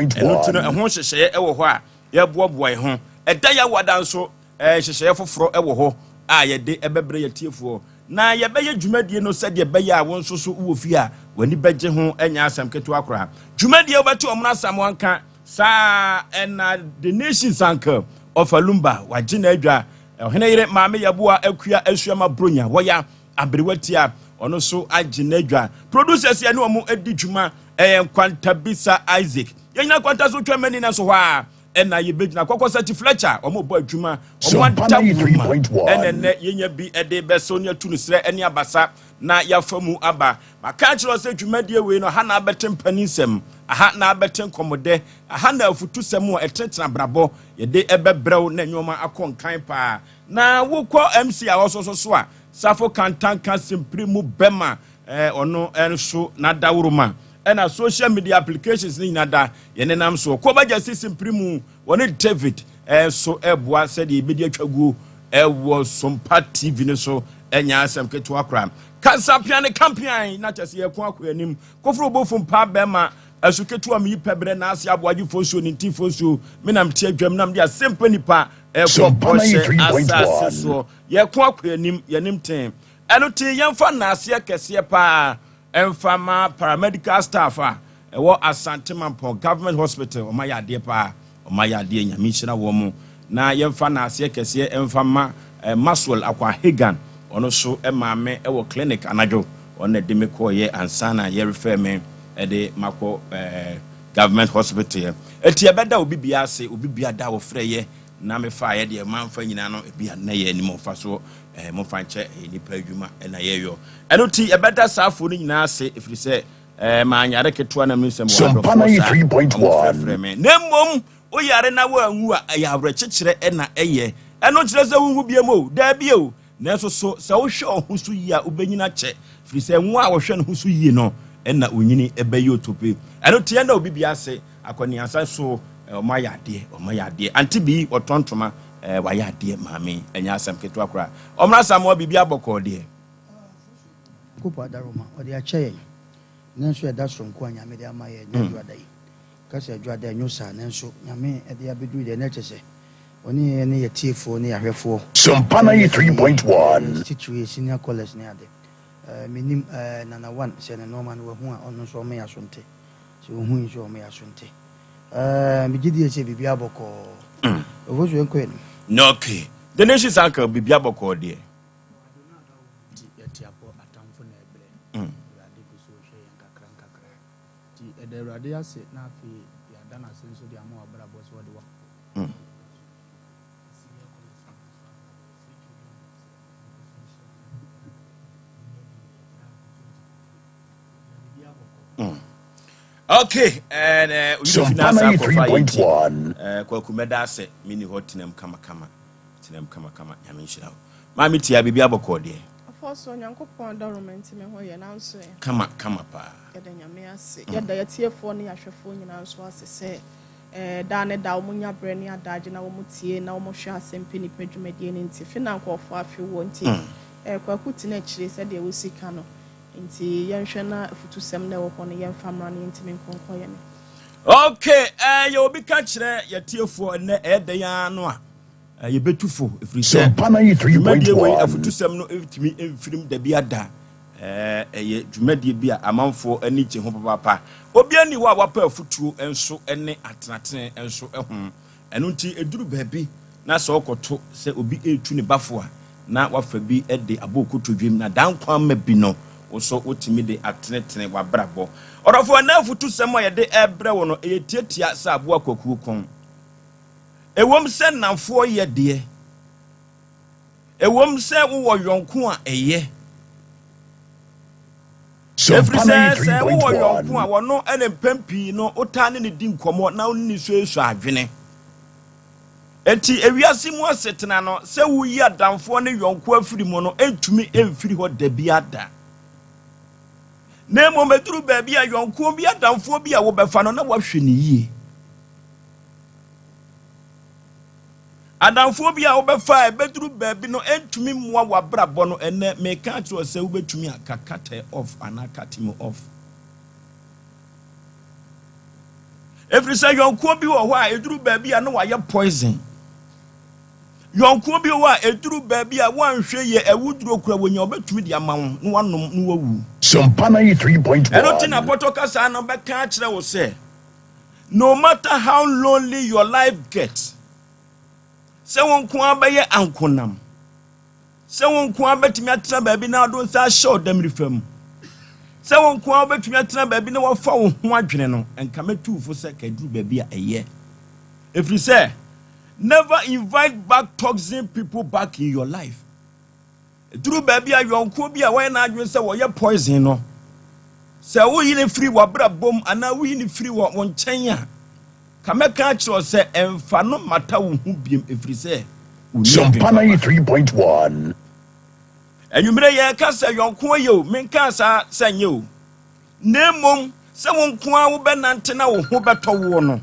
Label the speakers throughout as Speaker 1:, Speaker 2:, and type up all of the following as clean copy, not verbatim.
Speaker 1: eno tino ehho hyehye ewo ho a ye boaboa ho eda ya wada nso hyehye foforo ewo ho a ye de ebebre ye tiefo na ye beye dwumadie no sɛ de beye a won so wo fi a wani begye ho anya asɛm keto akora dwumadie wobɛto omna asam wanka sa na the nations anka Wofa Lumba wagye na adwa ohene yire maame yaboa akua asuama bronya woya aberewatia ono so agye na adwa producers ya ne omo edi dwuma kwanta bisa Isaac yenya kwanta so twamani na so ho a na ye begina kwakọ sati Fletcher omo bo adwuma omo anta ene yenya bi ede beso ne atu no sre ene abasa na yafamu aba maka kiro se dwumadie we no ha na abetem panisem aha na abetem komode aha na afutu sem o etetena brabo ye de ebebrew na nyoma akonkan pa na wokọ MC a so a safo kantanka simprimu bema ono enso na dawroma and social media applications ni nada yenenam so ko baja system primu woni David so eboa said e media twagu ewo Sompa TV ne so enya asem keto akra kansa piane campaign na tese ye ko akoanim kofro bofum pa bema asuketu am yipebre na ase aboaji fosuo ni ti fosuo menam tie adwam nam dia Asem Mpe Nipa ko boshe asase so ye ko akoanim yenim ten eno ti yemfa na ase kese pa Enfama paramedical staff ewo Asante Mampo government hospital o mayade pa o mayade nyame hira wo mu na yemfa na ase kese enfama Maswell akwa Hagan ono so maame ewo clinic anajo ono de me ko ye ansana ye refer me de mako government hospital eti ebeda obi bia ase obi bia da wo frɛ ye na me fa ye de manfa nyina no bia na ye ni mo fa so mo fa nche nipa adwuma na ye yo eno ti ebeda safo ni nyina ase efiri se ma anyare keto na me nsem wa do for 3.1 nemmom o yare na wa anwu a ya awre kekere na eye eno kire se wungu biem o da bie na so se wo hwe ohusu yi a obenyina che efiri se nwa a wo hwe no husu yi no na onyini ebeyi otope eno ti na obi bia ase akoni asa so o mayade anti bi otontoma wa yade maame enya asem keto akora omra samo bibia boko de
Speaker 2: kupo adaroma o de ache nanso eda sonko anyame de amaye nyaduada yi kase aduada nyusa nanso nyame e de abedu de na chese oni ne yetiefo ne yahwefo
Speaker 3: Sompa 3.1
Speaker 2: situation senior college ne ade minim nana one se na normal wo hu a ono so me asonte se wo hu so me asonte mi gidi e se bibia boko owo so enko eni
Speaker 1: no okay the nation sanka bibia boko de
Speaker 4: yetiapo atamfo na ebre rade ko so hwe kakra ti ede rade ase na afi ya dana senso de amo abra boss wo de wa
Speaker 1: okay and we finance
Speaker 3: 3.1
Speaker 1: kwa kumeda se mini hotinem kama nyame nhira mami tia bibia boko de
Speaker 5: afoso nyankopon dorment me ho ye nanso e
Speaker 1: kama pa
Speaker 5: yeda nyame ase yeda yetiefo ne yahwefo nyina nso ase se da ne da omunya bre ne adaje na wo mutie na wo hwe Asem Mpe Nipa dwumadie ne nti fina nkofo afi wo nti kwa kuti na chire se de wo sika no nti yenhwe na futusem na wo ho ne yemfa mra ne ntimi nkonko ye ne
Speaker 1: okay ye obi ka kire yetiefo ne ede ya no a ye betufo efiri se
Speaker 3: Sompa 3.1
Speaker 1: afutusem no efitimi emfirim da bi ada ye dwumadie bi a amanfo ani gye ho papa obi ani wa wapa afutuo enso ene atenatene enso ehum eno nti eduru baabi na se okoto se obi etu ne bafo a na wafa bi ede abokotodwem na dankwa ma bi no so otimi de atenetene wa brabo orofo na afutusem a ye de ebre wo no eyetiatia sa abo akwakuo kon ewom se namfo ye de ewom se wo yonko a eye
Speaker 3: Sompa
Speaker 1: se wo yonko a
Speaker 3: 3.1
Speaker 1: wono ene mpampi no otane ne di nkomo na onni so esu adwene enti ewiase mu asetena no se wo yi adamfo ne yonko afiri mu no entumi emfiri ho da bi ada na mo meduru ba bi a yonko bi adamfo bi a wo befa no na wahwe ne yie adamfo bi a wo befa e beduru ba bi no entumi moa wabrabo no ene me ka tro se wo betumi akakata off anakatimo off Every say yonko bi wo hɔ a eduru baabi a no wayɛ poison. Yonko bi wo a eduru baabi a wanhwɛ ye ewuduro kura wonya obetumi di ama wo no wanom no wawu.
Speaker 3: Sompa 93.1.
Speaker 1: Eno ti na poto kasa no bɛka akyerɛ wo sɛ no matter how lonely your life gets, sɛ wonko abɛyɛ ankonam, sɛ wonko abɛtumi atena baabi na ado nsa show dem rifam, sɛ wonko abɛtumi atena baabi na wafa wo ho adwene no enka metufo sɛ kaduru baabi a ɛyɛ. Every say never invite back toxic people back in your life. Duru baabi a yonko bi a wɔyɛ na adwene sɛ wɔyɛ poison no. Sɛ wo yi ne free wa bra bom ana wo yi ne free wa won nkyɛn a kameka kyerɛ sɛ emfa no mata wo hu biem efiri sɛ
Speaker 3: Sompa 93.1.
Speaker 1: Enwumere yɛ ka sɛ yɔnko ye o menka sa sɛ nye o nemom sɛ wonko a wo bɛnante na wo ho bɛtɔ wo no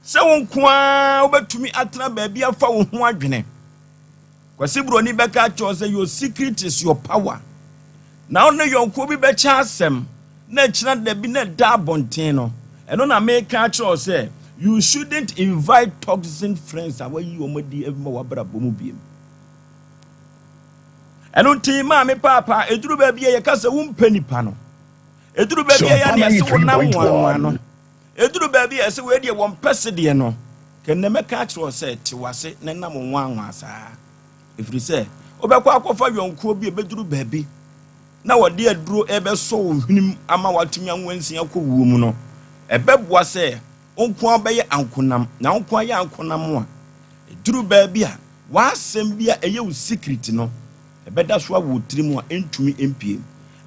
Speaker 1: sɛ wonko a wo bɛtumi atena baabi afa wo ho adwene kwasi broni bɛka kyerɛ sɛ your secret is your power na ono yɔnko bi bɛkyɛ asɛm na kyina da bi na da bonten no eno na meka kyerɛ sɛ you shouldn't invite toxic friends away omodi evma wabra bomu biem eno ti ma me papa eduru ba bia ye ka se wo Mpe Nipa no eduru ba bia ya ne se wo nam wan no eduru ba bia se we de wo mpese de no kenne meka kyerɛ sɛ ti wase ne nam wan asa efiri sɛ obekwa akofa yonko bi ebeduru ba bi na wode aduro ebe so wo hwenim ama watumi anwansi akɔwuo mu no ebeboa sɛ onko abɛyɛ ankonam na onko ayɛ ankonam a eduru baabi a wasɛm bi a ɛyɛ wo secret no ebɛda so awo tirimu a entumi empie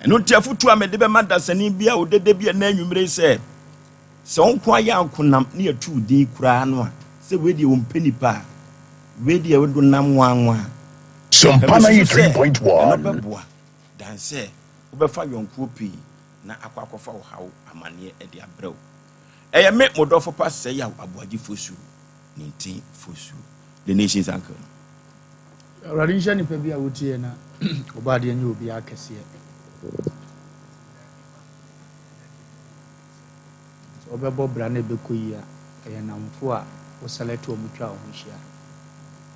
Speaker 1: ɛno ntiafotu a mede bɛma dasani bi a odede bi na anwumere sɛ onko ayɛ ankonam ne yɛtu din kura no a sɛ we de wo Mpe Nipa we de wo do nam wanwa
Speaker 3: Sompa 93.1.
Speaker 1: ɛbɛboa dan sɛ wobɛfa yɔnko pii na akwakofa wo hawo amane ɛde abrɛw ɛyɛ me modɔfo pa sɛ ya aboagye fosu nintin fosu the nation's anchor
Speaker 4: Already shani pe bia wotie na oba de nye obi akese so obebo bra na bekoyi a ɛyɛ namfo a wo select omutwa wo hia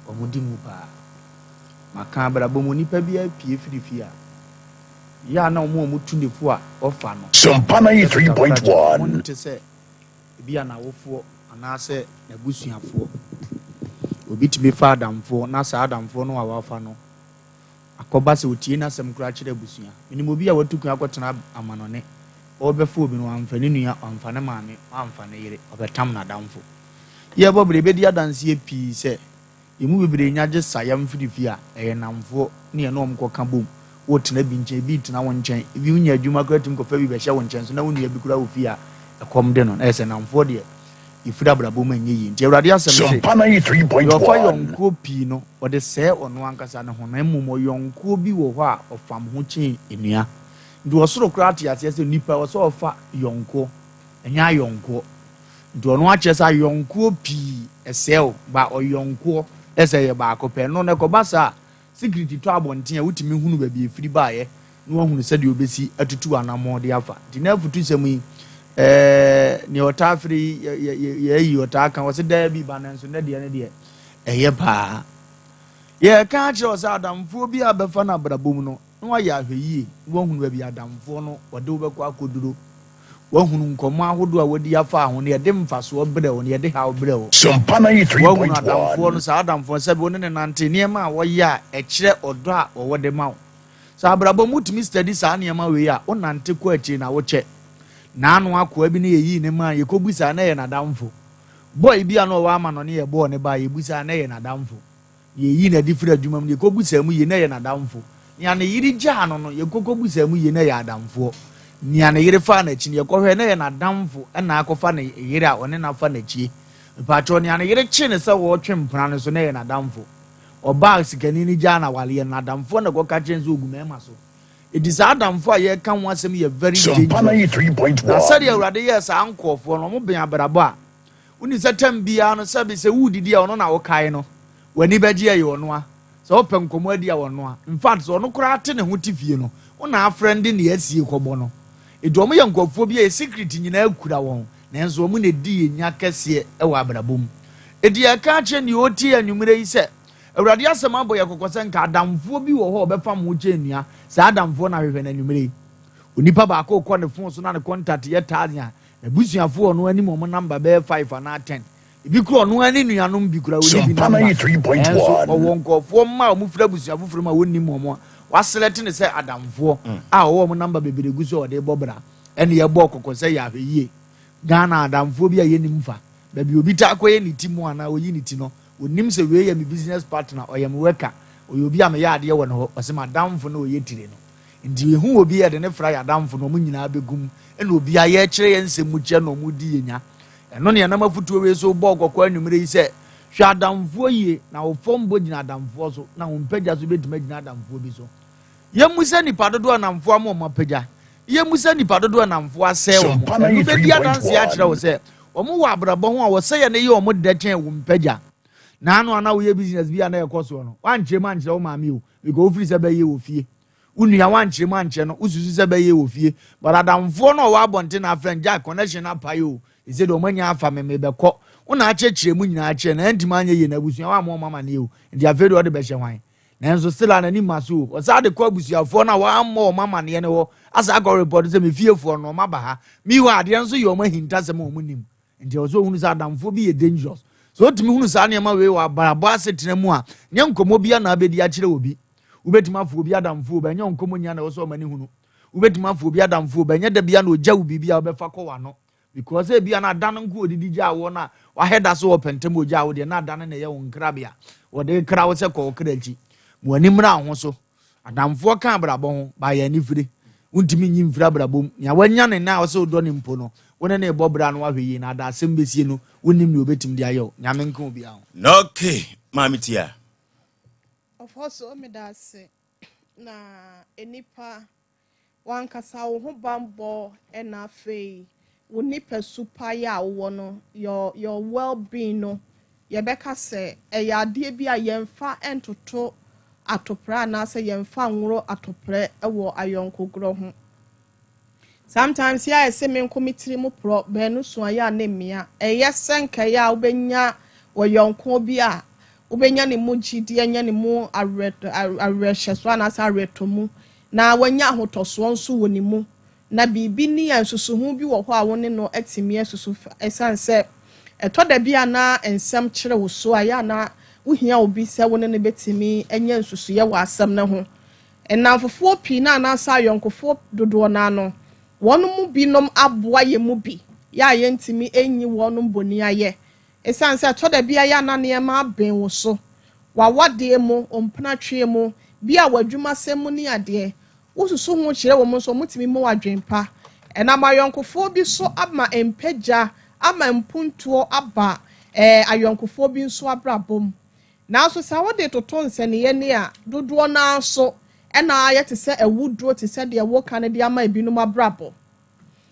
Speaker 4: omudi mu pa maka bra bomu nipa bia pie firifia ya na omutu nefo a ofa no
Speaker 3: Sompa 93.1.
Speaker 4: te sɛ bia na wofo anase na busuafo obi tibe fa adamfo na sa adamfo no wafa no akoba se otie na sem kura kyerɛ busua minim obi a watuku akɔtena amanone obɛfo obi no amfane nua amfane maame amfane yere obetam na adamfo ye bobre be di adanse pii sɛ emu bebre nyagye sayam firifi a ɛyɛ namfo ne ɛno omkɔka bom wo tena bi nkyɛn bi tena won nkyɛn bi unya adwuma kura tim kɔfa bi bɛhyɛ won nkyɛn so na wonua bi kura wo fi a ɛkɔm de no ɛsɛ namfo de ifura brabo ma nyɛ yi nti awurade asɛm sɛ
Speaker 3: Sompa 93.1.
Speaker 4: yɔfa yɔnko pii no ɔde sɛ ɔno ankasa ne ho na mmom yɔnko bi wɔ hɔ a ɔfam ho kyɛn enua nti ɔsoro kura ate aseɛ sɛ nipa wɔ sɛ ɔfa yɔnko ɛnya yɔnko nti ɔno akyerɛ sɛ yɔnko pii ɛsɛw ba ɔyɔnko ɛsɛ yɛ baako pɛ no ne kɔba saa security to abɔnten a wotumi hunu baabi efiri baayɛ na wɔhunu sɛ deɛ obesi atutu anamɔ de afa nti na afutu sɛm yi ni otafri ye otaka wose da bi bananso na de ne de eye pa ye ka kire o adamfo bi abefa na brabom no na wa ya hweyie wohunu ba bi adamfo no wode wobekwa akoduro wohunu nkomo ahodo a wodi afa ho ne de mfaso brewo ne de hawo brewo
Speaker 3: Sompa
Speaker 4: wohunu adamfo
Speaker 3: 93.1.
Speaker 4: no sa adamfo se bi woni ne nante niema a woyɛ a ekire odo a wode ma wo sa brabom mutumi study sa niema we a wonante ko akyi na wo kye na anu akwa bi ne yeyi ne ma ye kobusa na ye nadamfo boy bi ano wa ama no ne ye bo ne ba ye busa na ye nadamfo yeyi na difira adwuma mu ye kobusa mu ye na ye nadamfo nya ne yiri gya no no ye kokobusa mu ye na ye adamfo nya ne yiri fa na chi ne ye kohwe na ye nadamfo na akofa ne yiri a one na fa na chi pacho nya ne yiri chi ne se wo twempra ne so na ye nadamfo oba sikani ni gya na wale ye nadamfo na koka chenzo ogumema so it is adamfo a ye kan ho asem ye very
Speaker 3: Sompa
Speaker 4: dangerous na sɛ
Speaker 3: 93.1.
Speaker 4: awurade yɛ saa nkɔfoɔ no mo ben abrabɔ a woni sɛ tam bia no sɛ bi sɛ wudidi a ɔno na wokae no wani bɛgye yɛ ɔno a sɛ wopɛ nkɔmmɔ adi a ɔno a in fact sɛ ɔno koraa te ne ho te fie no wona afrɛnde ne asie kɔbɔ no ɛdu ɔmo yɛ nkɔfoɔ bi a secret nyinaa kura wɔn nanso omu ne di nya kese e wa abrabom edi ya ka che ni oti anwumre yi se awurade asem abo ye kokose nka adamfo bi wo ho obefa mo che nua sa adamfo na hwehwe na anwumre onipa ba ko ko ne fon so na ne contact ye tazia na busuafo no ani mo number be 5 na 10 ibi kro no ani nuanom bi kura oni bi number
Speaker 3: 3.1
Speaker 4: o wonkofo ma o mu fira busuafo fira ma wonni mo waselect ne se adamfo a wo mo number bebere gu so o de bobra ene ye bo kokose ya hweye Ghana adamfo bi a ye nimfa ba bi obi ta akoye ni timu ana oyi ni ti no onim se we ye me business partner o ye me worker o obi a me ya ade wo no o se madamfo no oye tire no ndi ehu obi ye de ne fra ya damfo no mo nyina begum ene obi a ye kire ye nsemu kye no mo di yenya eno ne na mafutuo we so bo kokko anwumre yi se hwa adamfo yi na wo fombo gina adamfo so na wo mpagya so betima gina adamfo bi so ye musa nipa dodo anamfo am mo pagya ye musa nipa dodo anamfo ase wo mo be dia danse a kire wo se omo wa abrabo ho a wo se ye ne ye omo de chen wo mpagya na anu ana wo ye business bi ana ye koso no wan kire man kire wo maami o because ofiri se be ye wo fie unua wan kire man kire no ususu se be ye wo fie but adamfo no wa abonte na friend ja connection apayo ise do manya afa me bekọ una achechire mu nyina ache na ntima anya ye na busua wa mo mama ne o ndi afedo o de be hye hwan na enso still na ni maso o sa de kwa busuafo na wa mo mama ne ne wo asa go report se me fiefo no ma ba ha mi wa ade enso ye o ma hinta se mo munim ndi o so hunu sa adamfo bi ye dangerous so otimi hunu sa ne ma we wa barabo asetena mu a nye nkomo bia na abedi akire obi ubetima afo obi adamfo ba nye nkomo nya na wo so mani hunu ubetima afo obi adamfo ba nye da bia na oja obi bia obefa ko wa no because e bia na dan nko odidi gya wo na wa heda so opentem ogya wo de na dan na ye wo nkrabia wo de kra wo se ko krachi mo animra ho so adamfo ka brabo ho ba ya ni fire untimi nyim fira brabo ya wanya ne na wo se odo ne mpo no wona na ebobra no wa hweyi na da asem besie no wonim ne obetim de ayo nyame nka obi aho
Speaker 1: okay mamitia
Speaker 5: of course o me da se na enipa wankasa wo ho bambo na afei unipa super ya wo no your well-being no ye beka se eyade bi a yemfa entoto atopra na se yemfa nworo atopre ewo ayonkogro ho sometimes ya ese me nkomitiri mu pro benu so ya na mmia eyesenka ya ubenya wo yonko bi a ubenya ne mu gidi enya ne mu arehye so na sa retomu na wanya ahotoso nso woni mu na bibi ni ansusuhu bi wo ho a woni no atimi asusu esanse etoda bia na ensem kire wo so aya na wohia obi se woni ne betimi enya ansusu ye wo asem ne ho enamfofo pi na na sa yonkofo dodo na no wonu mu binom aboa ye mu bi ya ye ntimi enyi wonu boni aye esanse etoda bia ya na ne ma ben wo so wawade mu ompana twe mu bia wadwuma semu ni ade ususu ho kire wo mo so mutimi mo wadwempa enamayonkofo bi so ama empagya ama mpuntuo aba ayonkofo bi nso abrabom na so sa wode toto nsene ye ne a dodo na so na ayete se ewuduro te se de wo kan de ama ebinum abrabo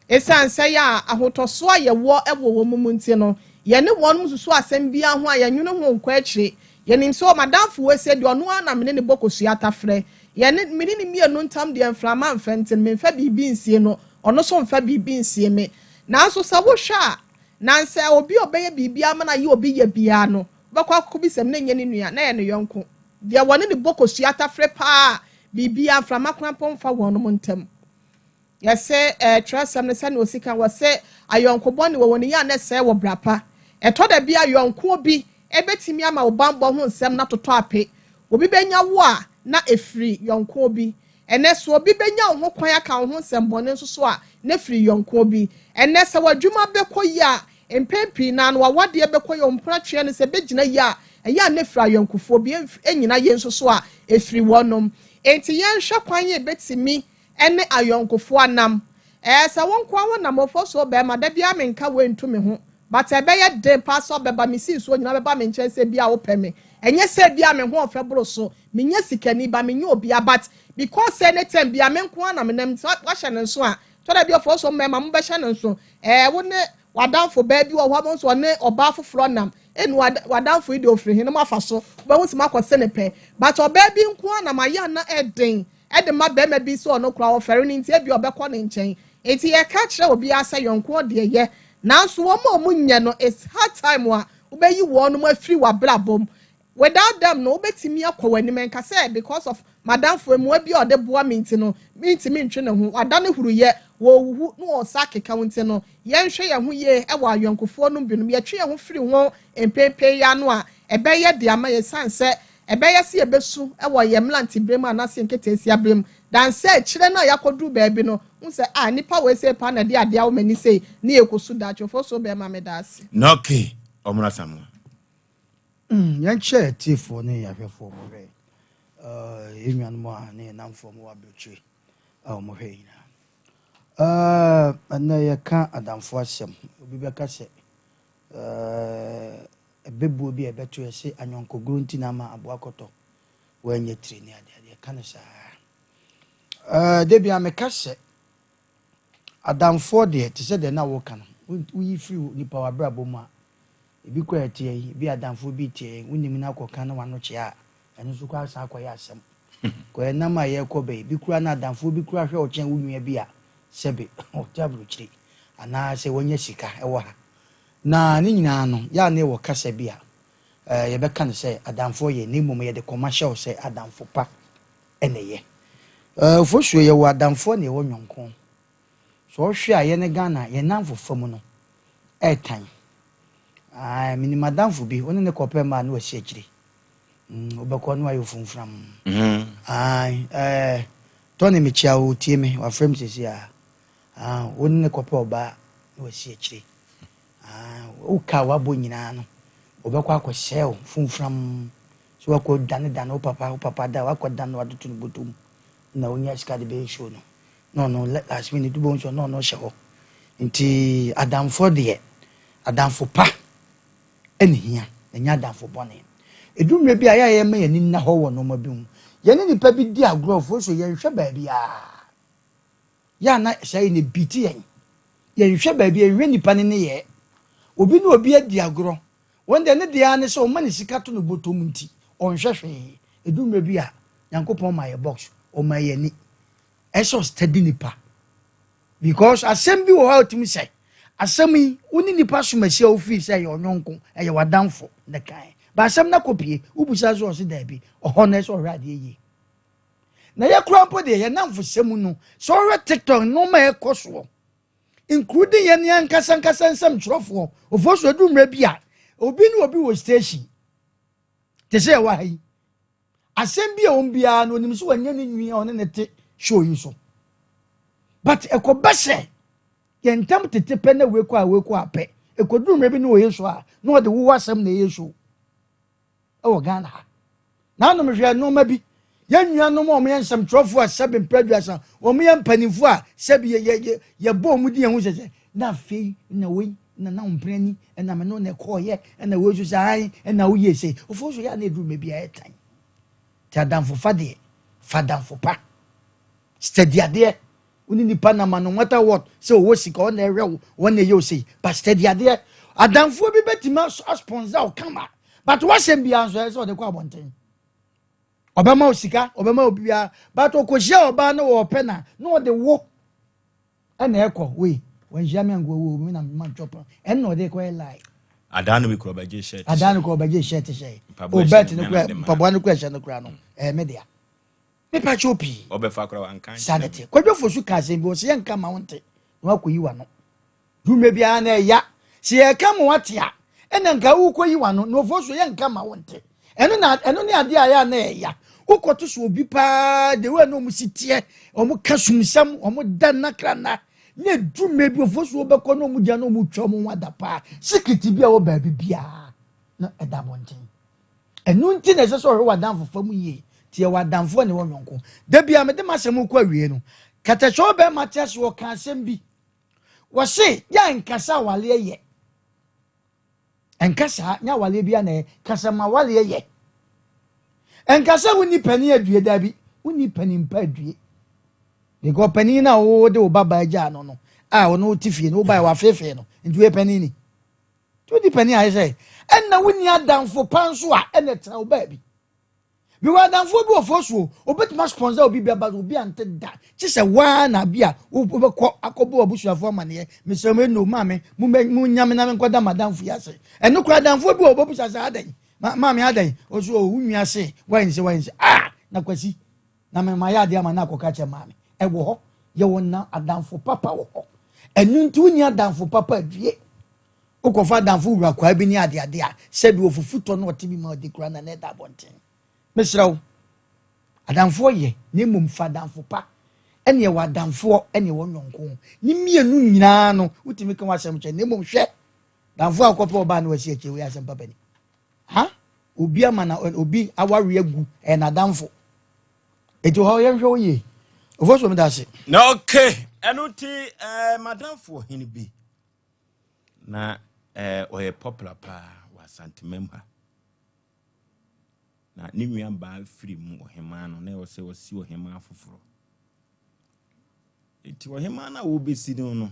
Speaker 5: esanse ya ahotoso aye wo ewo mu nti no ye ne won mususu asem bia ho aye nwune ho nkwa akire ye nim so madamfo we se de ono ana mene ne bokosu atafre ye ne mini ni mienu ntam de enframa mfenten me mfa bibi nsie no ono so mfa bibi nsie me na so sa wo hwa na nse obi obeye bibi ama na ye obi ye bia no bakwa akubi sem na nye ne nua na ye ne yonko de wone ne bokosu atafre pa bibi aframa krampo mfa wono mo ntam ye se trasam ne se na osika wo se ayonko bone wo woni ya na se wo brapa etoda bia yonko bi ebetimi ama obambo ho nsem na toto ape obi benya wo a na efiri yonko bi ene so obi benya ho kwan aka ho nsem bone nso so a na efiri yonko bi ene se wadwuma bekoya empempi na no wawade bekoya ompra twe ne se begina ya eya na efiri yonkofo bi enyina ye nso so a efiri wonom enti ye nhwe kwan ye betimi ene ayonkofo anam se wonko awonam ofo so be ma da bia menka wentumi ho but ebeye de pass up beba misi so nyina beba me nche se bia wo peme enye se bia me ho ofebro so menye sikani ba menye obia but because anytime bia me nko na menam wa hye ne so a to da bia fo so mema mo be hye ne so wo ne wadanfo ba bi wo ho so ne oba foforo nam enu wadanfo ide ofiri hin ma fa so ba hu sima kwose ne pe but oba bi nko na ma ya na eden ede ma be ma bi so no kra ofere ni ntie bia obekọ ne nchen enti ye ka kire obi asa yonko de ye nanso wɔn mu nyɛ no it's hard time wa wobɛyi wɔn mu afiri w'abrabom without them no wobɛtumi akɔ w'anim nka sɛ because of madam for mu abi a ɔde boa me nti no mentimi ntwe ne ho wada ne huruyɛ wɔwuhu no ɔsa keka wo nti no yɛnhwɛ yɛn ho yie ɛwɔ ayɔnkofoɔ no binom yɛtwe yɛn ho firi ho mpempe ya no a ɛbɛyɛ de ama yɛ san sɛ ɛbɛyɛ se yɛbɛsu ɛwɔ yɛn mlanti brem anase nketesia brem dan sɛ kyerɛ no a yɛakɔduru baabi no wo sɛ nipa wɔ ese pa na de ade awo mani sei ne yɛkɔsu daatwofo so bɛma me daase
Speaker 1: na okay ɔmra samu
Speaker 2: yɛnkyɛ tiefo ne yɛhwɛfo mo hwɛ ɛnnuanom a ne yɛnamfo mo wabrɛkyire a ɔmo hwɛ nyinaa ɛnɛ yɛka adamfo asɛm obi bɛka sɛ ɛbɛbuo bi a ɛbɛto yɛ sɛ anyɔnkɔgoro nti na ama aboa kɔtɔ wɔanyɛ tiri ne adeade yɛka no saa da bia meka sɛ adamfoɔ deɛ te sɛ deɛ na woka no woyi firi nipa wabrabɔ mu a ebi kɔ ɛteɛ yi bi adamfoɔ bi teɛ wonim na akɔka no wano kyea a ɛno nso kɔ asa akɔyɛ asɛm kɔyɛ nam a yɛkɔ bɛyi bi kura na adamfoɔ bi kura hwɛ ɔkyɛn wo nua bi a sɛbe ɔte aburokyire anaasɛ wɔnyɛ sika ɛwɔ ha na ne nyinaa no yɛ ne wɔ kasa bi a yɛbɛka no sɛ adamfoɔ yɛ ne mmom yɛde kɔma hyɛ wo sɛ adamfo pa ɛna yɛ fosuo yɛwɔ adamfoɔ na yɛwɔ nyɔnko so ɔhwɛ a yɛne Ghana yɛnamfo fam no ɛɛtan minim adamfo bi one ne kɔpɛ ma no wasi akyire wobɛkɔ no ayɛ funfram tɔne mekyia wo tie me wafrɛ m sesi a one ne kɔpɛ ɔbaa no wasi akyire woka wabɔ nyinaa no wobɛkɔ akɔhyɛ wo funfram so wakɔ dane wo papa da wakɔ dane wadoto no bɔtom na wonya sika de bɛyɛ show no last minute do bonso no hyɛ hɔ nti adamfo deɛ adamfo pa ɛne hia ɛnya adamfo bɔne edumre bi a yɛ ma yɛni na hɔ wɔ no ma bi mu yɛne nipa bi di agrɔfo so yɛnhwɛ baabi a ya na hyɛ ne biti yɛnhwɛ baabi yɛnhwɛ nipa ne yɛ obi ne obi adi agrɔ wɔn de ne deɛ ne sɛ ɔma ne sika to no bɔtɔm nti ɔnhwɛ hwee edumre bi a Nyankopɔn ma yɛ box ɔma yɛ ni ɛsɛ steady nipa because asɛm bi wɔ hɔ otimi sɛ asɛm yi woni nipa somasi a ofi sɛ yɛ ɔnyɔnko ɛyɛ wadamfo ne kan ba asɛm na kopie ubusa so ɔse daabi ɔhɔ na ɛsɛ ɔhwɛ adeɛ yi na yɛ kura mpo deɛ yɛ namfo sɛm no sɛ ɔhwɛ TikTok no ma ɛkɔ soɔ including yɛn ne ankasa nsɛm kyerɛfoɔ ofo so adu mmerɛ bi a obi ne obi wɔ station te sɛ ɛwɔ ha yi asɛm bi a wɔn biara no onim so wɔnyɛ ne nwi a ɔne ne te show yi so but ɛkɔba sɛ yɛntam tete pɛ na wekɔ apɛ ɛkɔduru mmerɛ bi ne wɔyɛ so a na ɔde wowɔ asɛm na ɛyɛ so ɛwɔ Ghana ha na anom hwɛ nneɛma bi yɛn nuanom a wɔyɛ nsɛmtwerɛfoɔ a sɛbi mpɛduasa wɔn yɛ mpanimfoɔ a sɛbi yɛbɔ wɔn di yɛn ho sɛsɛ na afei na wei na mpirani ɛna mɛ no na ɛkɔɔyɛ ɛna wei so sɛ ayi ɛna woyɛ sɛ ofo so yɛ na eduru mɛ bi a ɛtan te adamfo fa deɛ fa adamfo pa steady adeɛ woni nipa na ma no matter what sɛ ɔwɔ sika ɔna ɛhwɛ wo wɔna ɛyɛ ose but steady adeɛ adamfo bi bɛtumi sponsor wo kama but wasɛm bia nso ɛsɛ ɔde kɔ abɔnten ɔbɛma wo sika ɔbɛma wo bia but ɔkɔhyia ɔbaa no wɔ ɔpɛ na ɔde wo ɛna ɛkɔ wei wɔnhyia me ango wo mi na ma ntwɔpɔ ɛna ɔde kɔ ɛlai
Speaker 1: adano bi kɔ bɛgye shirt
Speaker 2: hyɛ obet no kura paboa no kura hyɛ no kura no media nipa chopi
Speaker 1: ɔbɛfa kora wankan
Speaker 2: sanity kwadwofo su ka asɛm bi wo sɛ yɛnka ma wonte na wakɔyi wa no dume bia na ɛya sɛ yɛka ma wate a ɛna nka wokɔyi wa no na ofo so yɛnka ma wonte ɛno ne ade a yɛ na ɛya wokɔto so obi paa de we no mu sitie ɔmo ka sumsam ɔmo da nakra na ne dume bi ofo so bɛkɔ no mu gya no mu twɔ mo wada paa sikiti bi a wo baabi bia na ɛda bonten ɛno nti na ɛsɛ sɛ ɔhwɛ wadamfo fam yie tie wadamfo ne wɔnyɔnko da bia mede masɛm kɔ awie no katɛkyɛw bɛ mate ase wɔ ka asɛm bi wɔse yɛ nkasa wale yɛ nkasa nya wale bia na kasa ma wale yɛ nkasa woni pani adue da bi woni pani mpa adue de go pani na wo de wo baba agya no a wo no tifie no wo ba wa fefe no ndue pani ni to di pani a sɛ ɛna woni adamfo panso a ɛna tra wo ba bi bi wa dan fo bi ofoso obetima sponsor obi bia ba obi ante da chi se wa na bia obekọ akobo obusuafo amane me se me no mame mu nyame na me nkoda madam fu yase eno kura dan fo bi obusa sa adan mame adan oso ohunwa se wanse na kwasi na me maya de ama na akoka che mame e wo ho ye wona adanfo papa wo ho enu ntu ni adanfo papa adie ukofa adanfo wura kwa bi ni ade a se bi ofufuto no otibi ma odi kura na da bonten mesraw adanfo ye ne mum fa adanfo pa ene ye wadanfo ene ye wonyonko ni mienu nyina no utimi kan wasem che ne mum hwe danfo akopa oba na wasi eche we asem papa ni ha obi ama na obi aware agu e na danfo eto ho ye hwe oye ofoso me da se
Speaker 1: na okay enuti madamfo hini bi na oye popular pa wa santimemha na ni nwa ba free mu ohema no na wose wasi ohema afoforo enti ohema na wo besi no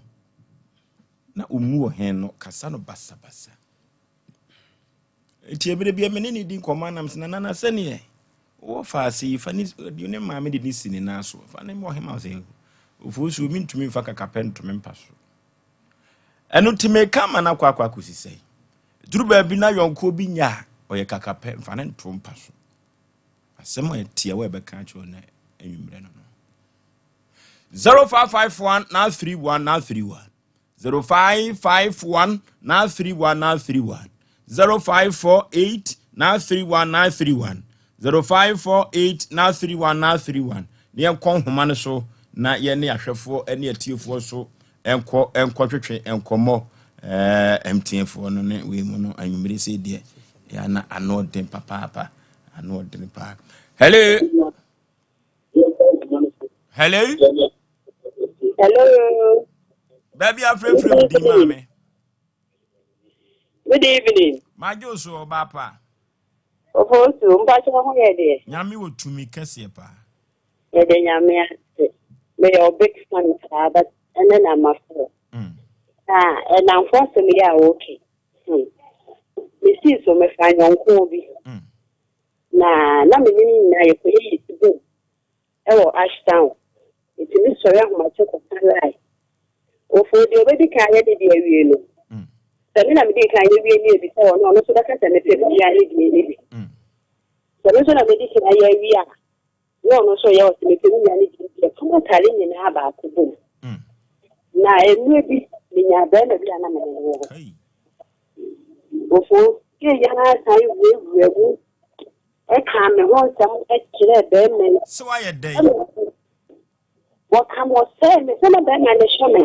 Speaker 1: na omu ohen no kasa no basa enti ebere bia meneni din komanam sina na sene wo fa si fa ni ne maame de ni sini na so fa ne mo ohema se ofusu mi ntumi fa kakapento me mpaso eno time kama na kwakwa kusisei duru ba bi na yonko bi nya oye kakape fa ne nto mpaso asem etia we be ka cho na enwumre no 0551 na 31 na 31 0551 na 31 na 31 0548 na 31 na 31 0548 na 31 na 31 ne kon homa no so na ye ne ahwefo ene atiefo so enko twetwe enkomo MTF no ne we mu no anwumre se de ya na anoden papa anoden pa hello baby afre free di mame
Speaker 6: good evening
Speaker 1: majo so bapa
Speaker 6: ofosu mpacho ho ye de
Speaker 1: nyame wotumi kase pa
Speaker 6: ye de nyame me your big fan but and then I'm after and I'm forced me ya okay me see so me fa nyonko bi na me ni na ye ko yi tibu e wo Ashtown it me so ya ho ma che ko lai ofo de obedi ka ye de awie no sɛ na me di kan ye wie ni bi sɛ no so da ka sɛ me pe bi ya ni bi sɛ so na me di kan ye wie a no so ye o se me pe bi ya ni bi ko tare ni na ba ko bo na enu bi nya ba na bi ana me wo ofo ke ya na sai we e ka me ho sam e kire be me
Speaker 1: so aye dey
Speaker 6: what come was say me so na be na le shome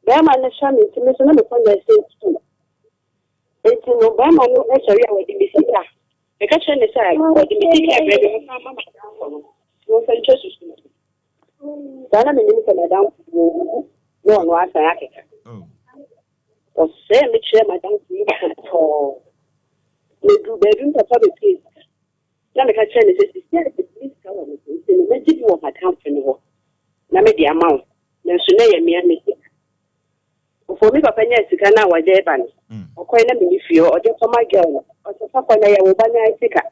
Speaker 6: be ma le shome ti me so na me ko na say tu enti no be ma no e sori a we di bisika e ka chene say we di bisika e be mo mama no say Jesus dana me ni kana dan no asa yake o say me chere madam ku to le du bedroom papa be please na me ka chere say sister please ka wo me say me give you my account no na me the amount na so na ye me ame for me papa nya sika na wa je ban o koy na me ni fio o de for my girl o so papa na ye wo ba nya sika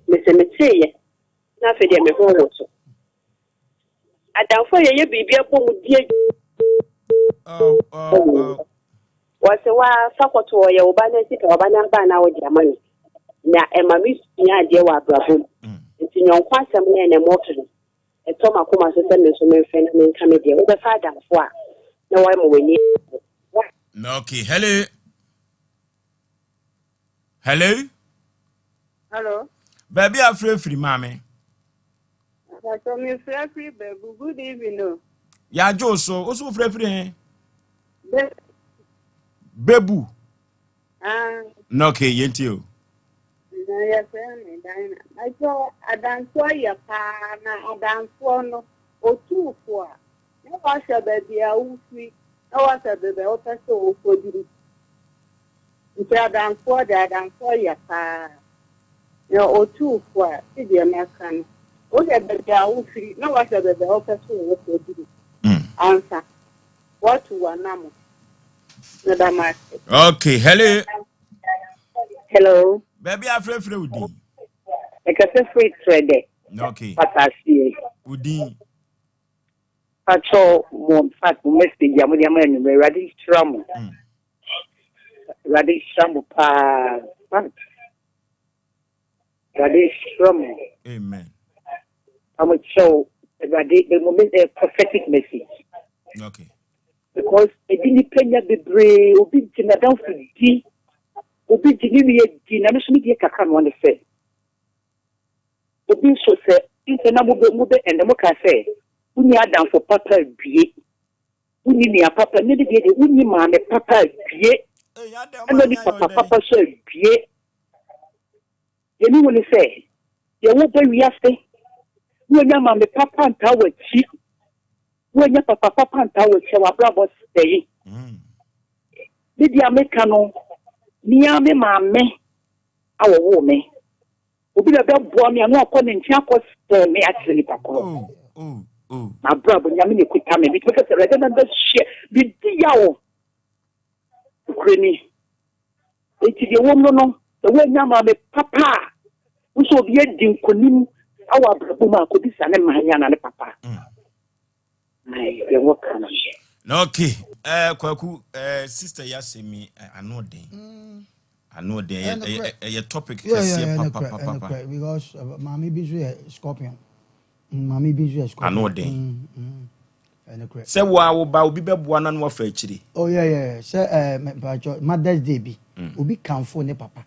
Speaker 6: me se me tie na fe de me ho wo so adanfo ye bibia bom die wase wa fakoto ye wo ba na sika wo ba na ba na wo di amani na e ma mi nya de wa brabo nti nyonko asem na ne mo to e to makoma so se me so me fe na me nka me de wo be fa adanfo a na wa mo wani
Speaker 1: no okay hello baby afre free mame
Speaker 6: so me free baby good evening
Speaker 1: ya jo so o so free bebu no okay yenti o
Speaker 6: na ya me dina I saw adanfo ya pa na adanfo no otufo a na wa sha baby a ufi na wa sha baby o pese o koduru nti adanfo ya pa na otufo a ti de maka no o de baby a ufi na wa sha baby o pese o koduru answer what wa namo na da market
Speaker 1: okay hello Baby afre udi.
Speaker 6: E ka se free trade.
Speaker 1: Okay.
Speaker 6: Patasi.
Speaker 1: Udi.
Speaker 6: Pacho mo fat mo message ya mo dia ma nu ready stram. Ready stram pa. Ready stram.
Speaker 1: Amen.
Speaker 6: I'm going to show the moment a prophetic message.
Speaker 1: Okay.
Speaker 6: Because it didn't pay the brain, or be in a down for D, or be delivered, dynamically, I can't want to say. Obi so say, internal move and the Moka say, we are down for Papa be. We need a papa, never get it, we need man, Papa be. And then Papa said, be. Anyone say, you won't be reacting. When your mamma papa and tower cheap, when your papa and tower shall brother stay. Did you make canon? Near me, mammy, our woman. Will be a bell boy, and no calling Chapos, me actually, papa. My brother, Yamini could come in because the resident share be the yaw. Granny. It is a woman, the way your mammy papa, who shall be a dinkonim. Our Brabuma could be San Mariana and Papa.
Speaker 1: Okay. Kwaku, sister Yasemi, I know they. I know they. A topic.
Speaker 2: Papa. Because Mammy busy a scorpion. Mammy busy a scorpion.
Speaker 1: I know they. Say, wow, about be one and more fetchy.
Speaker 2: Oh, yeah. Say, Mother's Day be. Ubi come for ne papa.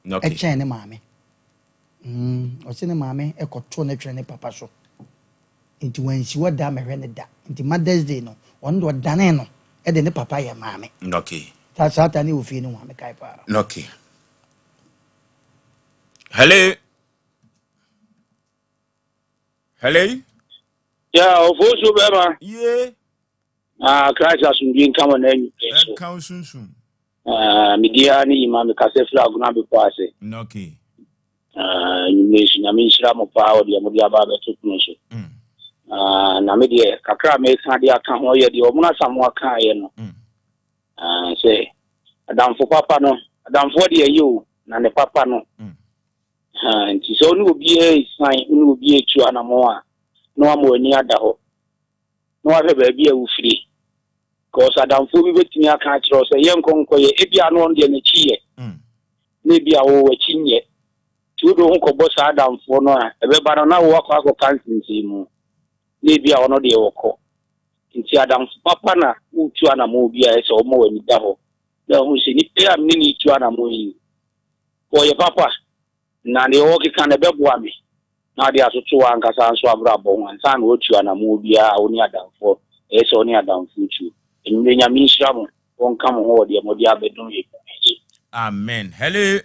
Speaker 1: No,
Speaker 2: a chain, mammy. Or send a mammy a cotton train papa so. Into when she was damn a rented into Mother's Day no, one do a daneno, and then the papaya mammy.
Speaker 1: Okay.
Speaker 2: That's how I knew if you know mammy kaipa.
Speaker 1: Okay. Hello.
Speaker 7: Yeah, of course, Obama.
Speaker 1: Yeah.
Speaker 7: Christ has been coming in.
Speaker 1: Count soon.
Speaker 7: Midiani, Mammy Cassefla, Gunabi Pase.
Speaker 1: Okay.
Speaker 7: Nation, I mean, Shram power, the Amudiaba took nation. Namidia, Kakra makes Hadia come here, the Omuna Samoa Kayan. Say, Adam for Papa no, Adam for the you, and the Papa no. And his own will be a sign, will be a true anamoa. No more near the hope. No other baby will free. Because Adam for me with me a catch or say, young conquer, if you are not on the cheer. Maybe I will chin yet. You don't go boss Adam for no, everybody now walk out of country. Maybe I will not the walk. Into Adam Papa na, who to an amobia is or more in the devil. The who say, if I mini to an amoy. For your papa, now the walk can a beb me. Now they are so two uncles and so brabo and son wrote you an amobia only Adam for, it's only Adam future. And when you mean Shram won't come over the Modia bedroom.
Speaker 1: Amen. Hello.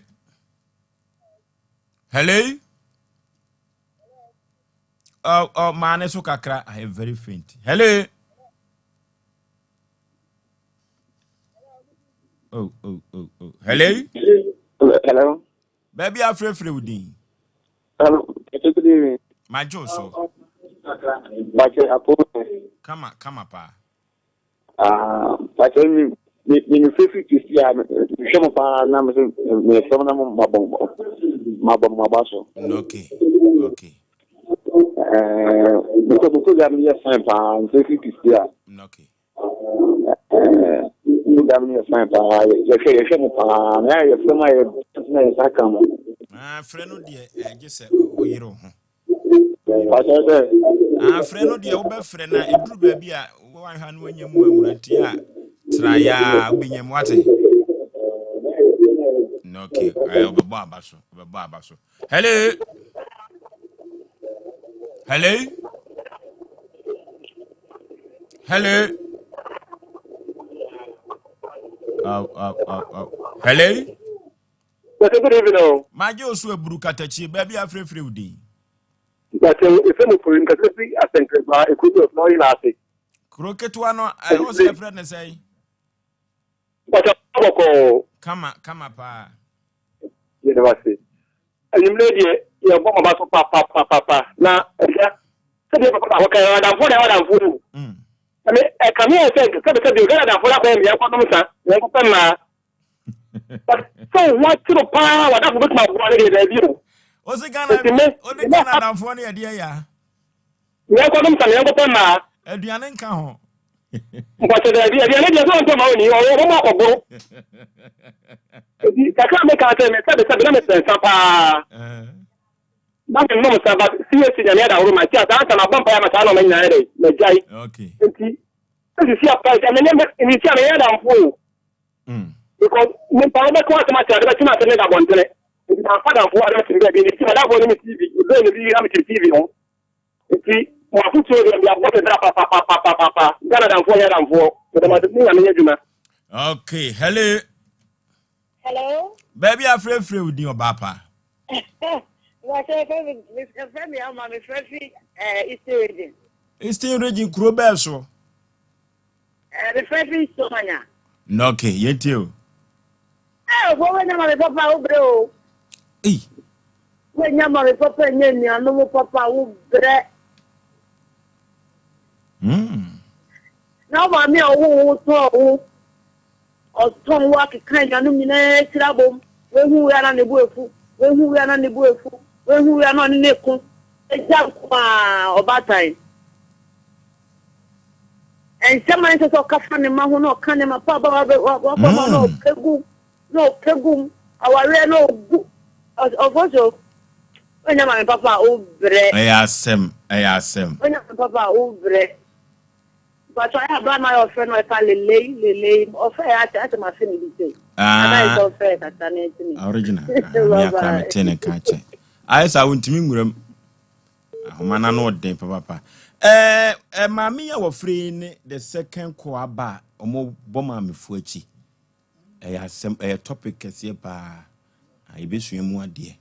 Speaker 1: Oh, man, so kakra. I am very faint. Hello. Oh.
Speaker 7: Hello.
Speaker 1: Baby, I'm free with you.
Speaker 7: Hello.
Speaker 1: My Joe, so. Come on, pa.
Speaker 7: But when you feel to see, some of our numbers, some of them, my basso.
Speaker 1: Okay.
Speaker 7: Because I'm here, and 50 to see.
Speaker 1: Okay.
Speaker 7: You got me a fine pie. You're from my come.
Speaker 1: Friend, dear, I just said, we don't. Friend, dear, over friend, a drew baby, 100 when you move, try ya, being your water. Okay, I'll be barbaso. Hello. Hello.
Speaker 7: Good evening.
Speaker 1: My Joe's were Brukatachi, baby, I'm free with you.
Speaker 7: But if I'm for him, I think it could be no elastic.
Speaker 1: Crooked one, I was a friend and say,
Speaker 7: but
Speaker 1: come on, pa.
Speaker 7: University. And you made your bomb about papa. Now, okay, I'm for you. I mean, I come here and say, because you're going to for that baby, I'm
Speaker 8: But so what to the power that with my body is you.
Speaker 1: Ghana down for any idea, yeah.
Speaker 8: We are going to young pema.
Speaker 1: Adrian can
Speaker 8: But the idea is not to money or more go. I can't make out a Sompa. Nothing no but seriously the other room. I can't answer my bumper. I'm a son of my jai.
Speaker 1: okay.
Speaker 8: You see a price and then you see a other fool. Because when Papa comes to my child, I'm not going to want it. My father for us to be in that one TV. You don't really have to TV on. You see, my food children, we have got a papa. Ghana than 4 years and 4. But I'm not
Speaker 1: Okay, hello.
Speaker 6: Hello?
Speaker 1: Baby, I'm free with your papa.
Speaker 6: What's your favorite? Mr. Femi, I'm my favorite Eastern region.
Speaker 1: It's still raging Crobelso.
Speaker 6: The favorite Somania.
Speaker 1: No, okay, yet you.
Speaker 6: Oh, when I'm a papa, bro. When you're my papa, and you're no papa, who bread. Now, my who or Tom walk a kind of luminous trouble when we are on the bullful, when we are on the bullful, when we are on the neck. Example or bad time. And someone says, "Oh, Kafan, Mahono, Kanema, Papa, no, Pegum, our real no, of also, when I'm Papa, oh, bread.
Speaker 1: I asked him.
Speaker 6: When I'm Papa, oh, bread. But I have done my friend, my family, or fair at my family. And I don't fair that
Speaker 1: Original. Catch. I saw to me, Humana no day, papa. Mammy, our friend, the second coaba, or more bomber me fuchi. I have some a topic as ye pa. I wish you more dear.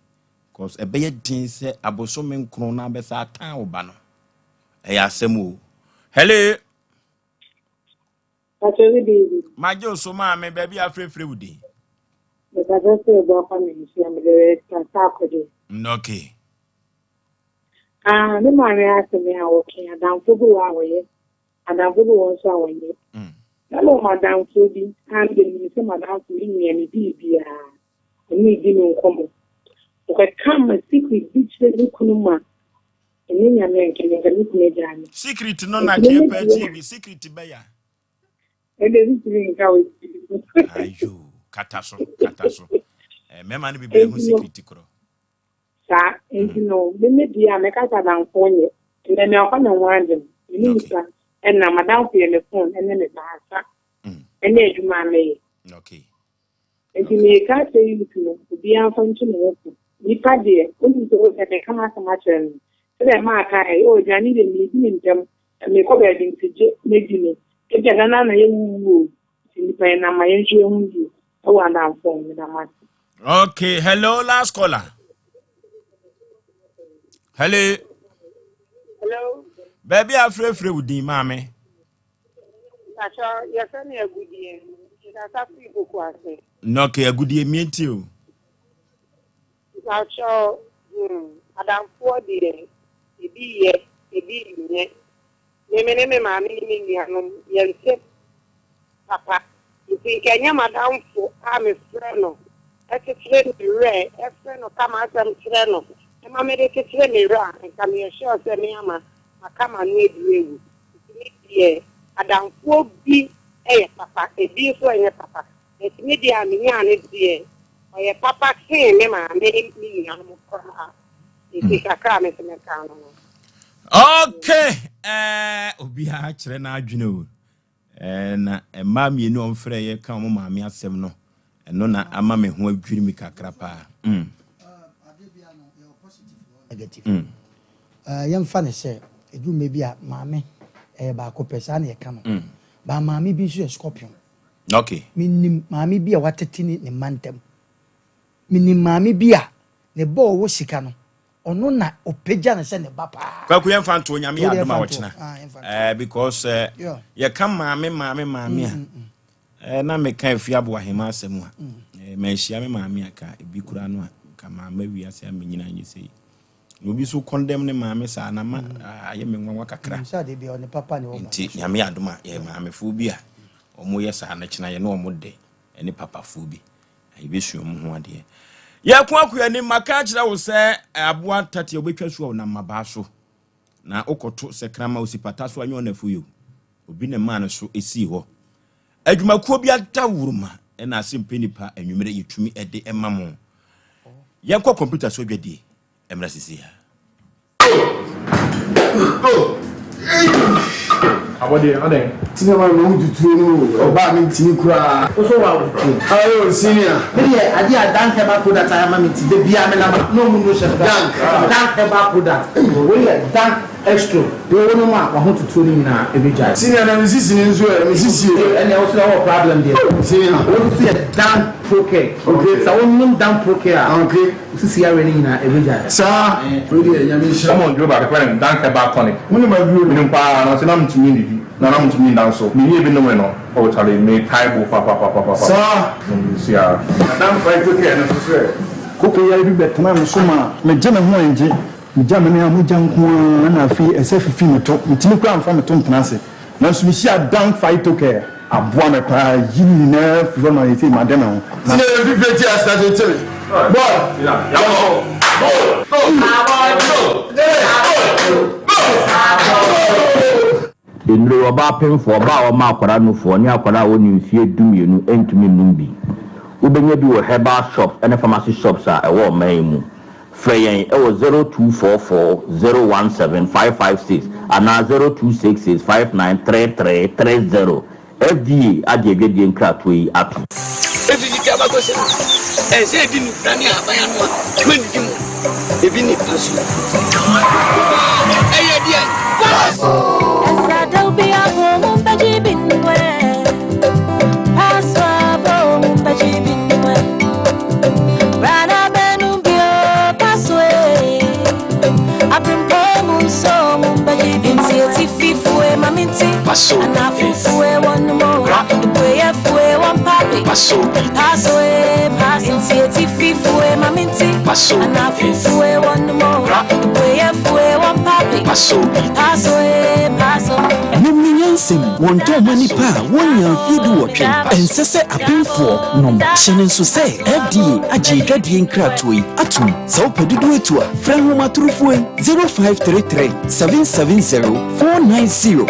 Speaker 1: Cause a bed tin say abosomen crona besa town banner. I ask some. Hello. My Joe, so mammy, baby, I'm free with thee.
Speaker 6: But I don't say about family, I'm the
Speaker 1: Okay.
Speaker 6: The man asked me, I okay, and I'm for the way, and I'm for the ones I want you. Hello, Madame Fudi, and the Madame Fudi, and the need in common. Okay, come a secret beach, the Kunuma, and then you're making a little
Speaker 1: secret, no, not TV, secret to bear.
Speaker 6: And then it's how it's.
Speaker 1: Ayo, Cataso. Memani be very secret.
Speaker 6: Sir, and you know, the media make us down for you, and then you're going to want them. And now Madame Fudi on the phone, and then it's answer. And then you may.
Speaker 1: Okay.
Speaker 6: And you may can't say you to be unfunctional. You can't dear, only to that they come out so much. And so that Mark, oh, Johnny, the meeting them, and make up everything to make you. If you're not a young independent, I'm my insurance. Oh, and I'm phone with a man.
Speaker 1: Okay, hello, last caller. Hello.
Speaker 6: Hello.
Speaker 1: Baby, I'm free with the mammy.
Speaker 6: You're sending a good year.
Speaker 1: No, okay, a good year, meet you.
Speaker 6: Now, Adam 4 days, a be yet. Name, mammy, yes, Papa. You think I am Madame for I'm a friend. That's a friend, red, a friend of come out and friend. And my medical friend, and come here, sure, send me, I come and need you. Yeah, Adam 4 be a papa, a dear for a papa. It's media, me, dear. Or a papa saying, made me, I'm if you can come as an account.
Speaker 1: Okay, Obi actually now, you know. And a mammy, you know, I'm afraid you come, mammy, at 7 no. And no, a mammy who will dream me crapa.
Speaker 2: Negative. Young funny say, it do maybe a mammy, a barco pesani a canon. But mammy be a scorpion.
Speaker 1: Okay.
Speaker 2: Meaning, mammy be a water tin in mantem. Meaning, mammy be a the ball was sicano. Or no, not or pigeon send a papa.
Speaker 1: Quack, fan to Yami, I don't watch because you come, mammy. And I make kind of fiabo him as some may share mammy, a be curano, come, maybe as I mean, you say. You be so condemned, mammy, son, I am in one crack.
Speaker 2: So they be on the papa and
Speaker 1: Yami Aduma, mammy phobia, or more yes, I know more day, any papa phobia. Ibesu mu ho ade. Ya kwa ni maka kira wo se aboa tate obetwa so na mabaso. Na okoto se krama osipata so anyo na fuyo. Obi ne man so esi ho. Adwumakuo bi atawuruma na Asem Mpe Nipa anwumere yitumi ede emamo. Ya kwa computer so dwade emra sisi ya.
Speaker 9: Abode ade.
Speaker 2: Tina ma no tutu no oba mi ntini kura. So wa wo. Ayo senior. Me ade adan heba product I am ti de bia me na no mu no chef. Dan heba product. We dan extra. We won ma wa ho tutu ni na ebeja. Senior na misisi ni nso e misisi. And also no problem there. Senior. What see dan procare. Okay. So won dan procare. Okay. Sisi ya reni na ebeja. Sa. We dey yami sha.
Speaker 9: Come on, do ba kwa dan heba tonic. Mun ma duro ni pa na se na mtumi ni. Na na mtumi dan so. Ni ye bi no no. O chale me taibo pa.
Speaker 2: Sa.
Speaker 9: Si ya.
Speaker 2: Dan fight procare na so se. Koko ya bi betena no so ma me je me ho enje. Mjame me amu janko na afi esefifi meto ntimi kwa amfa meto ntenase na so mi sia dan fight okay aboa me pa yini na fi na yeti madema ho na fi beti astate tele boy ya
Speaker 10: Enre oba penfo oba o ma akwara no fo ni akwara woni mfie dumienu entumi numbi ubenya bi wo herbal shops and pharmacy shops a ewo man mu Freyen 0244-017-556 and 0266-593330 FDA adjegedi nkratwe atu.
Speaker 11: If you have a question, and say, didn't Dania Bayano, when you if you need to. Paso, and I feel one more. The way I feel one papi. Paso, my minty. Paso, and I feel one more. The way I feel one papi. Paso.
Speaker 12: Sim, one to many pa, 1 year feed watching, and Sessa a pin for no Shannon so say, FDA, a Jigadian Kratway, Atum, so Pedu it to a friend whom at Rufway 0533 770 490.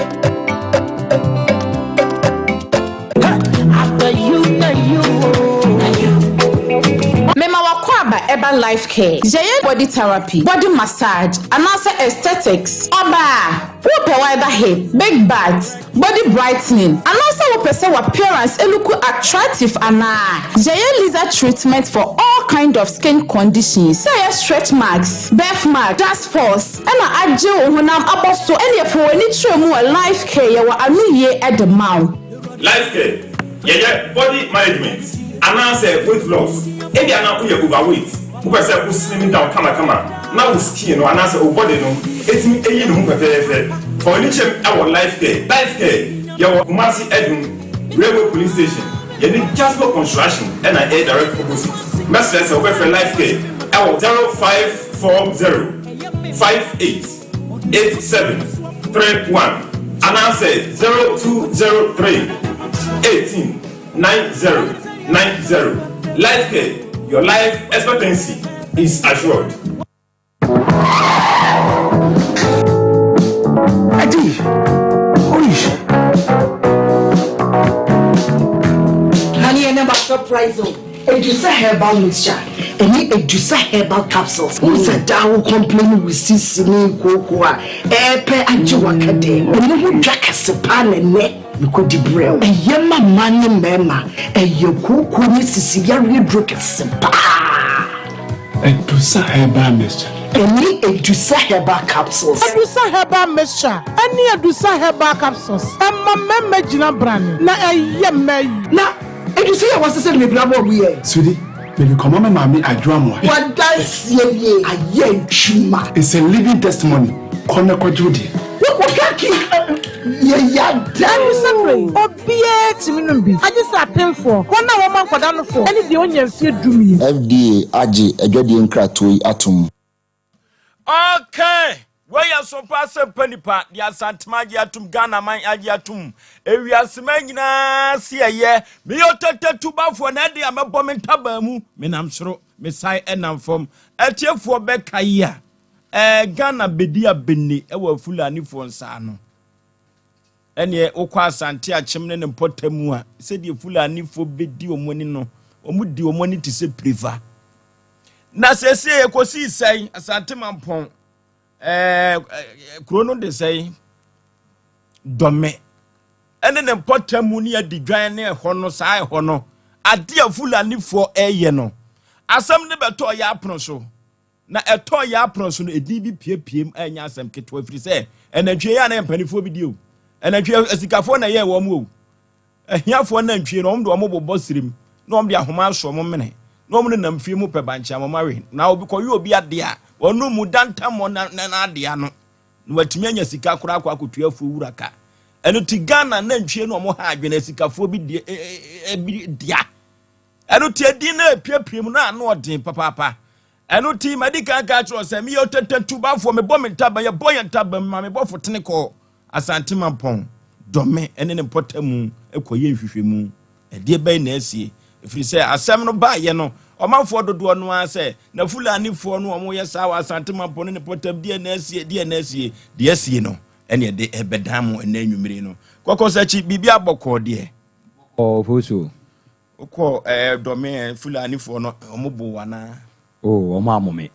Speaker 13: Herbal life care, giant body therapy, body massage, and also aesthetics. Oba, who provide hip, big bags, body brightening, and also who pursue appearance and look attractive and giant laser treatment for all kind of skin conditions. Say stretch marks, birthmark, dust force, and I do when I'm about so any for any true more life care. You are a at the mouth.
Speaker 1: Life care, yeah, body management, and answer weight loss. If you are not overweight, who can say slimming down, come. Now skin no, and answer body no. It's me a year for each our life care. Life care, your Kumasi Edun Railway Police Station. You need just for construction and an air direct opposite. Message over for life care. Our 0540 588731 and answer 0203 18 9090. Life care, your life expectancy is assured.
Speaker 14: Honey, I never surprise you. Adusa herbal mixture. Any Adusa herbal capsules. Who's a down complaining with sisini cocoa? Epe ajiwakade. And you jack a sepan and neck. You could debrail. A yama money mema. A yoku Mrs. Yari broke a sepa.
Speaker 9: Adusa herbal mixture.
Speaker 14: Any Adusa herbal capsules.
Speaker 15: Adusa herbal mixture. Any Adusa herbal capsules. And my memma brand. Na a yama.
Speaker 14: Na. And you see, I was to say, maybe I'm over
Speaker 9: Sweetie, maybe come on, mammy, I drama.
Speaker 14: What does ye a yen chima?
Speaker 9: It's a living testimony. Corner Judy.
Speaker 14: What can't keep? Yeah,
Speaker 15: damn separate. Oh, be I just attend for 1 woman for down for any the onion feed to me.
Speaker 16: FDA, Aji, a Jodian Kratui Atum.
Speaker 1: Okay, Waya Sompa Asem Mpe Nipa the Asantema atum Ghana man atum ewiasema nyina sieye me yotete tubafo na de amebɔ me ntaba mu me nam soro me sai enam fom etiefo bɛka yi a Ghana bedi abeni ewa Fulani fo nsa no ene okwa asante achemne ne potamu a se de Fulani fo bedi omoni no omudi omoni ti se priva na sese ekosi sai asante mampon krono de say dome ene ne potamu ni adigwan ne ho no sai ho no ade a Fulani fo no asam ne beto ya apno so na eto ya apno so no edi bi piepiem anya asam keto afiri se enatwe ya na mpanifo bi dio enatwe asikafo na ye wo mu o ahiafo na ntwe no omdo ombo sirim na omde ahoma so mo mene na omne nam fie mu pebancha mo mawe na obi koyo obi ade a onu mu danta mo na ade ano na watimi anya sika kora akwa akotuafo wuraka eno ti Ghana na ntwe no mo ha adwena asikafo bi dia eno ti edi na piepiem na ano odin papa eno ti medical catro se mi yotetetu bafo me bɔ me ntaba ye bɔ ye ntaba ma me bɔ fotene ko asante mampɔn dɔme ene ne potamu ekoye hwehwemu ɛde bɛn na asie efiri sɛ asɛm no ba ye no ɔmanfo dodo no asɛ na Fulani fo no ɔmo yɛ sawa asante mampɔn ne potam de na asie no ene de ebedam ene nwumire no kokosachi bibia bɔkɔ de
Speaker 16: foso
Speaker 1: okɔ dɔme Fulani fo no ɔmo bo wana
Speaker 16: ɔmo amome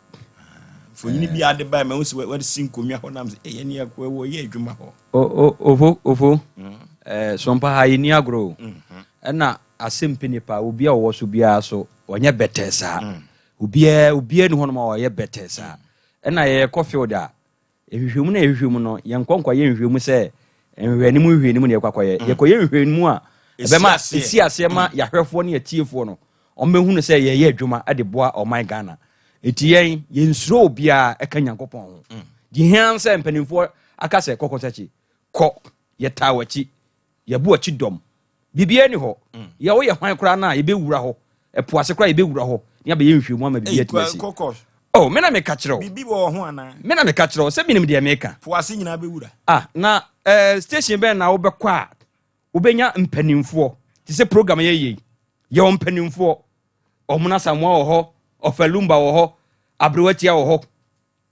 Speaker 1: Fonyini bi ade ba me wo we sinkomia ho nam ye ne akwa wo ye adwuma ho
Speaker 16: ofo Sompa ha ni agro na Asem Mpe Nipa obi a wo so bia so onye betesa obi ni ho no ma wo ye betesa na ye cofield a ehwehwemu no ye nkonkwa ye nhwehwemu se nhwehwemu ne kwakwaye ye koye nhwehwemu a ebema esi asema ya hwefo ne atiefo no ommehu no se ye adwuma ade boa oman Ghana etiyen yensuro obia eka Nyankopɔn ho di hanse mpanimfo aka se kokotachi ko ye tawachi ye buachi dom bibia ni ho ye wo ye hwan kora na ye bewura ho epoase kora ye bewura ho ne ba ye nhwemu ama bibia timasi me na me ka kire
Speaker 1: bibi wo ho ana
Speaker 16: me na me ka kire se binim de meka
Speaker 1: poase nyina bewura
Speaker 16: na station ben na wo bekɔ a wo benya mpanimfo ti se program ye wo mpanimfo omuna samwa wo ho Wofa Lumba wo ho abrewatia wo ho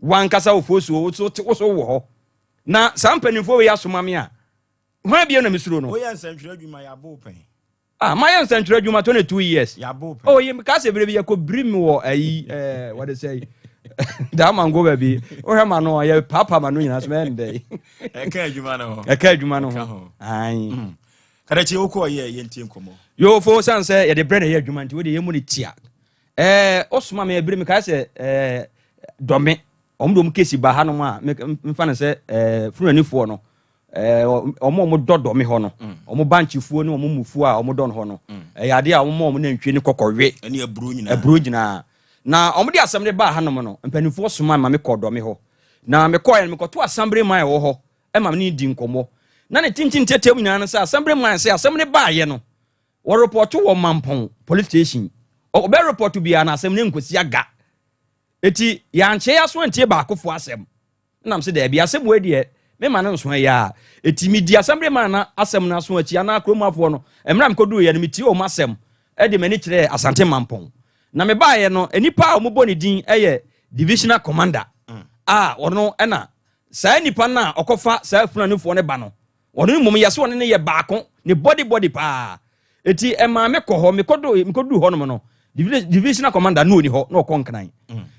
Speaker 16: wankasa wo fosu wo so wo ho na sampanifo we asoma me a hwan bia na misuro no
Speaker 1: wo ya nsantwira adwuma ya bo pen
Speaker 16: ma ya nsantwira adwuma 22 years
Speaker 1: ya bo pen
Speaker 16: yim ka se brebe ya ko brim wo ayi what they say da mango baby o hema no ya papa ma no nyina so me ndey
Speaker 1: eka adwuma no
Speaker 16: ho ai
Speaker 1: kada che wo ko ye ntie nkomo
Speaker 16: yo fo sanse ye de brand ye adwuma nti wo de ye mu ni tia osuma me ebire me ka se dome omdo mkesi ba ha no ma mfa ne se Fulani fo no omo dodo me ho no omo banchifuo ne omo mufuo a omo don ho no yade a omo na ntwe ne kokɔwe
Speaker 1: ene aburo
Speaker 16: nyina na omo de asɛm de ba ha no no mpanifo soma ma me kɔdɔ me ho na me kɔɛ me kɔto assembly man wo ho ma me di nkɔmɔ na ne tintin tetem nyina no sɛ assembly man sɛ asɛm ne ba ye no wo report wo mampon police station o be report bia na asem ne nkosi aga eti ya nche ya so ntie ba akofo asem nam se da bia asem we de me ma no so ya eti mi di assembly man na asem na so achi na akromafo no emra me kodu ye no meti o masem e de mani kire asante mampon na me ba ye no enipa o mo ne din eye divisional commander ono na sa nipa na okofa sa Fulani fo ne ba no ono mum ye so ne ye baako ne body pa eti ema me koho me kodu ho no divisional commander no ni ho no konkran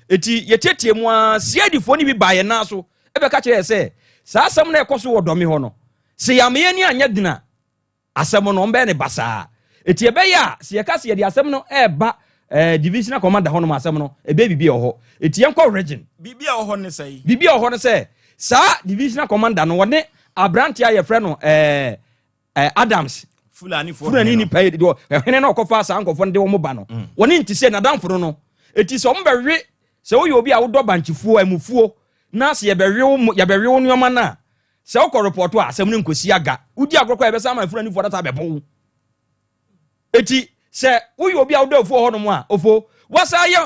Speaker 16: eti yetetie mu a siadi fo ni bi ba ye na so e be ka kire se sa asem na ekoso wo domi ho no se ya me ni anya dina asem no mbe ne basa eti ebe ya se ye ka se ye di asem no e ba divisional commander ho no asem no e be bibia ho eti enko region
Speaker 1: bibia ho ne sei
Speaker 16: bibia ho ne se sa divisional commander no wone abrantia ye frɛ no Adams Fulani ni pay do hene na okofa sa ankofo de wo mo ba no woni nti se na danforo no eti so mo bewe se wo ye obi a wo do banchifuo amufuo na se ye bewe wo nyoma na se wo ko report a asem ne nkosi aga udi agorokwa ebe sa ma Fulani fo data bebo eti se wo ye obi a wo do fuo ho no mo a ofo wasa ye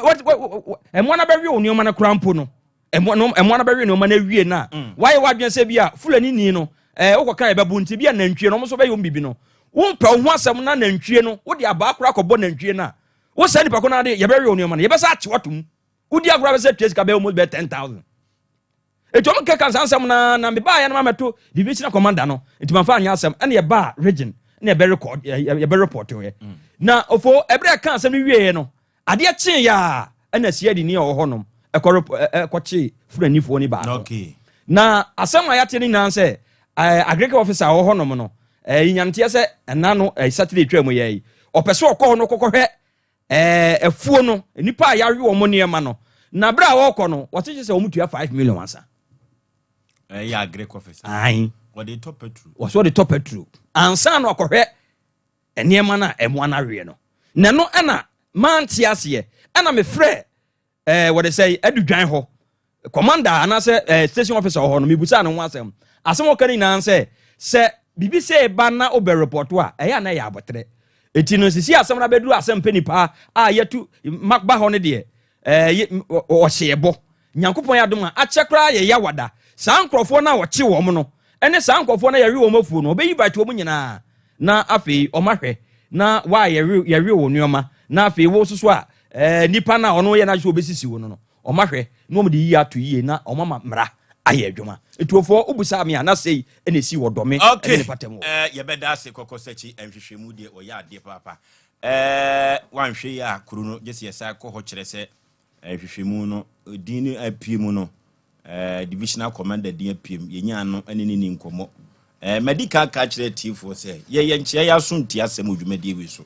Speaker 16: emo na bewe wo nyoma na krampo no emwana ba wi no ma na wie na why wadwen se bia fulani ni no wokoka ebebu nti bia nantwie no mo so be yom bibi no wompa ho asem na nantwie no wo de aba akora kɔbɔ nantwie na wo sa nipa ko na de ye be wi onoma na ye be sa ache watum wo di agora be se twes ka be almost be 10,000 etom ke kan sansem na me ba ya na mameto divisional commander no enti manfa anya asem ene ye ba region ene ye be record ye be report we na ofo ebre kan asem wie no ade kyen ya ene sia di ni o honom ekɔche furanifo ni ba
Speaker 1: okay
Speaker 16: na asem ayate ni nan se agriculture officer o honom no yinyante se na no Saturday twam ye opese okɔ no kokɔhwɛ afuo no nipa ya we wo ne ma no na bra wo kɔ no wɔte se wo mutua 5 million ansa
Speaker 1: ya agriculture officer
Speaker 16: ai
Speaker 1: what they top petrol
Speaker 16: what they top petrol ansa no akɔhwɛ eniema na emo na we no na no na manti ase na me frɛ what they say adudwan ho commander anase station officer ho no mebusa no ho asem okani na se bibi se ba na obe report a eya na ya abotre eti no sisi asem na bedu Asem Mpe Nipa a yetu makba ho ne de o hyebo nyankopon ya dom a chekra ye yawada sa nkrofo na wo che wo mo no ene sa nkrofo na ye we wo mafuo no obeyi bite wo mo nyina na afi o mahwe na wa ye we wo nuoma na afi wo susu a nipa na ono ye na so obesisi wo no o mahwe no mo de yi ato yi na o mama mra aye adwuma etuofo obusa me ana sei ene si wo dome ene patem
Speaker 1: ye beda ase kokosachi enhwehwemu de o ya ade papa wanhwe ya kuru no gese yesa ko ho kire se enhwehwemu no din apiem no divisional commander din apiem yenya no ene ni nkomo medical ka kire tifo se ye nche ya so ntia asem odwumade wi so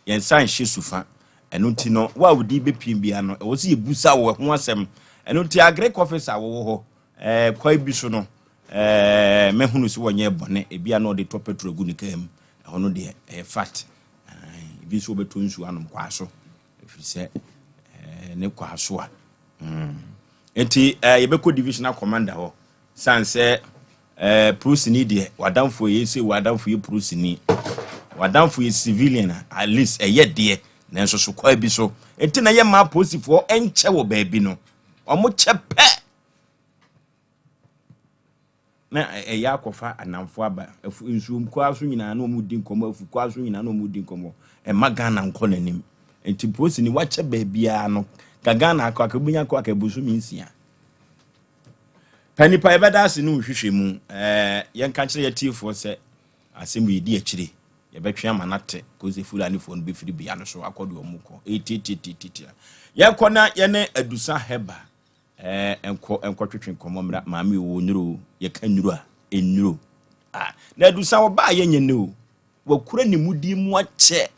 Speaker 1: yen san hye sufa eno nti no wa wudi bepiem bia no wo se yebusa wo ho asem eno nti agric officer wo ho kwai bi so no mehunu si wonye bone ebia no de top petrol gu nikam hono de fat bi so beto nsu anom kwaso efise ne kwaso a enti yebeko divisional commander ho sanse prosini de wadamfo yesi wadamfo ye prosini wadamfo ye civilian at least de na nso so kwai bi so enti na ye ma posifo enche wo ba bi no omo chepe na ya kofa anamfo aba afu nsuom kwaso nyina na omudi nkomo afu kwaso nyina na omudi nkomo magana nko nanim enti posi ni wache baabia no kagana akabunya ko akabusu minsia panipa ebeda ase no hwehwemu yenka kire ya tifo se asem yedi akire yebetwe amanate koze fulani fo no be firi bia no so akodo omuko etitititi yakona yene Adusa herbal enko twetwe nkomo mra maami wo nyuro ye ka nyuro a enyuro na Adusa wo ba ye nyene o wakura ni mudi mu ache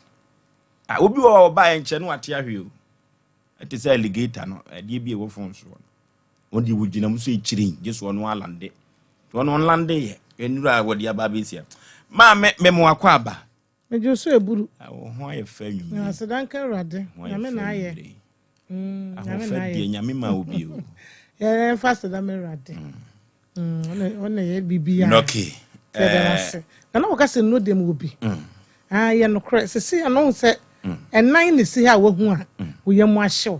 Speaker 1: obi wo ba ye nche no ate ahwe o ate say alligator no de bi e wo fon so won di wugina mu so echirin jeso no alande wono lande ye enyuro a wo de aba besia ma me mo akwa aba
Speaker 15: mejo so eburu
Speaker 1: ho aye fa nwumi
Speaker 15: na sedanka rade na me na aye
Speaker 1: ahofadie nyame ma obi o
Speaker 15: ye fast da me rade one ye bibia
Speaker 1: okay
Speaker 15: na wo ka se no dem obi ye no kre se se no se enan ni si ha wo hu a wo ye mu ahyew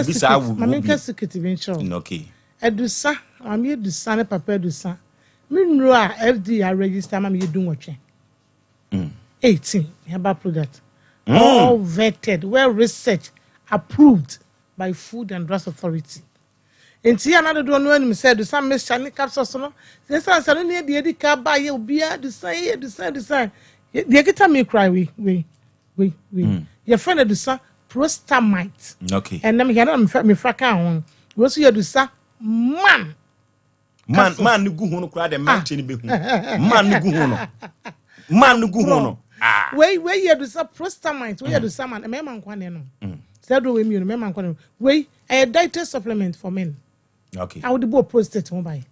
Speaker 1: bisa wu
Speaker 15: mami ka secret venture
Speaker 1: okay
Speaker 15: Adusa ami Adusa ne papa Adusa me nro a FD a register ma me yedun wotwe 18 herbal product all vetted, well researched, approved by Food and Drugs Authority. Enti another do no anim said some mechanic capsules no. Say say no dey dey ka buy you bia do say. Dey get me cry we. Your friend Adusa prostamite.
Speaker 1: Okay.
Speaker 15: And them here me fraka ho. We so Adusa man
Speaker 1: no gu ho no kra de man che ni be hu. Man no gu ho no. Man no gu ho no.
Speaker 15: We Adusa prostamite. We Adusa man me man kwane no. Say do we me no me man kwane. We a dietary supplement for men.
Speaker 1: Okay.
Speaker 15: I would bo prostate ho bai.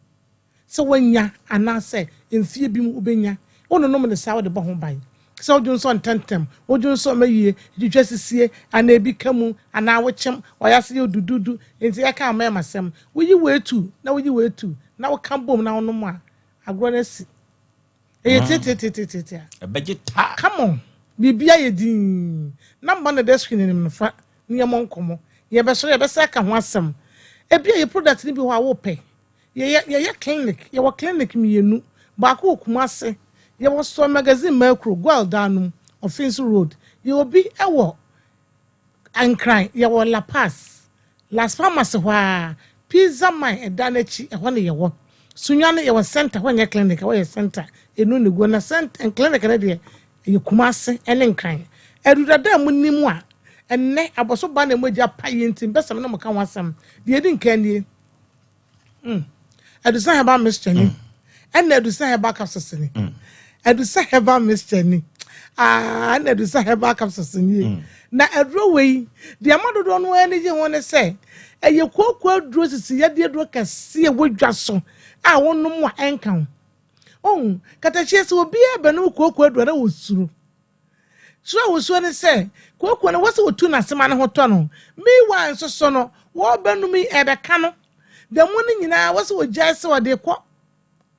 Speaker 15: So when ya ana say enfie bi mu obenya. Ono no me say wo de bo ho bai. So Johnson tentem, o Johnson meye, didwa sisie ana ebi kamu ana wo chem, oyase ye dududu, enti ya ka ma masem. Wo yi wetu, na wo yi wetu, na wo kan bom na wo no mu a. Agro na si. Tete.
Speaker 1: Ebejeta.
Speaker 15: Come on. Bibia ye din. Na mba na desk ni mfa. Ni yamon komo. Ye be so ye be sa ka ho asem. ebi ye product ni bi ho a wo pɛ ye clinic ye wo clinic mienu ba ko Kumase ye wo so magazine macro gwal danum Offense Road ye obi ewo Ankran ye wo La Paz Las Palmas hwa Pizza Man edanachi ehwo ne ye wo Sunyane ye wo center hwa nye clinic wo ye center enu ne go na center and clinic na de ye Kumase ene Nkran edudada mu nimu a enne aboso ba na moja paye ntim besam na mka wasam de edi nkanie Adusa herbal mixture ni enne Adusa herbal capsules ni Adusa herbal mixture ni enne Adusa herbal capsules ni na adro wei de amadodo no ene je won se eye kokko adro sisi ye de adro kase e wodwa so a wonnom wa enka ho katachie se obi ebe no kokko adro na wosuru so woso ne se kokko na wose wotu na sema ne hoto no mi wa nso so no wo benum ebe ka no de mu ne nyina wose wogya se wode kɔ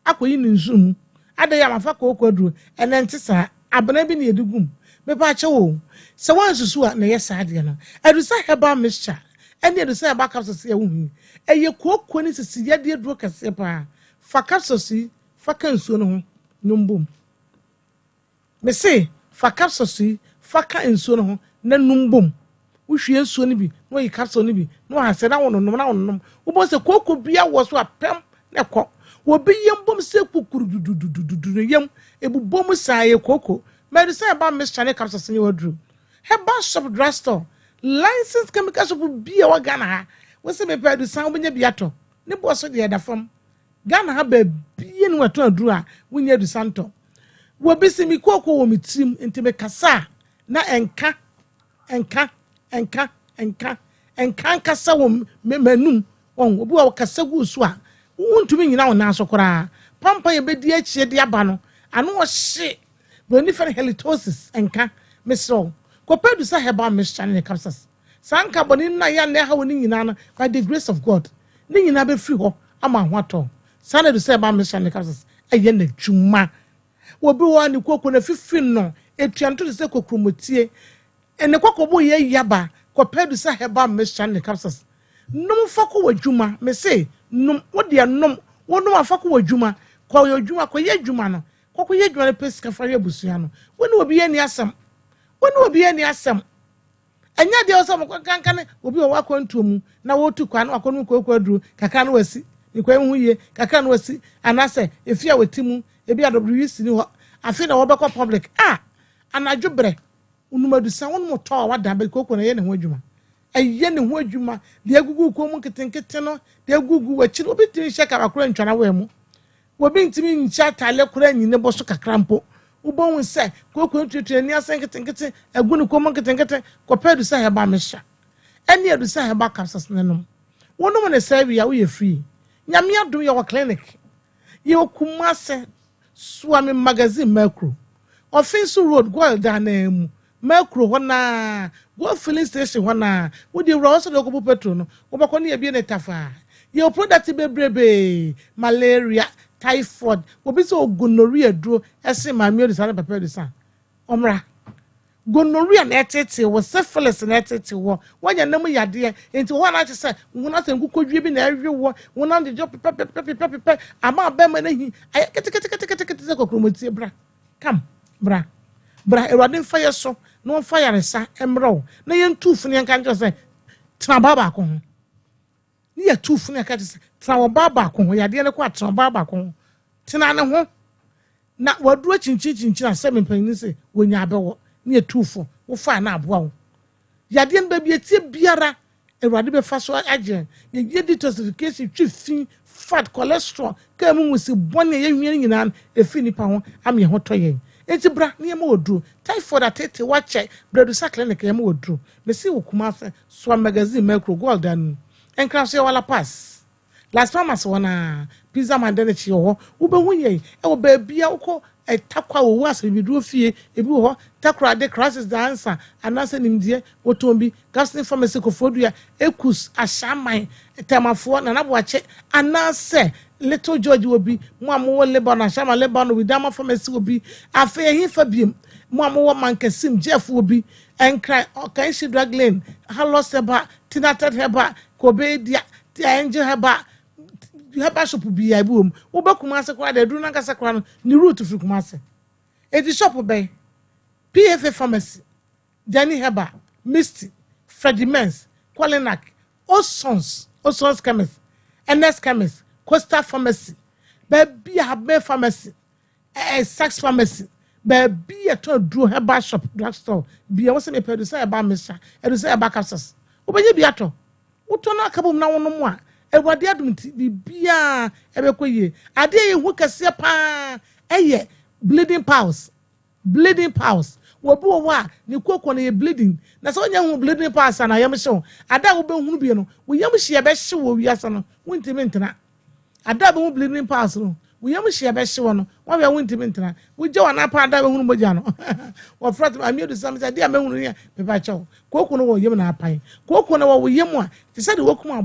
Speaker 15: akoyi ne nzum ade ya mafa kokko adro ene ntisa abena bi ne edugum me pa che wo se wan susu a na ye saade no Adusa herbal mixture ene Adusa herbal capsules ye wu eye kokko ne sisi ye de adro kase pa fa capsules fa kansuo no ho numbum me say fa capsules fa ka ensuo no ho na numbum wo hwie ensuo no bi no yi capsule no bi no ha se na wonom wo bo se kokko bia wo so apem na kɔ wo bi yembom se kukuru dudududu yem ebubom sa ye kokko Medicine about Miss Chane capsules ni wadru herbal shop drugstore licensed chemical shop bi e wa Ghana ha wo se me pa Adusa wo nya biato ne bo so de da fam Ghana ha ba bi ne wato adru a wo nya Adusa nto wo bi se mi kokko wo mitim enti me kasa na enka kasa wo manum on obi wa kasa gu so a wontumi nyina wo na so kora pampa ye bedi achie de aba no ano wo hye boni fa halitosis enka mesro ko Adusa herbal mixture ne capsules sanka boni na ya na ha woni nyina no by the grace of God ni nyina be free ho ama ho ato sana Adusa herbal mixture ne capsules eye na dwuma wo bi wo ani kokko na fifi no etuanto se kokromotie ene kokko bo ye yaba ko Adusa herbal mixture ne capsules num fako wadwuma me say num wo de num wonum afako wadwuma ko ye dwuma ko ye dwuma no kokko ye dwuma pesika fa ye busua no woni obi ye ni asem enya de osam kankan obi o wakwantu mu na wotu kwa na wakonu kokko aduru kaka na wasi nikwa hu ye kaka na wasi anase efia wetimu ebi AWC ni ho afi na wobekọ public anadwobre unum Adusa wonum to wada be kokko na ye ne ho adwuma eye ne ho adwuma de agugu ko mu ketenkete no de agugu wachi obi tiri sheka akora ntwana we mu obi ntimi ncha tale kora nyine bo so kakrampo ubon se kokko ntutu ni asen ketenkete agunu ko mu ketenkete ko Adusa herbal mixture ene Adusa herbal capsules nenom wonum ne serve ya wo ye free nyame adom ye wo clinic ye Kumase Swami magazine macro Offense Road go down mu macro hona go filling station hona wo di wura so de ko petrol no wo ba ko ne bie ne tafa ye product bebrebe malaria typhoid wo bi so gonorrhea duro ese ma mi Adusa na papa Adusa omra gonorrhea na etete wo syphilis na etete wo wanya nam yade enti wo na chese wo na senku kodwie bi na ehwe wo na de job pepe ama ba ma na hi kete kokromotie bra kam bra eradin fire so no fire resa emro na ye ntufo ne kan chese tra baba ko ho ni ya tufo ne kan chese tra baba ko ho yade ne ko tra baba ko ho tena ne ho na waduro chinchin Asem Mpe Nipa se wonya abewo ne tufo wo fa na aboa wo yade nba bi etie biara ewrade be fa so agye ye detoxification twi fat cholesterol ka mu musi bone ye hwie nyina efi nipa ho am ye ho toye enti bra ne ma woduro typhoid atete wa che Adusa clinic ye ma woduro me si wo Kumase so magazine macro gold dan enkra so wala pass Las Palmas wana pizza man de chi ho wo be hunye e wo ba bia wo etakwa wo ase biduro fie ebi ho takra de crisis dancer anase nimdie wotombi gasne pharmacy ko fodua ekus ashaman temafo na nabo ache anase little George obi mo amwo Lebanon ashama Lebanon with dama pharmacy obi afa ehin fa biem mo amwo mankasim Jeff obi enkra okan shi drug lane hallo seba tinated heba kobedia angel heba shop bi ya bu wo ba Kumase kwa da duru na kasa kwa no ni route fi Kumase e di shop be PFA pharmacy Danny Heba Misty Freddie Mens Qualinak Osons chemist NS chemist Costa pharmacy baby have pharmacy Sax pharmacy baby to do herbal shop drugstore bi e wo se me pedu say ba mesha e do say ba capsules obenye bi ato woto na kabom na wono mu a ewade adum ti bibia ebekoye ade ye hu kase pa eye bleeding pulse wo bi wo a ne kokko na ye bleeding na so nya hu bleeding pulse na yam hyew ada wo be hunu bi no wo yam hye be hye wo wiasa no wontimi ntena ada be hu bleeding pulse no wo yam hye be hye wo no wo be wontimi ntena wo je wa na pa ada be hunu moja no wo frat am you some say dia me hunu ne me ba chew kokko no wo yam na apan kokko na wo yam a ti say de wo kuma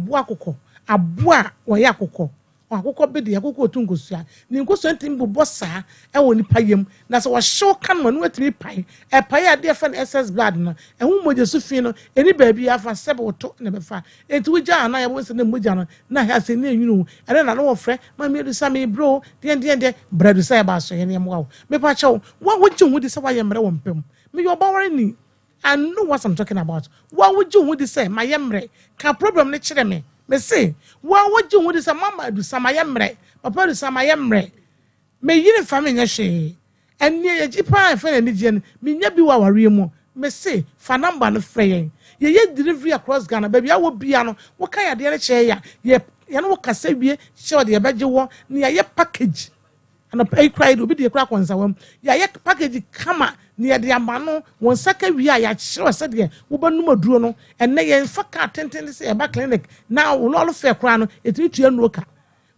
Speaker 15: aboa wo ya akokko akokko be de akokko otunkosua ni nkosua ntim bobɔ saa e wo nipa yam na so wo hyew kan no atimi pai e pai ade fa na SS blood no e hu moje su fi no eni baabi afa sebe woto na be fa enti wo gya na ya wo se na moja no na ha se na enwunu ere na no wo frɛ ma me Adusa me bro de bradu sa ba so ye ne mo wo me pa chew wo gye hu di se wa ye mre wo mpem me yo ba ware ni I know what I'm talking about wo wo gye hu di se ma ye mre ka problem ne kyerɛ me me say wa woji hu dis mama Adusa ma yemre papa Adusa ma yemre me yire fa me nya hwe enne ye jipa fa na nigye me nya bi wa ware mu me say fa number no frɛ ye delivery across Ghana baby awo bia no wo kan ya de ne kye ya ye no wo kasa wie hye de beje wo ne ye package ana pay cry do bi de kra konsawam ya ye package kama ne de amano won saka wi a ya kyerɛ sɛ de wo ba numa duro no enne ye mfa ka tenten sɛ e ba clinic na wo lo fɛ kra no etiri tua no ka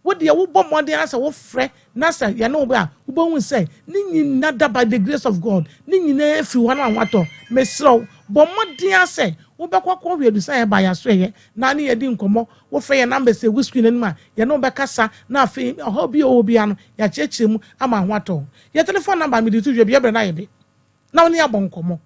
Speaker 15: wo de wo bɔ mɔden asa wo frɛ na sɛ ye no ba wo ba hu sɛ ni nyina da by the grace of God ni nyina fi ho na wato mesrɛ bɔ mɔden asa wo be kwa wi Adusa ba ya so ye na ne ye di nkomo wo frɛ ye number sɛ wo screen no ma ye no be kasa na afi ho bi o bia no ya kyekye mu ama ho ato ye telephone number me di tu dwe bia bre na ye bi na woni abon komo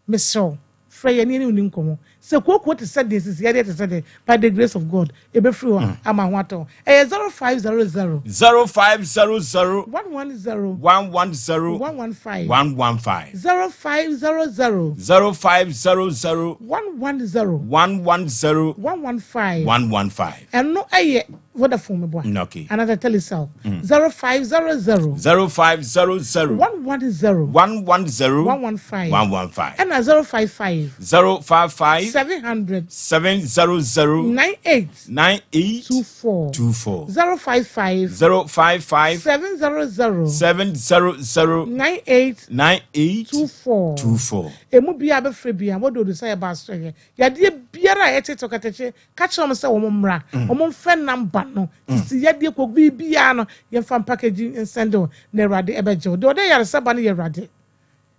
Speaker 15: mesro frɛ ye ni nkomo se kokko te said this is ye te said by the grace of God e be free ama ho ato 0500
Speaker 1: 0500
Speaker 15: 110
Speaker 1: 110
Speaker 15: 115
Speaker 1: 115
Speaker 15: 0500
Speaker 1: 0500
Speaker 15: 110
Speaker 1: 110
Speaker 15: 115
Speaker 1: 115
Speaker 15: and no aye Vodafone me boy
Speaker 1: okay
Speaker 15: another telecell 0500
Speaker 1: 0500
Speaker 15: 110
Speaker 1: 110
Speaker 15: 115
Speaker 1: 115
Speaker 15: and 055
Speaker 1: 055
Speaker 15: 700
Speaker 1: 700
Speaker 15: 98
Speaker 1: 98
Speaker 15: 24 055
Speaker 1: 055
Speaker 15: 700
Speaker 1: 700
Speaker 15: 98
Speaker 1: 98
Speaker 15: 24 emu bia be free bia wodo do say ba so ye yade biara e tete tokateche ka kyerem say wo mmra wo mfe number no si yade ko bia no ye fam packaging send na Awurade ebeje do de yare saba no ye Awurade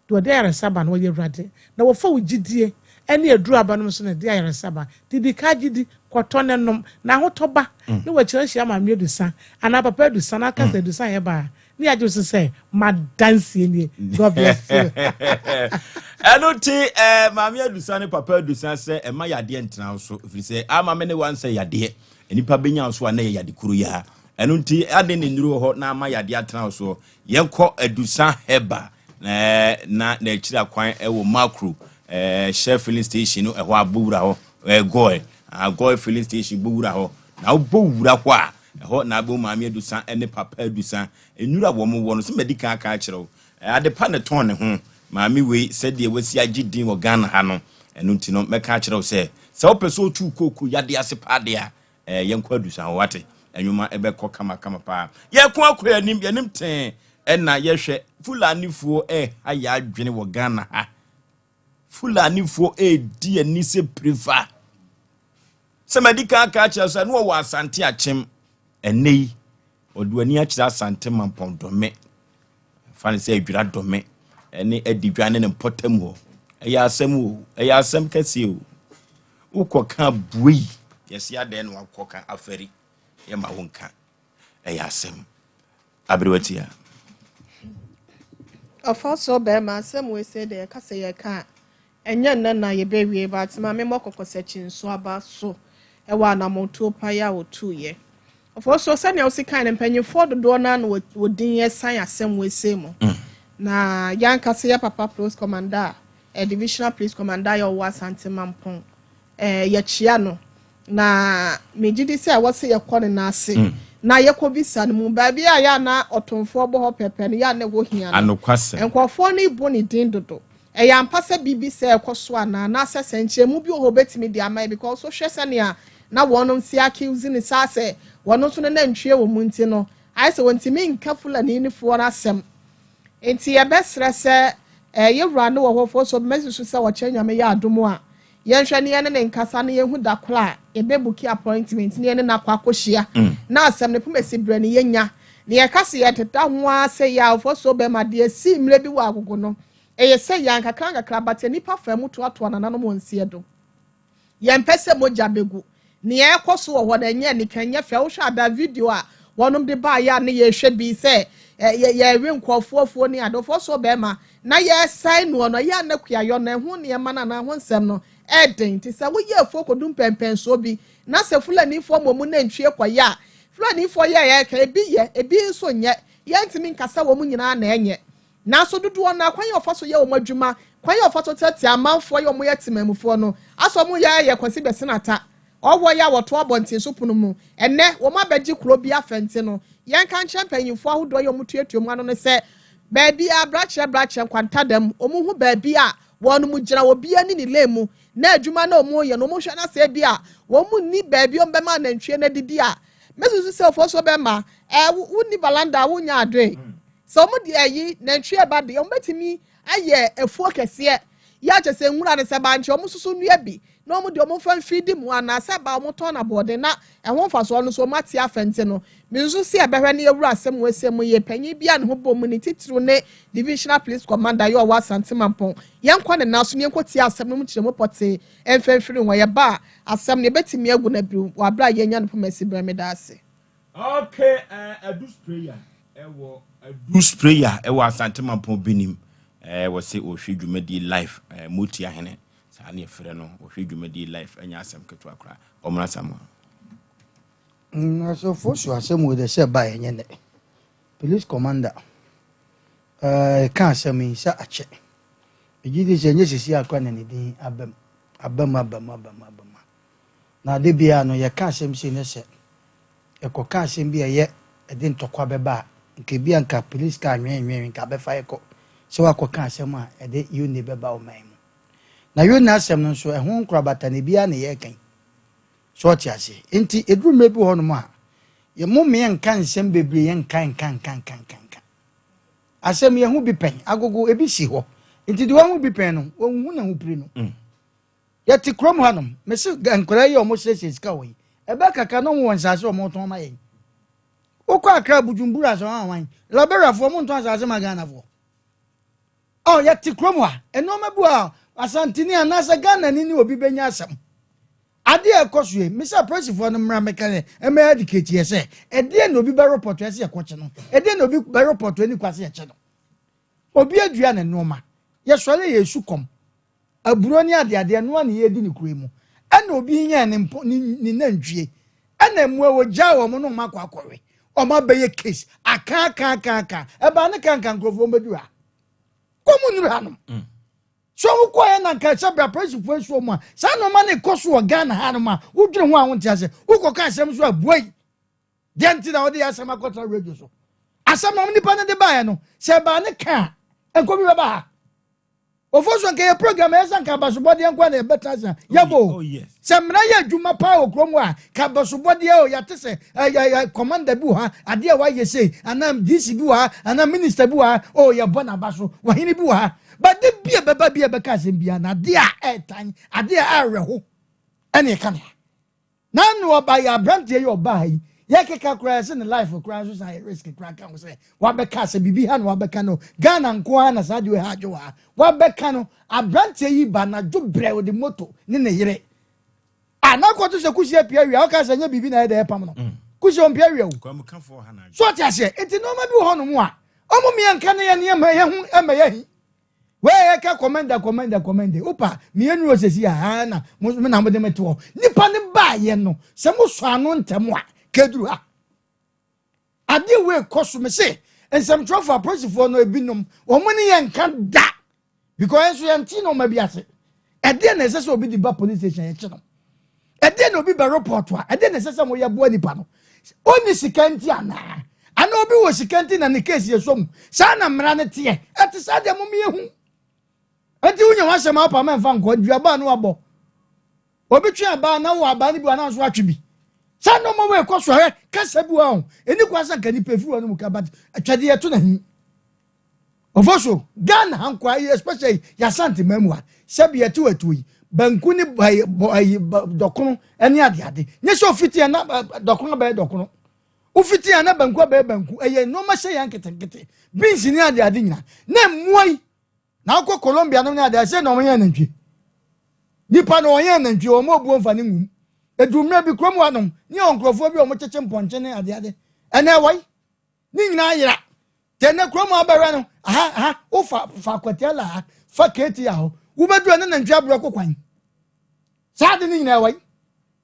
Speaker 15: do de yare saba no ye Awurade na wo fa wo gidie ene aduru aba no so na de yare saba didi ka gidi kwoto ne nom na hotoba ne wa kyerɛ hia ma me Adusa ana papa Adusa na ka Adusa ye ba ni ajo say ma dance ni God bless you
Speaker 1: eno ti maami Adusa ne papa Adusa say e ma yade entena so firi say ama me ne wan say yade enipa benya so na ye yade kuru ya eno ti ade ne nduru ho na ama yade atena so yenko Adusa herbal na ekira kwan e wo macro chef filling station no e ho abowura ho goy filling station bowura ho na bowura ho a ho na bo maami Adusa ne papa Adusa enura wo mo wo no se medical ka kyerɛw ade pa ne ton ne ho maami we said de wasi agidin wo Ghana ha no eno nti no meka kyerɛw se wo peso tu koku yade ase pa de a yenko Adusa ho wate enwuma ebekɔ kama pa ye ko akɔ yanim ten na ye hwɛ Fulani fuo aya adwene wo Ghana ha Fulani fuo di ani se prefer se medical ka kyerɛw se no wo asante akyem enei oduani akyira asante mampon dome fane se adwira dome ene adidwane ne potam ho eya asem kase o ukoka buyi yesi ade no akoka afari ye ma wonka eya asem abrewatia
Speaker 5: afaso be ma asem we say de kase ye ka enye nna na ye bewie but ma me mokoko sechi nso aba so ewa na moto pa ya otu ye ofo so se ne o si kan mpanyefo dodo na no wodin ye san asem we se mo na yanka se ya papa police commander divisional police commander ya wa Santimampon ya chia no na mejidi se wo se ye kɔ ne na ase na ye ko bisa no mu ba bia ya na otomfo bo ho pepe ne ya na wo hia no
Speaker 1: anokwase
Speaker 5: enkofo ne ibo ne din dodo ya mpasa bibi se ekoso ana na asese nche mu bi o betimi di amai because so hwese ne a na wonom si accuse ne sase wono so ne na ntwe wo mu nti no ai se wontimi nka fulani ni fo na asem enti ye besre se ye wura ne wo hofo so mesusu se wo kyanyame ya adomo a ye hwɛ ne ye ne nkasa ne ye hu dakla e bebuki appointment ne ye ne na kwakohia na asem ne pomesi bre ne ye nya ne ye kase ye teta ho a se ya hofo so be ma de si mre bi wa agogo no eye se yan kakra bate nipa fa mu to ato anana no monsie do ye mpese moja begu ne ye koso wo na nya ne kanya fa wo hwa da video a wonom de ba ya ne ye hwe bi se ye wi nkofofo ne adofo so be ma na ye sai no no ya na kuayo na hu ne ma na ho nsem no eden ti se wo ye fo kodum pempen so bi na se fulani fo momu na ntwie koya fulani fo ye ka ebi so nye ye ntimi nkasa wo mu nyina na enye na so dodo na kwan yofa so ye wo madwuma kwan yofa so tete amanfo ye wo ye temamufo no aso mu ye kwasi besenata owo ya woto abontin so punu mu enne wo mabagi kuro bi afente no yen kan champanyimfo ahodo ye mu tuetuom ano ne se baabi a brache kwanta dem omu hu baabi a wonu mu gira obi ani ni lemu na adwuma na omu ye no mu hwa na se bi a wo mu ni baabi o be ma na ntwe na didi a mesusu se ofo so be ma wuni balanda wunya adwe so mu de ayi na ntwe ba de o betimi aye efuo kese ya chese nwura ne se ba nche o mususu nua bi na o mu de o mu fa feed mu ana se ba o mu ton na bode na ehon fa so no so mati afente no minsu se ebehwe na ewura asem wesem ye panyi bia ne ho bom ne titiro ne divisional police commander yo wa Santimampon yenkwa ne naso ne yenkoti asem no mu kire mo pote emfemfiri wo ye ba asem ne betimi agu na biu wa bra ye nya no pomasi bra me da ase
Speaker 1: okay Adusa prayer ewo Adusa prayer ewo Santimampon binim we say o hwe dwumadi life multi ahene sa na efre no o hwe dwumadi life anya asem keto akra omra samu
Speaker 2: so for sure asem we dey say ba enye ne police commander kan asem sa ache ejidi se nye sisi akwa na ne din abam na de bia no ye kan asem si ne se e ko kan asem bia ye e din tokwa beba nke bia nka police ka nwen nka be fa eko so akoka asem a e de you ne beba o man mu na you na asem no so e ho nkrabata ne bia ne ye kan so tiase enti edru mebi ho no ma ye mo me nka nsem bebre ye nkan asem ye hu bi pen agogo ebi si ho enti de hu bi pen no hu na hu pri no ye ti krom hanom me se nkora ye o mo sese ska wo ebe kaka no won sase o mo ton ma ye okwa akra bujumbura so anwan labera fo mo ton sase magana fo oh ye ti krom ha eno mebu a asantini anasa Ghana ni obi benya asem ade ekosue misa presi for no mra mekane ema educate ye se ede na obi be report ye se ekwoche no ede na obi be report ani kwase eche no obi adua na noma ye sole ye sukom aburo ni ade no na ye di ni kuremu ena obi nya ni nantwie ena mu wo ja wo mo no makwa akore o ma be ye case aka eba ne kan grofo mbedua komu nuru hanom so wo kwa na nka chabra presi for so mu sa no ma ne koso o Ghana hanom a wudwire ho a wonte ase wo koka asem so abuai denti na odi asem akota radio so asem no nipa ne de bae no se ba ne ka enkobi be ba ofoso nke ye program esa nka basobode enko na ebetasa yabo se mra ye adwuma pa okromu a ka basobode o yate se commander bu ha ade a wa ye sei anam DC bu ha anam minister bu ha o ye bona baso wahini bu ha but the bia baba bia beka asem bia na de a etan ade a areho ene ka na no oba ya brand ye oba yi ye keka kura se ne life kura so say risk kura kan say wa beka se bibi ha no wa beka no Ghana nko na sajo ha jo ha wa beka no abrante yi ba na jo bre o de moto ne ne yire ana ko to se kusi apia wi aka se nya bibi na e de pam no kusi on pia wi o so ti ase enti no ma bi ho no mu a omo mi anka ne ye ne ma ye hu ema ye hi where ka commander opa me enu osesi a na mo na mo de meto nipa ne ba ye no se mo so ano ntem a keduru ha ade we koso me se ensem trophy approachful no ebinom wo mo ne ye nka da because enso ye nti no ma bi ase ade na ese so obi di ba police station ye kino ade na obi ba report a ade na ese se mo ye bo nipa no oni sikanti ana obi wo sikanti na ne case ye so mu sa na mra ne te ete sa de mo me hu enti unya wasem apa ma mfa nko duaba no abo obi twa ba na wo aba ni bi na so atwe bi sa no mo we koso he kasa bi wa eni kwasa ka ni pefi wa no mu ka bat atwade ye to na hi ofosho Ghana hankwa especially ya santi memwa sebi ye to atuyi banku ni dokono eni ade nye so fiti na dokono ba dokono ufiti na banku ba banku eye no ma she yan ketenkete beans ni ade nyina na muoi na akọ Colombia no na ade se no yen nantwi nipa no yen nantwi o mo buo mfa ne ngum edumre bi krom wanom ni onkrofo bi o mo cheche mponche ne ade ene wai ni nyina yira tene krom abere no aha o fa kwatela fa keti ya ho wo bedu ne nantwi abroko kwan saade ni nyina wai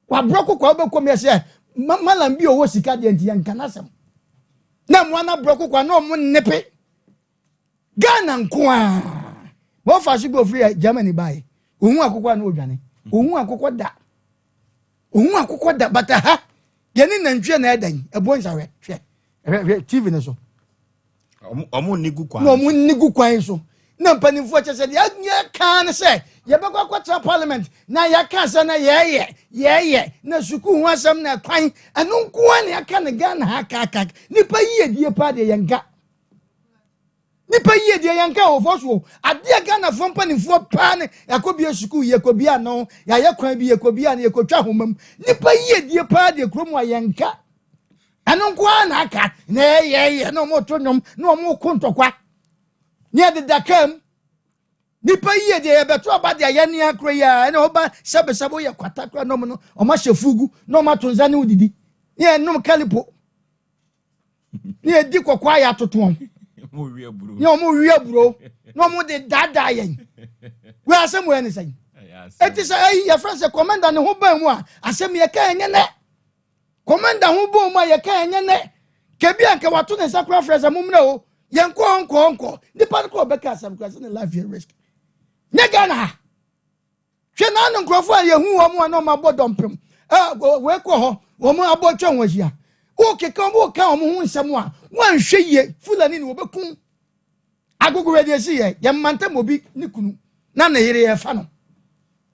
Speaker 2: wa broko kwa be kom yese malam bi o wo sika de nti yanka nasem na mo na broko kwa no mo nepe Ghana nkoa mo fa shi go free Germany buy ohun akokwa na odwane ohun akokwa da bata ha ye ni nantwe na edan ebo nsawe hwe TV ne so
Speaker 1: omo nigu kwa
Speaker 2: no mo nigu kwa so na mpanimfo chese ya kan se ye be kwatra parliament na ya kan se na ye na suku hu asem na kwan anu nkoa na ya kan Ghana ha kaka nipa yie die pa de yenka nipa yie de yanka ofoso ade Ghana fo mpanimfo pa ne yakobia suku yakobia no ya yakwan bi yakobia ne yakotwa homam nipa yie de pa de kromu ayanka anu kwa na aka na ye no mo tonnom no mo kontokwa ne de dakam nipa yie de beto abade ayane akro ya ne oba sebesebo ye kwata kro no no o ma shefugu no ma tonza ne udidi ye no kalipo ne di kokwa ya toton mo wi aburo no mo de dada yen we asem we ni say eti say ya France commander ne ho ban mu a asem ye ka enye ne commander ho bo mu a ye ka enye ne kebi anka wato ne sakura France mu mna o ye nko nipa ko be ka asem kwa ne life risk ne Ghana hwe na no nkrofo a ye hu wo mu a no ma bodompem we ko ho wo mu abotwa wahia o keka mo ka mo hu nsem a wan hwe ye Fulani ni wo bekun agogoro de si ye manta mobi ni kunu na na yire ye fa no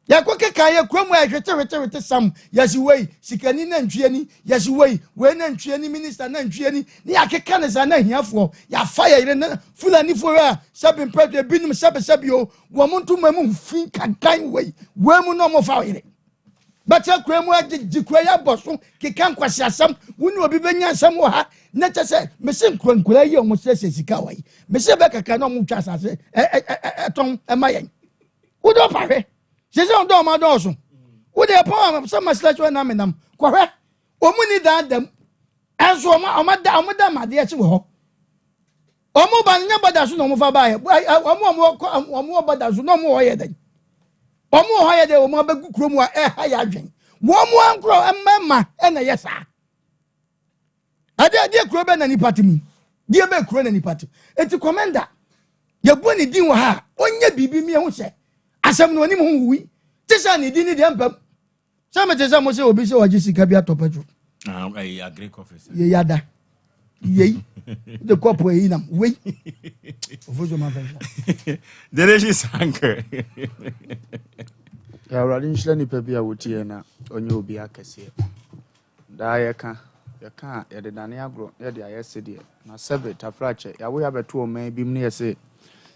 Speaker 2: ya ko keka ye kromu a hwete sam yasi wei sikani na ntwiani yasi wei we na ntwiani minister na ntwiani ni akeka ne za na hiafo ya fa ya yire na Fulani fo a sabe mpede binum sabe o wo muntu mamu fi kankan wei we mu no mo fa yire bata kromu a jikwa ya boso keka nkwasi asam woni obi benya asam wo ha na chese mese nkurankura yi o mo sese sika wai mese be kaka na mo twa asase ton emayen wo do pare sese on do ma do so wo de pa some maslacho na menam kwahwe o mu ni da adam enso o da ma de echi wo ho o mu ba nya bada so no mo fa ba ye o mu bada so no mo ho ye den o mu ho ye de o mo ba gukuro mu a ha ya adwen wo mu ankro emma na yesa ade kuro be na ni patimu die be kuro na ni patimu enti commander ye bu ni din wa ha onye bibi mi hu se asem no ni mu huwi tisa ni din ni de empam sama tisa mo se obi se waji sika bi atopetro
Speaker 1: I agree officer
Speaker 2: ye yada ye de kopo yi nam we ofojo ma fa
Speaker 1: delicious sanke
Speaker 4: ya radi nshla ni pebi a wotie na onye obi akese da ya ka ya de dane agro ya de ayese de na sebe tafrache ya wo ya beto o man bi mu ne yese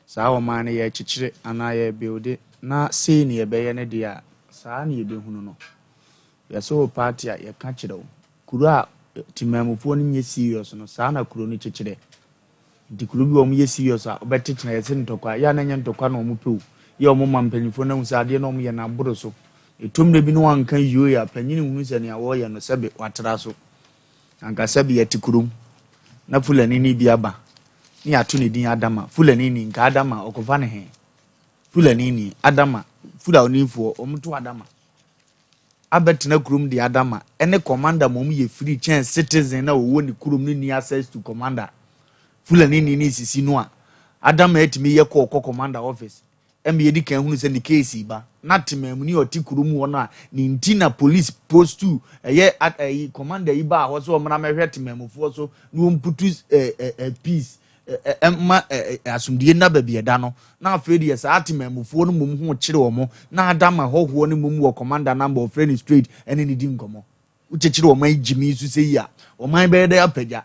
Speaker 4: saa o man ne ya chichire ana ya build na sei ne be ye ne de a saa ne be hunu no ya so party a ya ka kire wo kuru a timamufo ne nye serious no saa na kuru ne chichire dikuru bi o mu ye serious a obetechina yese ntokwa ya na nye ntokwa na o mu pew ya o mu mampanifo na usade na o mu ye na boro so etumre bi no wanka yiyo ya panyini hunu se ne a wo ye no sebe watra so anka sabi yatikurum na Fulani ni biaba ni atu ni din Adama Fulani ni nka Adama okofa ne he fulani ni adama fuda onifo omto adama abetena kurum di adama ene commander mom ye free chance citizen na wo ni kurum ni access to commander fulani ni sisi no a adama etimi ye ko commander office em ye di kan hunu se ni case ba na temam ni oti kurum wo na ni ntina police post 2 ye commander yi ba ho so o mra mehwe temamfo so no mputu peace emma asumdie na babie da no na afredi yes atemamfo no mum ho kire wo mo na adama hoho no mum wo commander number of friend straight ene ni di ngomo uchechire wo man jimi su se yi a wo man be da apagya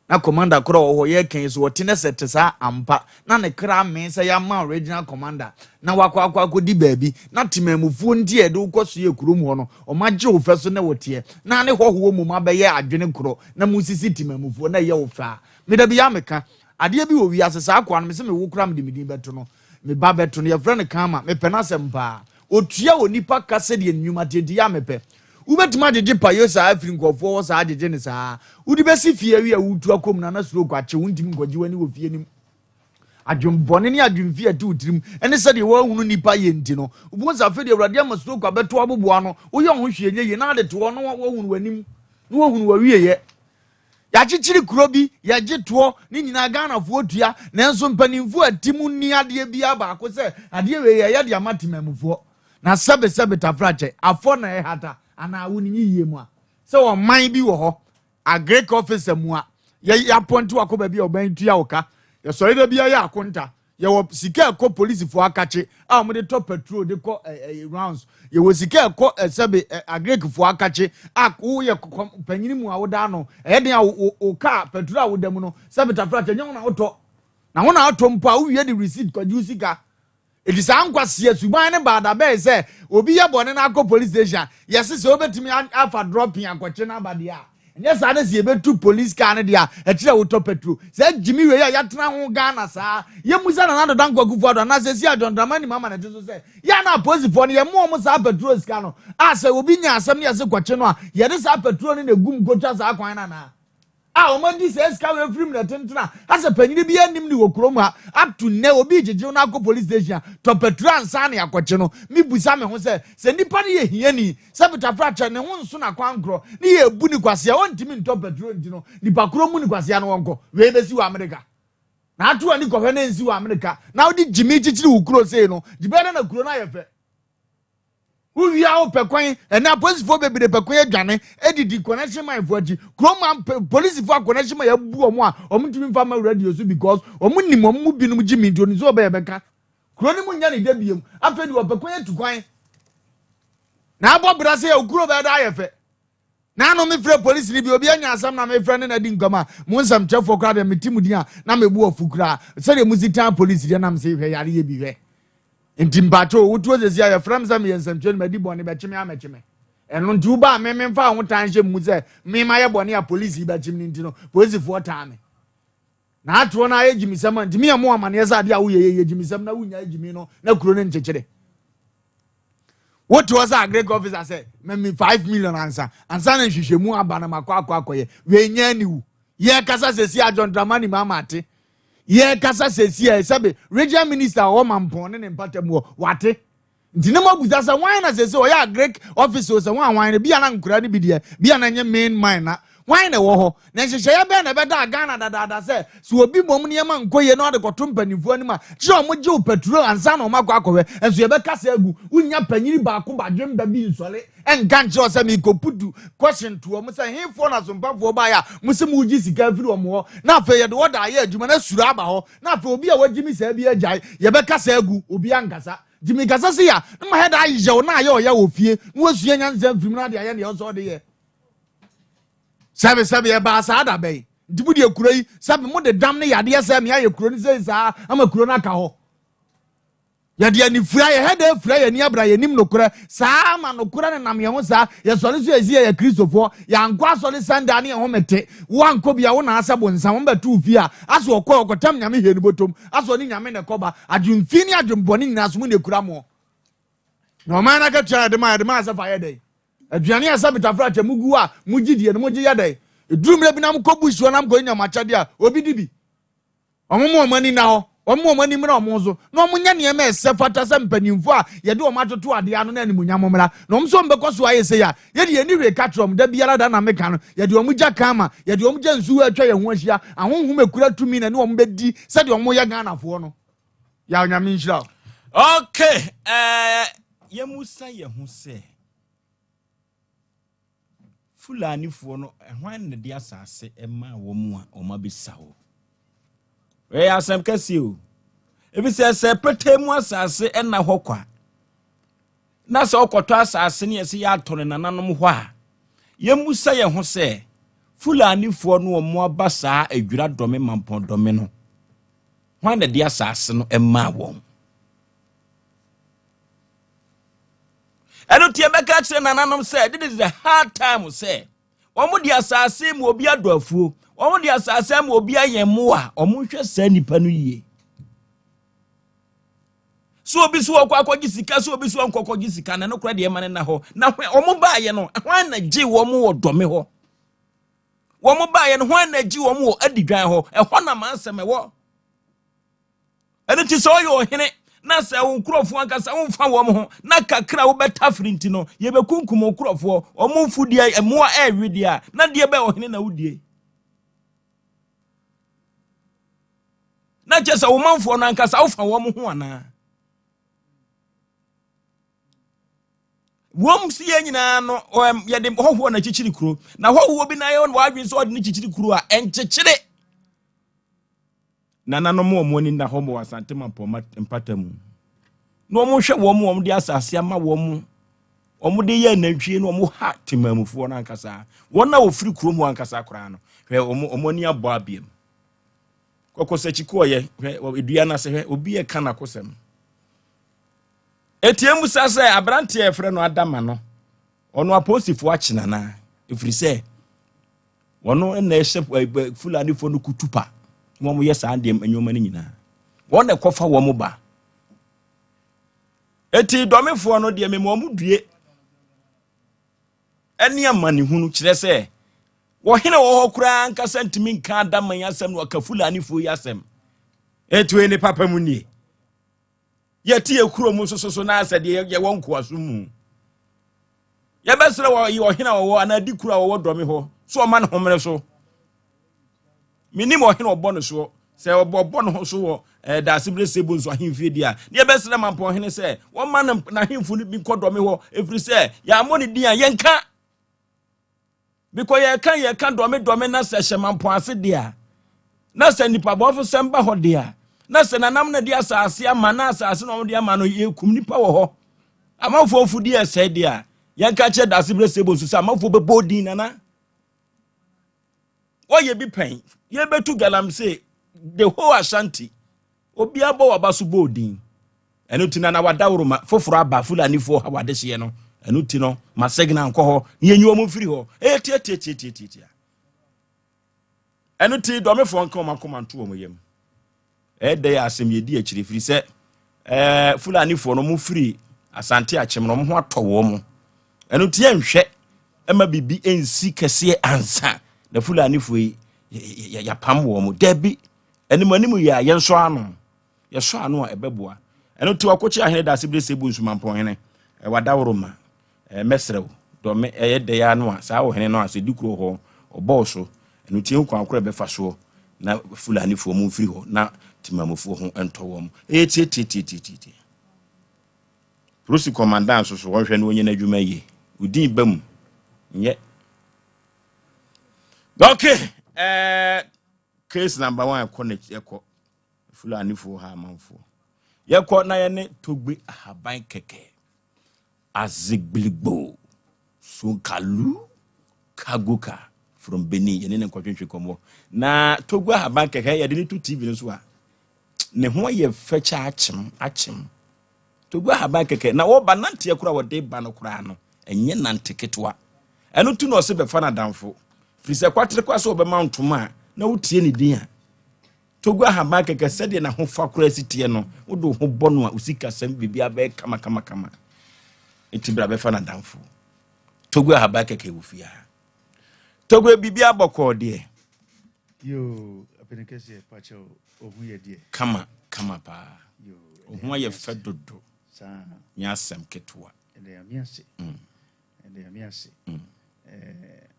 Speaker 4: na commander kro wo ye kan so wote na set sa ampa na ne kra me se ya ma original commander na wakwa di baabi na temamfo ndi e do kwaso ye kurom ho no o magye wo fa so na wote na ne hoho mum abaye adwene kro na musisi temamfo na ye wo fa me da bia meka ade bi wo wi asesa akwa no me se me wo kura me dimidi beto no me ba beto no ye frɛ ne kama me pɛ na Asem Mpa otua onipa kase de enwuma tedi ya me pɛ ubetima jeje payo sa afiri nkofo wo sa jeje ne sa udi besi fie wi a wutu akom na suro kwache wuntim nkwaji wani wo fie nim adwombone ne adwomfie ati utirim ene se de wo hunu nipa ye nti no ubu sa fe de awrade amasuro kwa beto aboboa no wo ye ho hwe ye na de to no wo hunu wanim no wo hunu wa wie ye ya chichiri kurobi ya jitwo ni nyina Ghana fo tua nanso mpanimfo atimu ni ade bia ba ko se ade we ya de amatemamfo na sebe tafrache afo na e hata ana woni yiye mu a se wo man bi wo ho agric officer mu a ya ponti wa ko ba bia oban tua oka ya sori da bia ya akonta ya wo sika ko police fo akache a mo de top patrol de ko rounds ye wo sika ko sebe agric fo akache a wo ye panyini mu a wo da no e de o ka patrol a wo da mu no sebe tafrache nyon na oto na wo na oto mpo a wo wie de receipt kwa ju sika it is ankwase suban ne bada be say obi ye bone na akọ police station yes se obetimi afa dropping akọche na bade a nye sa na se betu police car ne dia e kire wo to petrol se jimi we ya tena ho Ghana sa ye musa na do dan kwakufu ado na se si adondramani mama na teso se ya na police for ne ye mo sa petrol ska no a se obi nya asem ne ye se kwache no a ye de sa petrol ne gum gotwa sa akwan na o man di se ska we film na tentena asa panyini bi anim ni wo krom ha up to ne obi jeje na akọ police station to petrol ansa na akọche no mi busa me ho se nipa ne ye hiani se betafra ne ho nso na kwankro ne ye bu ni kwase o ntimi nto petrol nti no nipa krom ni kwase na wonko we besi wa America na atu ani ko na nsi wa America na odi jimi chichiri wo kuro se no jibere na kuro na ye fe uwi a o pekwan na police fo bebere pekwan adwane edidi connection man fo aji kroma police fo connection man ya bu omo a omutimi fa ma radio so because omunim omu binum jimi ndo ni so be beka kroni mu nya ni da biem afedi o pekwan atukwan na abobra se okuro be da ayefe na no me frɛ police ni bi obi anya asam na me frɛ ne na di nkama mu nsam chefo kra be metimu dia na me bu ofukura se de musitan police dia na me se hwɛ yare ye bi hwɛ ntimbacho wutu zezi ya from some yensamtwe madi bone be chime amechime eno nti uba me mfa ho tanhye mu se me ma ye bone ya police be chime nti no police fo ta me na ato na ye jimisam nti me mo amane za ade a wo ye jimisam na wunya jimi no na kuro ne nchechire what was agric officer say me 5 million ansa na hwehwemu aba na makwa ye we nya niwu ye kasa sesi adondramani mama ate ye kasa sesi e sabe regional minister o mampon ne mpatam wate ntine mabuza sa wan na sesi o ya Greek office o sa wan ne bia na nkura ne bidie bia na nye main mine na wan ne wo ho na hyehyɛ ya be na be da Ghana dada se so obi bom ne ma nkoye no de koto mpanifo ani ma kye o mo gye o petrol ansa na o makwa akɔwe enso ye be kasa agu unya panyiri ba ko badwem ba bi nsɔle enka nkyɛ o se mi kopudu question to o mo se hefo na sompafo ba ya mo se mo gi sika afiri o mo na afa ye de wo da ye adwuma na suru aba ho na afa obi a wagimi sa bi agyae ye be kasa agu obi ankasa jimi kasa se ya na ma he da ye o na ye o ya ofie no wasua nyanza mfirim na de ye ne o so de ye sabe ye ba sa da be ndibudi ekuro yi sabe mo de dam ne yade ya sa me aye kuro ni se sa ama kuro na ka ho yade ani fura ye hede fura ye ni abra ye nim no kura sa ama no kura ne nam ye ho sa ye sori so ezi ye kristofo ya nkwa sori sanda ne ho mete wo anko bia wo na asabo nsa wo betu fi a aso okotam nyame he ni botom aso ni nyame ne koba adwumfi ni adwumboni nyina so mu ne kura mo no man na ka tia de ma asafa ye dey aduane asabe tafra cha mugu a mugidie no mugi yade edurumre bi na mkobu suo na mko nya machade a obi dibi omomo mani na ho omo mani mra omo so na omo nya ne ma esefata se mpanimfo a ye de omo atoto ade ano na animunya momra na omo so mbekọ so aye se ya ye de ni we ka trom da biara da na meka no ye de omo ja kama ye de omo ja nsu atwa ye ho ahia ahonhom ekura tumi na ne omo bedi se de omo ye ganafo no ya onyame nhyira
Speaker 1: okay ye musa ye ho se Fulani fo no ehwan ne de asase ema wo mu a o ma bisa ho we asem kase o ebi se petemu asase ena hɔ kwa na se okoto asase ne yesi ya atone nananom hɔ a ye musa ye ho se Fulani fo no o mo abasa adwura dome mampon dome no hwan ne de asase no ema wo eno tie beka kire nananom say this is the hard time say omo di asase mu obi adoafuo omo di asase mu obi ayemo a omo hwe sa nipa no yie so obi so akwakogi sika so obi so akwakogi sika na no kura de ema na ho na omo baaye no hwan na gi wo mo wodome ho wo mo baaye no hwan na gi wo mo adidwan ho ehɔ na mansem wo eno ti so yo hene na se wo nkrofo ankasa wo mfa wo ho na kakra wo beta frinti no ye be kunkum nkrofo o mo mfudi emo a ewedi a na de be ohene na wudie na je se wo manfo no ankasa wo fa wo ho ana wom si ye nyina no ye de hoho na chichiri kuro na hoho bi na ye wo adwen so de ni chichiri kuro a enchechire nana no mo ni na ho mo asante mampo mpatamu no mo hwe wo mo de asase ama wo mo de ye nantwie no mo ha timamufo na ankasa wona wo firi kuro mu ankasa kora no hwe omo ni abo abiem kokosachi ko ye hwe edua na se hwe obi e kana kosem etiemu sase abrante e frɛ no adama no ono apostifo akyina na efiri se wono na ehye Fulani fo no kutupa mo yes andem anyoma ni nyina won ekofa wo mo ba eti domefo no de me mo due eni amani hunu kire se wo hene wo hokura ankasa ntimi nka adaman yasem no ka Fulani fo yasem etu eni papa mu ni yeti ekuro mu soso na asade ye wonko asumu ye besere wo hene wo anadi kura wo dome ho so ma ne homere so minim o hene obo no so se obo no so wo da sibre sebo nso ahemfie dia ne besere mampo hene se wo ma na ahemfu ni bi kodome ho efri se ya mo ne dia yenka because ye kan dome na se hemampo ase dia na se nipa bofo semba ho dia na se nanam na dia asase ama na asase no dia ama no ye kum nipa wo ho amafo ofu dia se dia yenka che da sibre sebo nso se amafo be bodin nana oye bi pen ye betu galamse the whole Ashanti obi abo wabaso bodin eno tina na wadawro ma foforo aba Fulani fo ha wadehye no eno tino ma segna nko ho ye nyu omo firi ho tie eno ti do me fo nko ma komanto omo yem de ya asem ye di akire firi se Fulani fo no mo firi asante akyem no mo ho atowo mo eno tie nhwe ema bibi ensi kese ansa na Fulani fo ya pam wo mo dabi animanimu ya yenso ano yeso ano a ebeboa eno ti wakochi ahene da sibre sebu nsumampon hene wadawro ma mesrew do me de ya no a saa wo hene no ase dikuro ho oboso eno ti nkwa akora befa so na Fulani fo mo firi ho na timamofo ho entowo mo tie Prosi commandant so wonhwe no onye na adwuma yi udin bam nye okay case number 1 connect yeko Fulani fo ha manfo yeko na ye ne togbe ahaban keke azigblibo sunkalu kagoka from Benin ye ne nkwatwetwe komo na togbe ahaban keke ye de ni to TV no so a ne ho ye fecha achim togbe ahaban keke na wo ba nante yakura wo de ba no kura no enye nante ketwa eno tu no se be fa na damfo fise kwatre kwa so be mountuma na wotie ne din a togbe ahaban keke sede na ho fa kura sitie no wodo ho bono a usika sam bibia be kama etibra be fa na damfo togbe ahaban keke wo fia togbe bibia bokọ de
Speaker 4: yo apenekese pacho ohu ye de
Speaker 1: kama kama pa ho ye fa dodo
Speaker 4: sa
Speaker 1: nya asem ketewa
Speaker 4: ede amiase ede amiase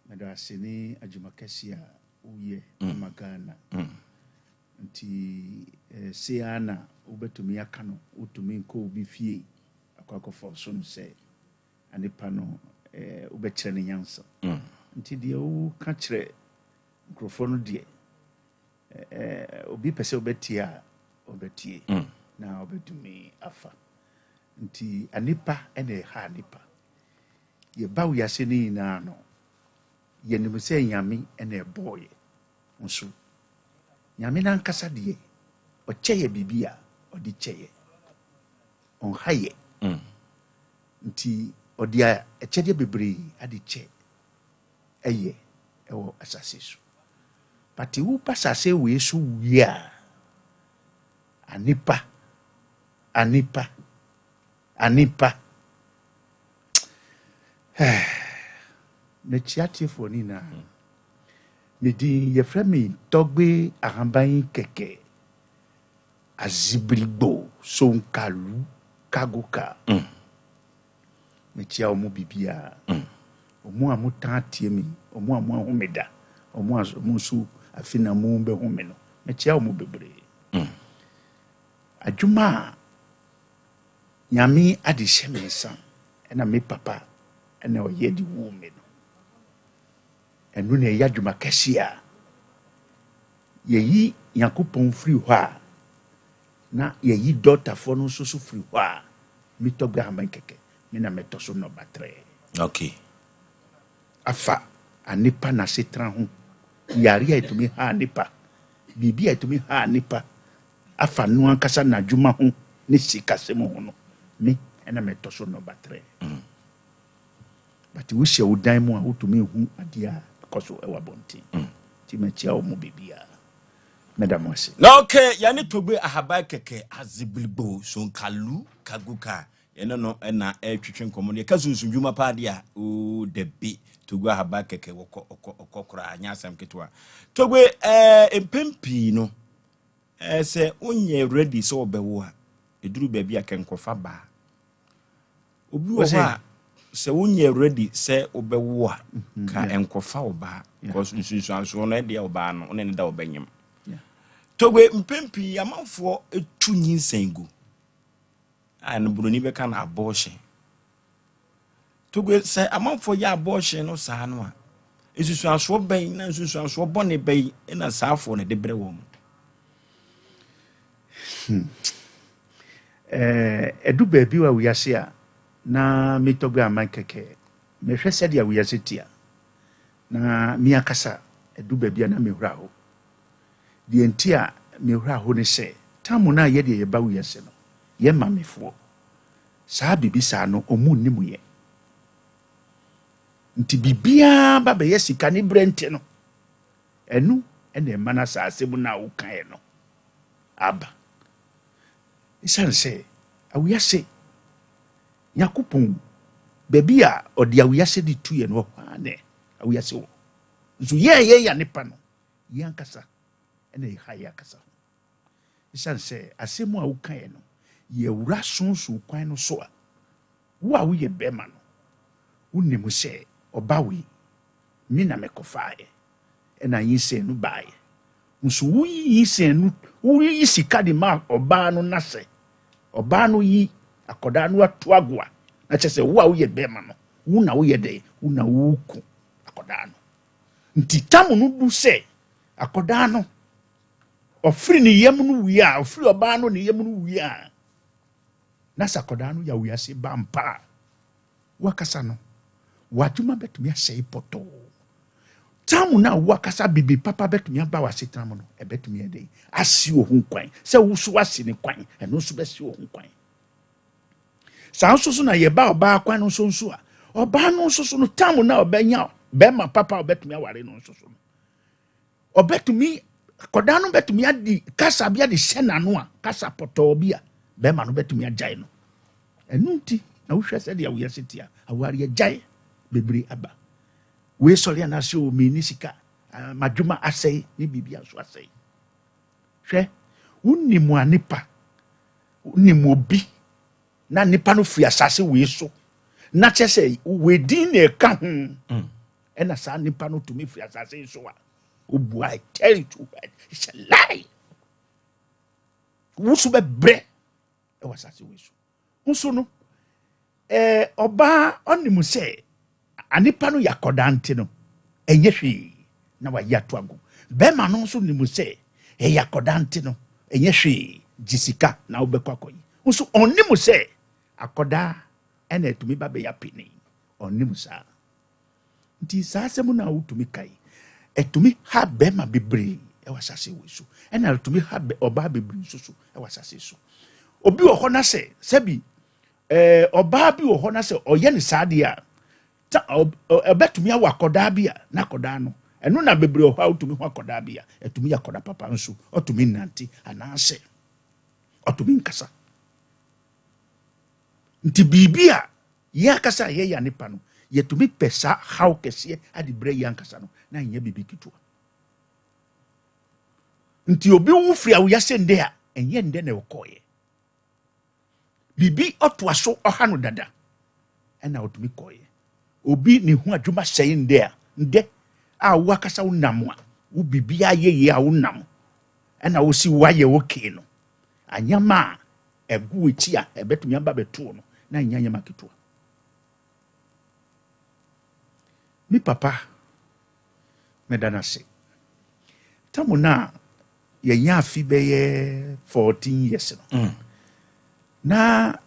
Speaker 4: medo aseni adwumakasi a uye magana nti seana ubetumi aka no utumi nko obi fie akwakofo so no se anipa no ubekire ne nyansa nti de o ka kire nkrofo no de obi pese obetie a obetie na obetumi afa nti anipa ene ha anipa ye bawo yase ni na no ye nim se nyame ene boy nso nyame na nkasa de o cheye bibia o di cheye on haye nti o dia e chede bebre adi che eye ewo asase so pati wu pasase we so wia anipa me chiati foni na me di ye frami togbe ahamban keke azibrigbo sonkalu kagoka me chia omo bibia omo amutan tie mi omo ahomeda omo so afina mu be home no me chia omo bebre adwuma nyame ade hyemensa ena me papa ena oye di wu me no enu na ya adwuma kɛsia yeyi yakopon free hɔ a na yeyi daughter fo no so free hɔ a mi tɔgbe haman kɛkɛ me na meto so no batre
Speaker 1: okay
Speaker 4: afa anipa na setran ho yare etumi ha anipa bibi etumi ha anipa afa no ankasa na adwuma ho ne sikasem ho no me ena meto so no batre but we share udan mu a utumi hu adia because we were bonti ti me chia o mu bibia madam wase
Speaker 1: na okay yani togbe ahaba keke azibilbo sonkalu kaguka ene no na twetwe nkomo ne kasunsun dwuma pa dia o debi togbe ahaba keke okokora anya asem ketwa togbe empempi no se onye ready so obewo a eduru ba bia kenkofa ba obi wo ha se wonye ready se obewo a ka enkofa oba because nsunsuanso no e de oba no ne da obanyem togwe mpempi amanfo etu nyinsengu an buroni be kan abortion togwe se amanfo ya abortion no saa no a nsunsuanso ben na nsunsuanso bone ben na saafo ne de bre wo mu
Speaker 4: edu baabi wa wiase a na mitogbe amankeke me hwe sɛ dia wiase tia na mi akasa edu baabi na me hura ho die ntia me hura ho ne sɛ tamu na ye de ye ba wiase no ye mamefo saa bibi saa no omu nimu ye nti bibia ba be ye sika ni brente no enu ene mana saa asemu na wo kan no aba isan sɛ awiase yakupon bebi a odi awiase di tuye no ha ne awiase wo so ye ya nipa no ye ankasa ene ha ya akasa isan se asemu a wukan no ye wura sonso kwan no so a wo a wo ye bema no wonimu se obawe mi na mekofa ye ena yin se no bae nso wo yi se no wo yi sika di ma oba no na se oba no yi akoda no atu agwa na chese wo a wo ye bema no wo na wo ye de wo na wo ku akoda no nti tamu no du se akoda no ofiri ni yem no wi a ofiri oba no ni yem no wi a na sakoda no ya wi ase bampa wakasa no waduma betumi ahye poto tamu na wakasa bibi papa betumi aba wase tamu no e betumi ede asi ohun kwan se wo so wase ne kwan eno so besi ohun kwan sanso so na ye ba oba kwan no so a oba no so no tamu na obenya be ma papa obetumi aware no so obetumi koda no betumi adi kasa bia de hyena no a kasa poto bia be ma no betumi agyae no enu nti na wo hwese de awo yesetia aware agyae bebre aba we sori na so mi ni sika madwuma asai ni bibia so asai hwe
Speaker 17: Unimu anipa. Unimu obi. Na nipa no fi asase we so. Na chese we din e ka ho. And as nipa no to me fi asase so a. Obu I tell you, it's a lie. Wusu be bre. E was asase we so. Nso no oba onimu se anipa no yakoda nti no enye hwe na wa yato ago. Be ma no nso nimu se yakoda nti no enye hwe jisika na obekwa koyi. Nso onimu se akoda ene etumi ba be ya pini onimu sa nti sa asemu na utumi kai etumi ha be ma bebre e wasase we so ena etumi ha oba bebre so e wasase so obi wo ho na se sebi oba bi wo ho na se oye ne saade a ebetumi awa akoda bia na akoda no eno na bebre ho utumi ho akoda bia etumi akoda papa nso otumi nanti anase otumi nkasa nti bibia ya kasa ye ya nipa no yetumi pesa how kese adi bre ya nkasa no na nya bibi kitua nti obi wo fria wo yase nde a enye nde na okoye bibi otwa so ohano dada ena otumi koye obi ni hu adwuma sey nde a nde a wo akasa wo nam a wo bibi ayeye a wo nam ena wo si waye wo ke no anyama egu echi a ebetumi amba beto no na nyanya makitua mi papa medana se tamuna ye afi beye 14 years no na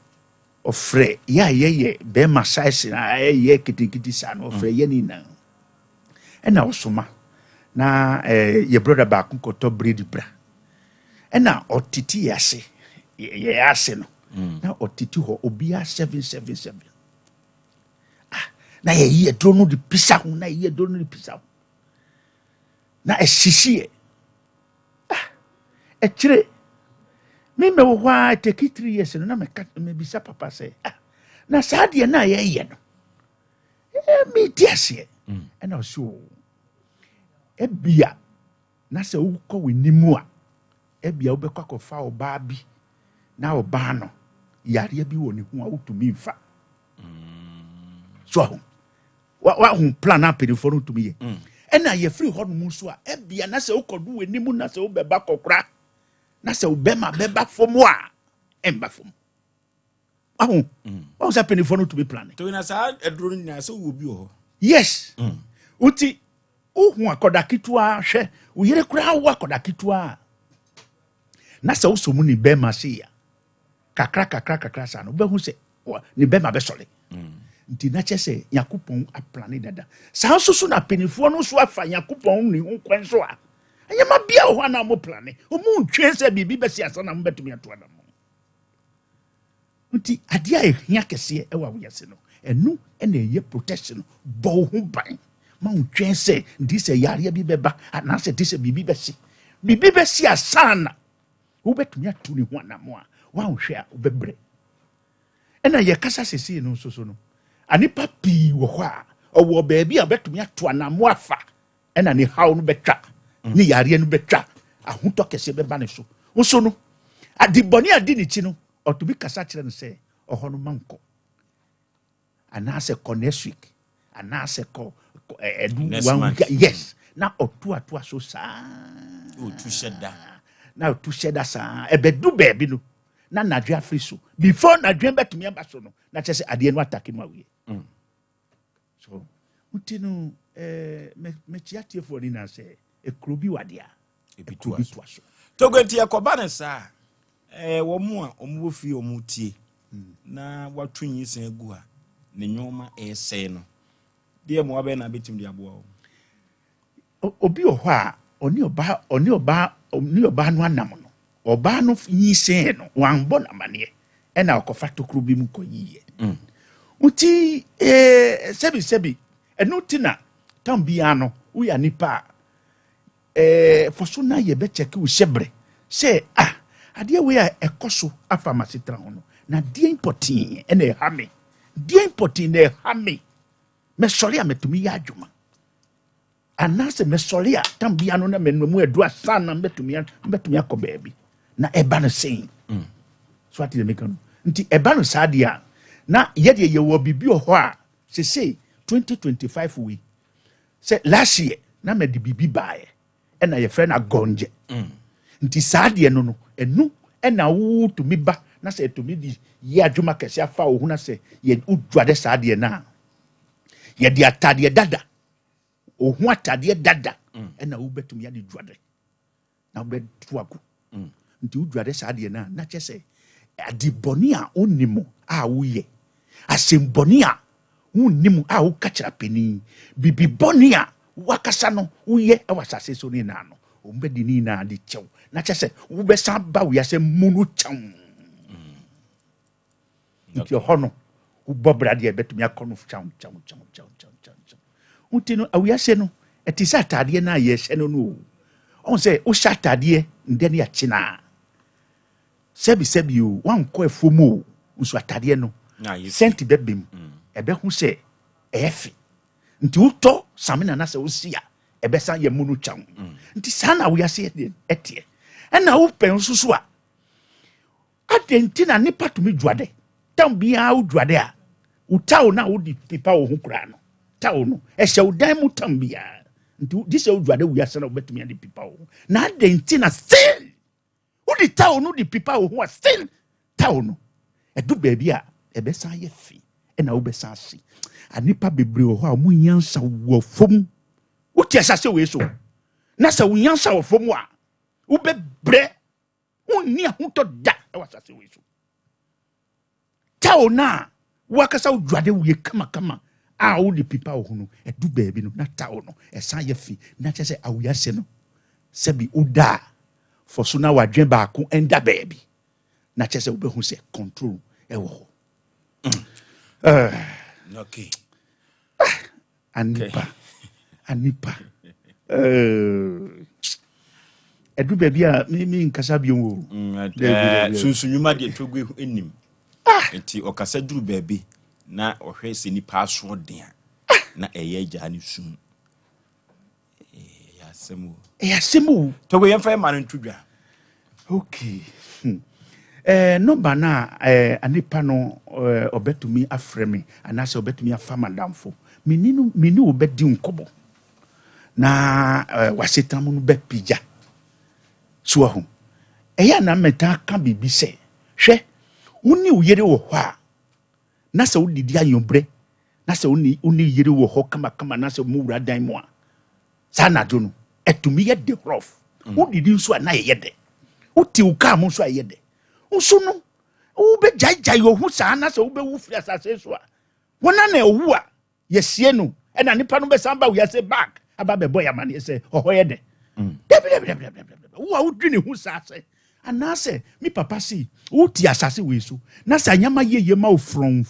Speaker 17: ofre ye be massage na ye kitikiti sa no ofre ye ni na ena osoma na ye brother ba kunkoto breed bra ena otiti yase ye ase no na otiti ho obia 777 na ye drone di pisa ho na ye drone di pisa na esisi kire me wo hwa take 3 years no na me bisa papa say na saade na ye no me tiase na so ebia na se wo kɔ wenimu a ebia wo bekɔ akɔfa oba bi na oba no yare bi wɔ ne ho a wotumi mfa so wa hu plan na pedifo no tumi ye ɛna ye free hɔ no mu so a ebia na se wo kɔdu wenimu na se wo beba kɔkora na se wo bema beba fomu a emba fomu ahu wa sa pedifo no tumi plan
Speaker 1: to na sa eduro nya se wo bi wɔ
Speaker 17: yes uti hu akoda kitua hwɛ wo yere kura wo akoda kitua na se wo so mu ni bema se ya kakra sa no behu se ni bema be sole nti na chese yakupon aplane dada sa so na penifo no so afa yakupon ni nkwan so a anya ma bia ho na mo plane o mu ntwe se bibi be si asa na mo betumi ato adam nti ade a ehia kese e wa wo yese no enu ena eye protection bo ho ban ma ntwe se ndi se yare bi beba na se ndi se bibi be si asa na wo betumi ato ni ho na mo a wa hwe a obebre ena ye kasa sesi no so no anipa pi wo hɔ a ɔwɔ baabi a betumi ato anamo afa ena ne haw no betwa ne yare no betwa ahotɔ kɛse bɛba ne so nso no adibɔne adi ne chi no ɔtobi kasa kyerɛ no sɛ ɔhɔ no manko anaasɛ kɔ next week anaasɛ kɔ edu 1 week yes na ɔto so saa
Speaker 1: otu hyɛda
Speaker 17: na otu hyɛda saa ɛbɛdu baabi no na nadwe afri so before nadwe betumi aba so no na kyerɛ sɛ adeɛ no atake no awie so uti no me chiatie for ni na sɛ ekrobi wade a ekrobi to so
Speaker 1: togwenti yakoba ne saa wo mu a omu ofi omu tie na watu nyisan gu a ne nyoma ɛsɛ no de mo abe na betim de aboa
Speaker 17: obi o hɔ a oni oba no anam no oba no nyisan no wan bɔ na mane ɛna okofa tokro bi mu kɔ yiye uti sebi enu tina tambia no uya nipa foso na ye be check wo hyebre say ade we a ekoso afa masitra ho no na die important ena e ha me die important na e ha me me sori a metumi ya adwuma anase me sori a tambia no na menmu edu asa na metumi akɔ baabi na eba no sen so ati make no nti eba no sadia na yede ye wo bibi ho a se 2025 we say last year na me de bibi bae e na ye friend na gonje nti sadia no enu e na wo to mi ba na se to mi di ye adwuma kese afa wo hu na se ye udwade sadia na ye di atade dada ohu atade dada e na wo betum ya di dwade na be tuaku nti udwade sadia na chese adiboni a onimo a woye asemboni a wonnim a wo kachira peni bibi boni a wakasa no woye e wasase so ni na no ombedi ni na de chew na chese wo be san ba wo yase munu cham nti hono wo bobra de betumi akono cham untino awiyase no etisa atade na ye hye no on se wo sha atade ndene ya china sebi o wan ko efomo nso atade no senti bebem ebe hu se efi nti uto samina na se osia ebe san ye munu cham nti sana wo yase etie na wo pen susu a adenti na nipa tumi dwade tam bia wo dwade a utawo na wo di pipa wo hu kura no tawo no ehye wo dan mu tam bia nti di se wo dwade wo yase na wo betumi ade pipa wo na adenti na still udi tawo no di pipa wo hu a still tawo no edu baabi a ebe san ye fi na wo be san si anipa bebre wo a mu nyansa wo fom uti asase we so na sa wo nyansa wo fom a wo be bre unni ahuto da e wasase we so tawo na wakasa wo dwade wo kama a wo di pipa wo hu no edu baabi no na tawo no e san ye fi na chese awuyase no sebi uda for so na wadwen ba ko enda baabi na chese wo be hu se control e wo ho
Speaker 1: okay.
Speaker 17: Anipa. Edu baby a mi nkasa bi wo.
Speaker 1: Sunsunyuma de togwe enim. Enti okasa duru baby na ohwe se nipa aso den na eye agya ne sum.
Speaker 17: Ya semu.
Speaker 1: Togwe yemfa ma no ntudwa.
Speaker 17: Okay. Number na anipa no obetumi afreme anase obetumi afa madamfo mini obedi nkobo na wasetamu no be pija so ahu eya na meta ka bibi se hwe woni uyere wo ho a na se wodidi ayobre na se woni yere wo ho kama na se mu wura dan mu a sa na do no etumi ye de rough wodidi nso na ye de uti uka mu nso ye de nso no wo be jajai ohu saa na se wo be wu firi asase so a wona na ewu a yesie no e na nipa no be samba wo yase back aba be boy amane se ohoye de wo a wudwini hu saa se anase mi papa si wo ti asase we so na sa nyama yeye ma from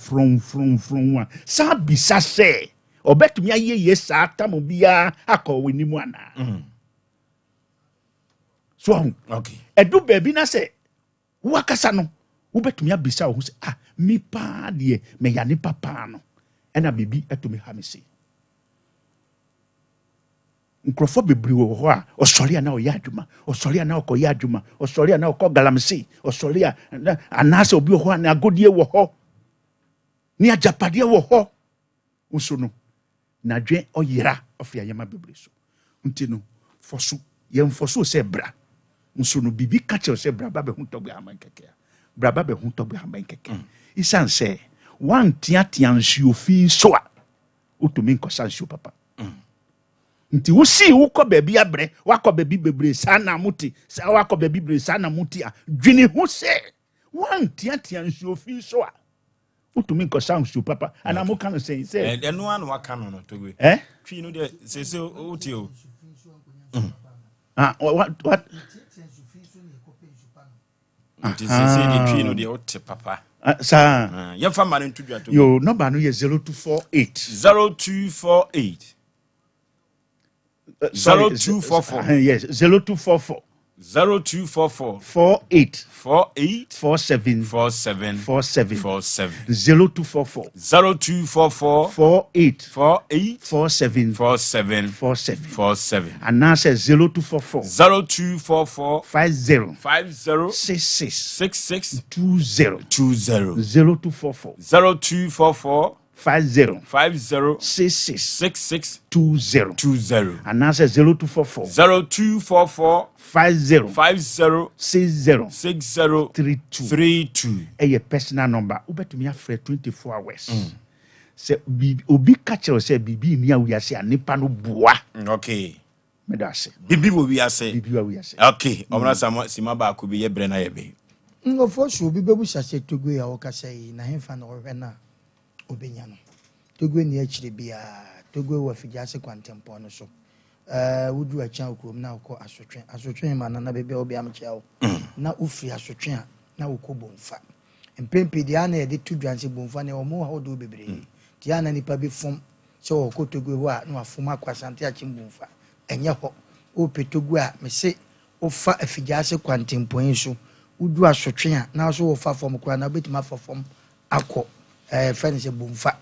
Speaker 17: wa sa bisa se obetumi ayeye saa tam bia akọ wanimu ana so
Speaker 1: okay
Speaker 17: edu baby na se wakasa no wobetumi abisa wo se mi pa de me ya ni papa no ena bibi etumi ha me se nkrofo bebri wo ho a osori na oya adwuma osori na okoya adwuma osori na okọ galamse osori anase obi ho na agodie wo ho ni ajapade wo ho uso no na dwe oyira ofia yema bebri so nti no fosu ye mfosu se bra nso no bibi kache se bra ba be hu togbe aman keke bra ba be hu togbe aman keke isan se wan tiatia nsuo fi so a utumi nkosa nsuo papa nti wusi wukọ baby abre wakọ baby bebre sana muti sa wakọ baby bebre sana muti a dwini hu se wan tiatia nsuo fi so a utumi nkosa nsuo papa ana mo kan say
Speaker 1: eno anu waka no togbe twi no de se uti o
Speaker 17: what
Speaker 1: This is the tree no the papa.
Speaker 17: Sir,
Speaker 1: your family to do
Speaker 17: your number no is 0248
Speaker 1: 0248 0244
Speaker 17: yes 0244
Speaker 1: 0244
Speaker 17: 48
Speaker 1: 48
Speaker 17: 47
Speaker 1: 47
Speaker 17: 47
Speaker 1: 47
Speaker 17: 0244
Speaker 1: 0244
Speaker 17: 48
Speaker 1: 48
Speaker 17: 47
Speaker 1: 47
Speaker 17: 47
Speaker 1: 47
Speaker 17: and now says 0244
Speaker 1: 0244
Speaker 17: 50
Speaker 1: 50
Speaker 17: 66
Speaker 1: 66
Speaker 17: 20
Speaker 1: 20
Speaker 17: 0244
Speaker 1: 0244
Speaker 17: 50
Speaker 1: 50
Speaker 17: 66
Speaker 1: 66
Speaker 17: 20
Speaker 1: 20
Speaker 17: and now says 0244
Speaker 1: 0244
Speaker 17: 50
Speaker 1: 50
Speaker 17: 60
Speaker 1: 60
Speaker 17: 32
Speaker 1: 32
Speaker 17: a personal number ubetumi afre 24 hours se obi catch you say bibi ni awi ase anipa no boa
Speaker 1: okay
Speaker 17: medase
Speaker 1: bibi wo wi ase
Speaker 17: bibi wa wi ase
Speaker 1: okay omra sima ba ko bi ye bre na ye be
Speaker 2: ngofo so obi bebu sase togwe ya wokasa yi na hemfa na ohwe na obenya no togwe ni akire bia togwe wa figyase kwantempo no so wudu acha okrom na ukọ asotwe ma na bebe obi amcha wo na ufri asotwe a na ukọ bomfa mpempe dia na yede tu dwanse bomfa na omo ha odo bebre dia na nipa be fom se okọ togwe ho a na afom akwasante achi bomfa enye ho o petogwe a me se ofa afigyase kwantempo yin so wudu asotwe a na so ofa fom kura na betima fofom akọ fene se bomfa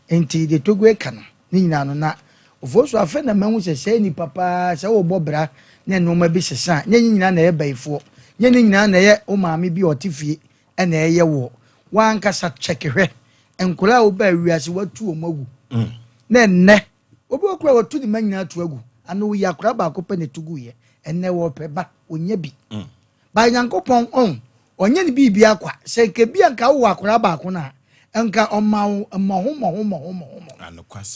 Speaker 2: enti de togwe kana ni nyina no na ofoso afa na mahu se ni papa se wo bobra na no ma bi sesa nya nyina na ye baifo nya nyina na ye o maame bi otifie na ye wo wankasa chekehwe enkura wo ba wiase watu o magu na nne obi okura watu ni manyina atu agu ana wo yakura ba ko pe ne tugu ye enne wo pe ba onya bi ba nyankopon onye ni bi akwa se ke bi anka wo akura ba ko na enka omawo mo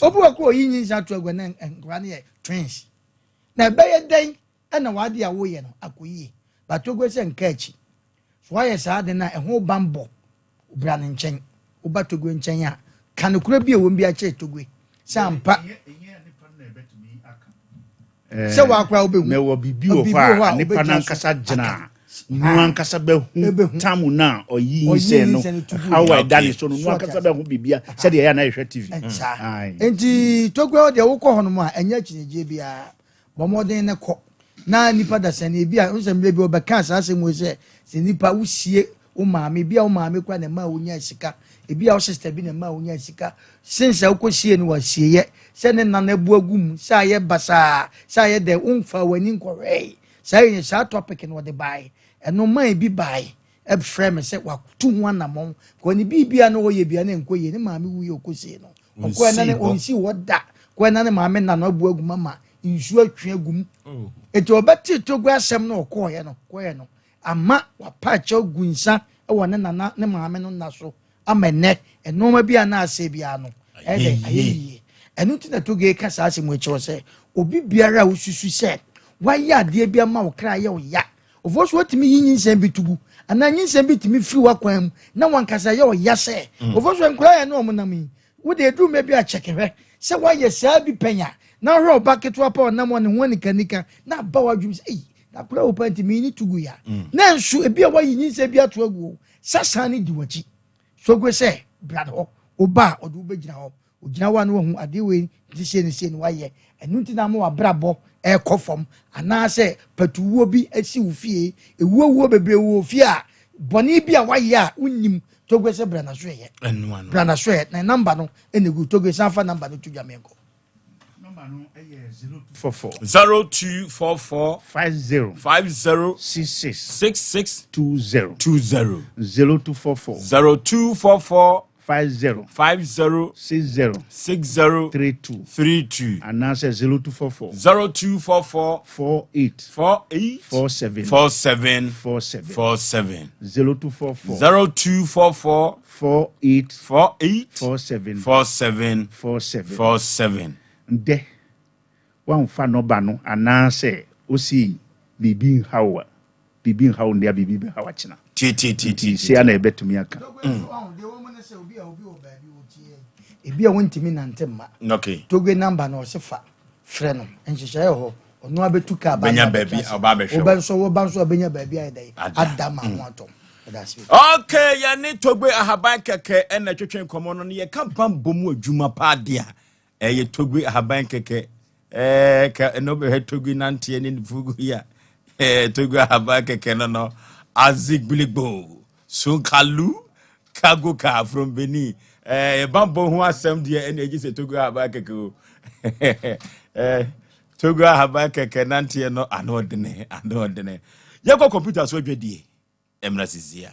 Speaker 2: obu akọ yinyin sa to agwa na nkura ne twins na beye den na wade a wo ye no akoyi ba to gwe se nka achi so aye sa de na eho bambo obra ne nchen oba to gwe nchen a kan kura bi ewo bi a che to gwe sampa se wa akura obehu
Speaker 17: me wo bibi o fa nipa na nkasa gina nuan kasa be hu tamu na oyi se no how I done so nuan kasa be hu bibia se de ya na ehwe TV
Speaker 2: enti togwe o de wo ko hono mu a enya chineje bia bomoden ne ko na nipa da se ne bia o se mle bi obeka asase mu se nipa wusie o maame bia o maame kwa na ma wonya sika ebia o sister bi na ma wonya sika since o ko sie ni wa sieye se ne na bu agum sa ye basa sa ye de unfa wani nkore sa ye sa topic no de bai eno man bi bai e frame se wa tu ho anamon ko ni bibia no ye bia na enkoye ni maame wuye okosie no ko na ne onsi woda ko na ne maame na no bu agum mama nsu atwe agum eti obeti togwa asem no ko ye no ama wa pacha gunsa e wona na ne maame no na so amene eno ma bia na ase bia no e de ayeyi enu ti na toge ka sa asem echo se obi biara ususu se wa ya de bia ma wo kra ye wo ya ofoso otimi yinyin nsem bitugu ana nyinsem bitimi firi wa kwan na wankasa ye wo ya se ofoso nkura ye no omunam wo de du me bia chekehwe se wa ye sa bi penya na hwe obaketo apa na mo ne ho nikanika na ba wadwum se na kura wo panti mi ni tugu ya na nsu ebia wa yinyin nsem bia to agu sasa ni di wachi so gwe se brad ho oba odu begina ho ogina wa no hu ade we ti se ni wa ye enu ti na mo wa brabo e kofom ana se patuwo bi asi wo fie ewuwo bebre wo fie a boni bi a wa ye a unnim to gwe se brana so ye
Speaker 1: enu anu
Speaker 2: brana so ye na number no enegu to gwe san fa number no tu jamenko
Speaker 17: number no eye 0244
Speaker 1: 0244
Speaker 17: 50
Speaker 1: 50
Speaker 17: 66
Speaker 1: 66
Speaker 17: 20
Speaker 1: 20
Speaker 17: 0244
Speaker 1: 0244
Speaker 17: 50
Speaker 1: 50
Speaker 17: 60
Speaker 1: 60
Speaker 17: 32
Speaker 1: 32
Speaker 17: and now says 0244
Speaker 1: 0244
Speaker 17: 48
Speaker 1: 48
Speaker 17: 47
Speaker 1: 47
Speaker 17: 47
Speaker 1: 47
Speaker 17: 0244
Speaker 1: 0244
Speaker 17: 48
Speaker 1: 48
Speaker 17: 47
Speaker 1: 47
Speaker 17: 47
Speaker 1: 47
Speaker 17: nde wan fa no ba no ana se osi bibi hawa ndia bibi be hawa china
Speaker 1: ti
Speaker 17: se ana ebetumi aka
Speaker 2: ebia wontimi nantemma
Speaker 1: okay
Speaker 2: togwe number na osefa frɛ no nhyehyɛ ho ono abetu ka ba
Speaker 1: benya baabi oba behwe
Speaker 2: obanso benya baabi ayedai adama ho atom
Speaker 1: okay ya ni togwe ahaban keke ena twetwe nkomo no ye ka bambomu adwuma pa de a ye togwe ahaban keke ka no be togwe nante ni fugu ya Togo haba keke no azigbiligbo sunkalu kagoka from Benin bambo ho asem de ene agi se Togo haba keke o Togo haba keke nante no anodene yeko computer so dwedie emra sisia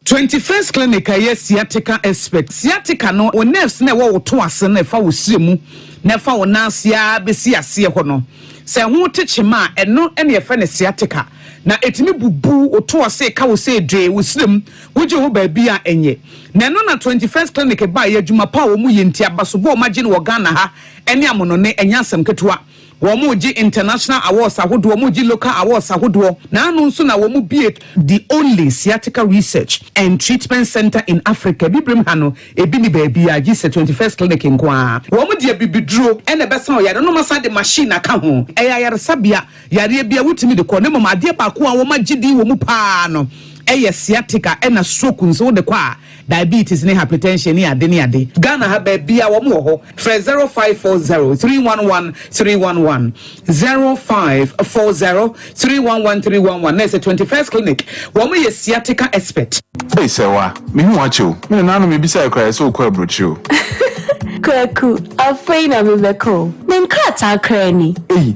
Speaker 18: 21st clinic aye sciatica expert sciatica no o nerves na wo to ase na fa wo siremu na fa wo nansia besi ase ho no se ho techema eno ene fa ne sciatica na etimi bubu o to ase ka wo se dwe wo sirem wo je ho ba bia enye na no na 21st clinic ba ye adwuma pa wo mu yenti abaso bo ma gine wo Ghana ha ene amono ne enya asem ketewa Womuji international awards ahodo womuji local awards ahodo na anu nso na womu be the only sciatica research and treatment center in Africa bibrim hano ebi ni baby a gise 21st clinic nkoa womu de bibiduro ene besa o yare no masa de machine aka ho eya yare sabia yare bia wutimi de ko ne mama de ba ko a wo magidi womu pa no eye sciatica ena stroke nso de kwa diabetes ne hypertension ne ade ne ade Ghana ha ba bia wo mo ho fra 0540311311 0540311311 na say 21st clinic wo mo ye sciatica expert
Speaker 19: hey sewa me hu acho me na no me bisa ekra so kwa brochu
Speaker 20: Kwaku, afei na mebeko. Nenkrata krani.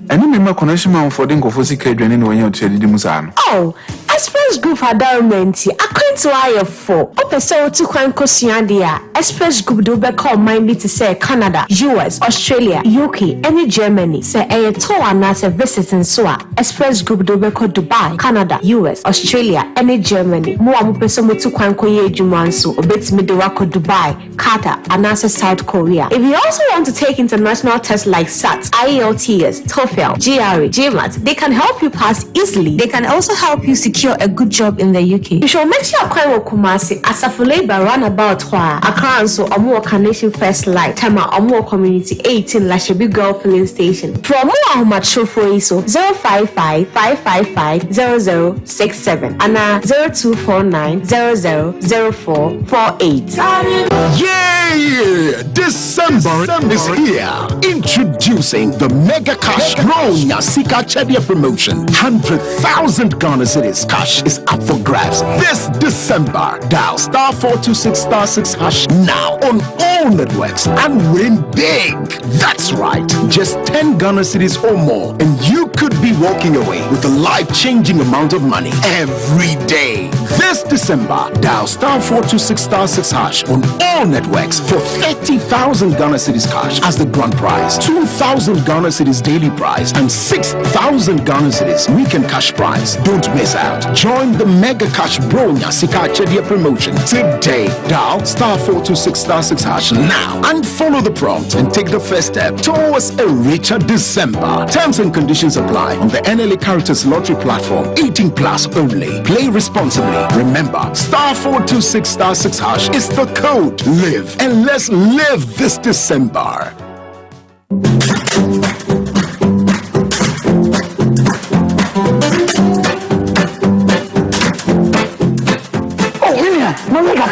Speaker 19: Eni me ma connection ma for den kofo sika adwane ne wanya otuadi dimusa no.
Speaker 20: Oh, Express Group adornment. Akwento ayefo. Opese otu kwan kosua dia. Express Group do be call mind to say Canada, US, Australia, UK, any Germany. Say e to ana se visiting so a. Express Group do be call Dubai, Canada, US, Australia, any Germany. Mo amopese motu kwan koye adwuma nso obetimi de wako Dubai, Qatar, anase South Korea. If you also want to take international tests like SAT, IELTS, TOEFL, GRE, GMAT, they can help you pass easily. They can also help you secure a good job in the UK. You should make sure you Kumasi Asafule by roundabout Accra so Omo Carnation First Light, Tema Omo Community 18 Lashabi Girl Filling Station. For more mature for ISO 055-555-0067 and 0249-000448.
Speaker 3: Yeah! December is here. Introducing the Mega Cash Ronya Sika Chedia promotion. 100,000 Ghana Cedis cash is up for grabs this December. Dial star 426 star 6 hash now on all networks and win big. That's right. Just 10 Ghana Cedis or more and you could be walking away with a life-changing amount of money every day. This December, dial star 426 star 6 hash on all networks for 30,000 Ghana Cedis cash as the grand prize, 2,000 Ghana Cedis daily prize, and 6,000 Ghana Cedis weekend cash prize. Don't miss out. Join the Mega Cash Bronya Sika Chedia promotion today. Dial star 426 star 6 hash now and follow the prompt and take the first step towards a richer December. Terms and conditions apply on the NLA Characters Lottery platform. 18 plus only. Play responsibly. Remember, star 426 star 6 hash is the code. Live and let's live this December.